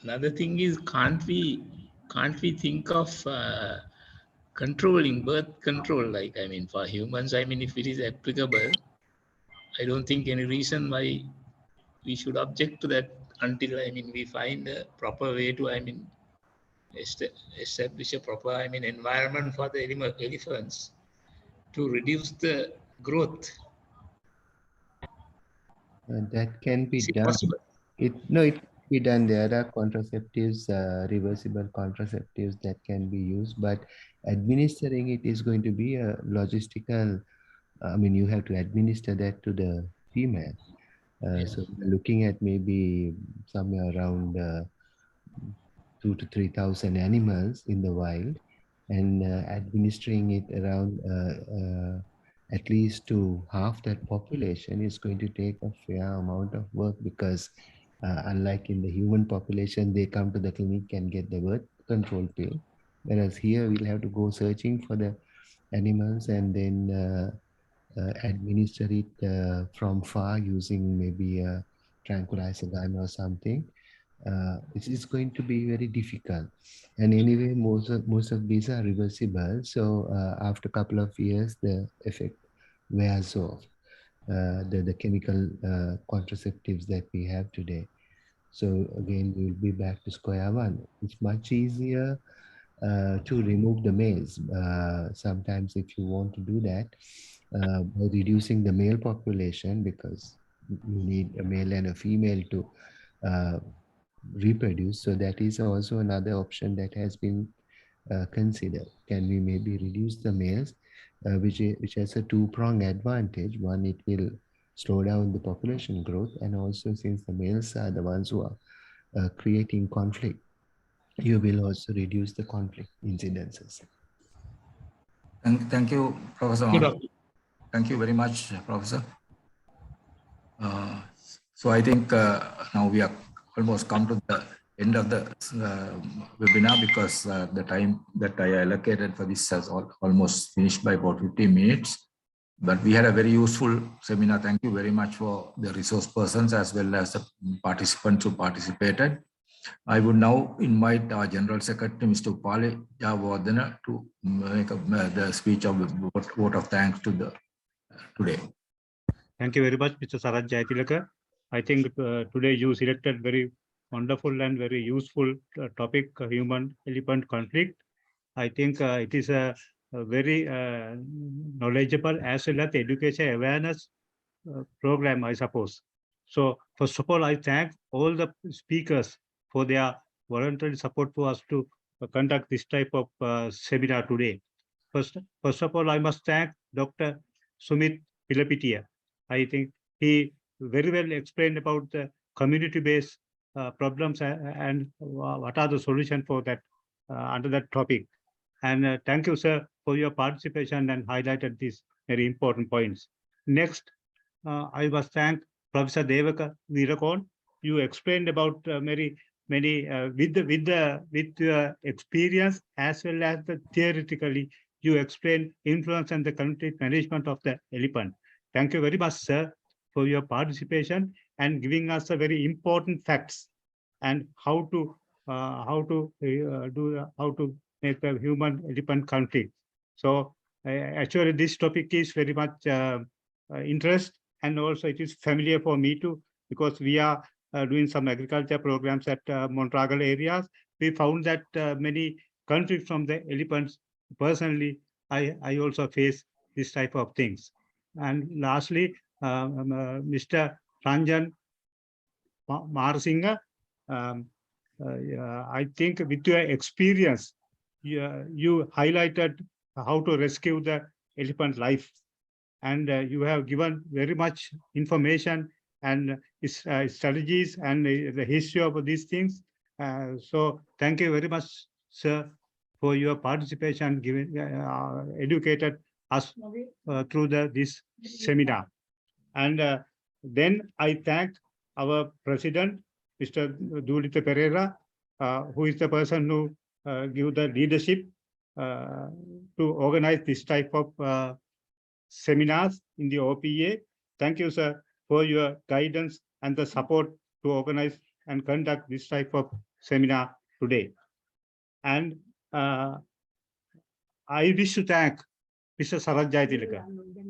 Another thing is, can't we think of controlling birth control, like, I mean, for humans, I mean, if it is applicable, I don't think any reason why we should object to that until, I mean, we find a proper way to, I mean, establish a proper, I mean, environment for the elephants to reduce the growth. That can be Is it done. possible? It can be done. There are contraceptives, reversible contraceptives that can be used, but administering it is going to be a logistical. I mean, you have to administer that to the female. So we're looking at maybe somewhere around 2,000 to 3,000 animals in the wild, and administering it around at least to half that population is going to take a fair amount of work, because unlike in the human population, they come to the clinic and get the birth control pill, whereas here we'll have to go searching for the animals and then administer it from far using maybe a tranquilizer gun or something. It is going to be very difficult, and anyway, most of these are reversible. So after a couple of years, the effect wears off. The chemical contraceptives that we have today. So again, we will be back to square one. It's much easier to remove the males. Sometimes, if you want to do that, by reducing the male population, because you need a male and a female to reproduce. So that is also another option that has been considered. Can we maybe reduce the males, which has a two-pronged advantage. One, it will slow down the population growth, and also since the males are the ones who are creating conflict, you will also reduce the conflict incidences. Thank you, Professor. Thank you very much, Professor. So I think now we are almost come to the end of the webinar, because the time that I allocated for this has almost finished by about 15 minutes. But we had a very useful seminar. Thank you very much for the resource persons as well as the participants who participated. I would now invite our General Secretary, Mr. Upale Jayawardena, to make the speech of vote of thanks to today. Thank you very much, Mr. Sarath Jayatilaka. I think today you selected very wonderful and very useful topic, human-elephant conflict. I think it is a very knowledgeable as well as education awareness program, I suppose. So first of all, I thank all the speakers for their voluntary support for us to conduct this type of seminar today. First of all, I must thank Dr. Sumit Pilapitia. I think he very well explained about the community-based problems and what are the solutions for that under that topic. And thank you, sir, for your participation and highlighted these very important points. Next, I must thank Professor Devaka Nirakon, you explained about many with your experience as well as the theoretically, you explained influence and the conflict management of the elephant. Thank you very much, sir, for your participation and giving us a very important facts and how to make the human elephant conflict. So actually, this topic is very much interest, and also it is familiar for me too, because we are doing some agriculture programs at Montragal areas. We found that many conflicts from the elephants. Personally, I also face this type of things. And lastly, Mr. Ranjan Marasinghe, I think with your experience, you highlighted how to rescue the elephant life, and you have given very much information and strategies and the history of these things. So thank you very much, sir, for your participation, giving educated us through this seminar. And then I thank our president, Mr. Dulita Pereira, who is the person who give the leadership to organize this type of seminars in the OPA. Thank you, sir, for your guidance and the support to organize and conduct this type of seminar today. And I wish to thank Mr. Sarath Jayatilaka.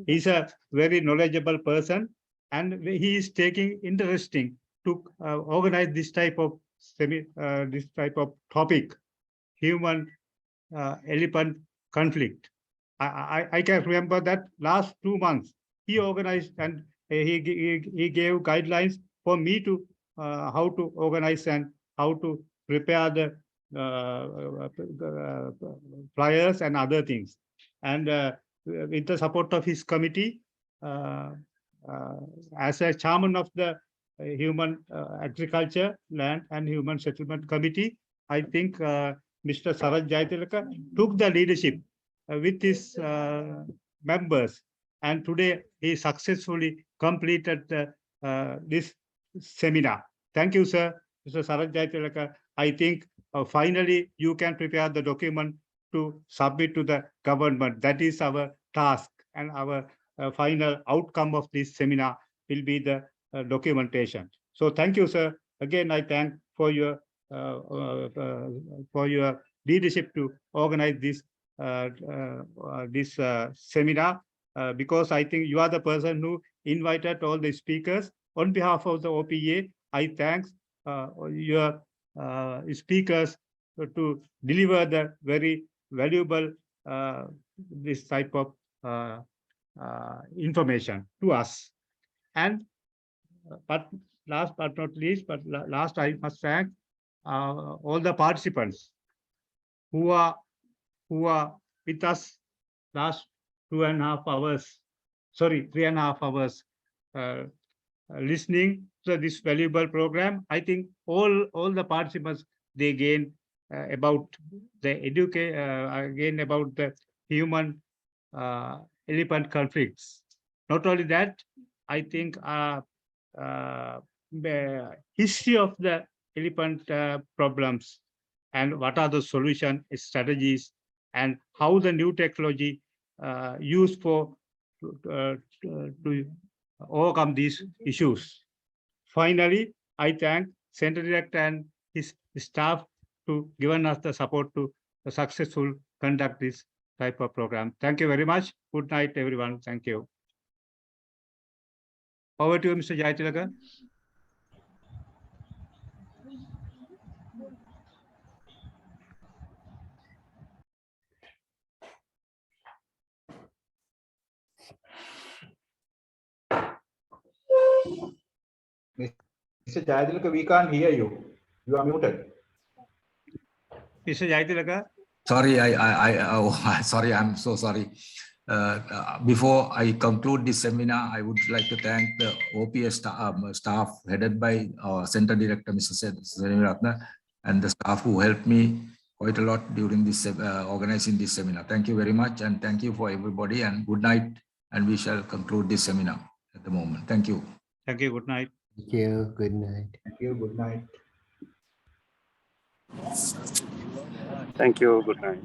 He's a very knowledgeable person, and he is taking interesting to organize this type of topic, human elephant conflict. I can remember that last 2 months he organized and he gave guidelines for me to how to organize and how to prepare the flyers and other things. And with the support of his committee, as a chairman of the Human Agriculture, Land and Human Settlement Committee, I think Mr. Sarath Jayatilaka took the leadership with his members, and today he successfully completed this seminar. Thank you, sir, Mr. Sarath Jayatilaka. I think finally you can prepare the document to submit to the government. That is our task, and our final outcome of this seminar will be the documentation. So thank you, sir. Again, I thank for your leadership to organize this seminar, because I think you are the person who invited all the speakers. On behalf of the OPA, I thank your speakers to deliver the very valuable this type of information to us. And but last but not least, last I must thank all the participants who are with us last 2.5 hours, sorry, 3.5 hours, listening to this valuable program. I think all the participants, they gain about the again about the human elephant conflicts. Not only that, I think the history of the elephant problems and what are the solution strategies and how the new technology used for to overcome these issues. Finally, I thank Center Director and his staff to given us the support to successful conduct this type of program. Thank you very much. Good night, everyone. Thank you. Over to you, Mr. Jayatilaka. Mr. Jayatilaka, we can't hear you. You are muted. Mr. Jayatilaka. Sorry, sorry, I'm so sorry. Before I conclude this seminar, I would like to thank the OPS staff headed by our Center Director, Mr. Seniratna, and the staff who helped me quite a lot during this organizing this seminar. Thank you very much, and thank you for everybody, and good night. And we shall conclude this seminar at the moment. Thank you. Thank you. Good night. Thank you. Good night. Thank you. Good night. Thank you. Good night.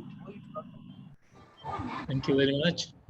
Thank you very much.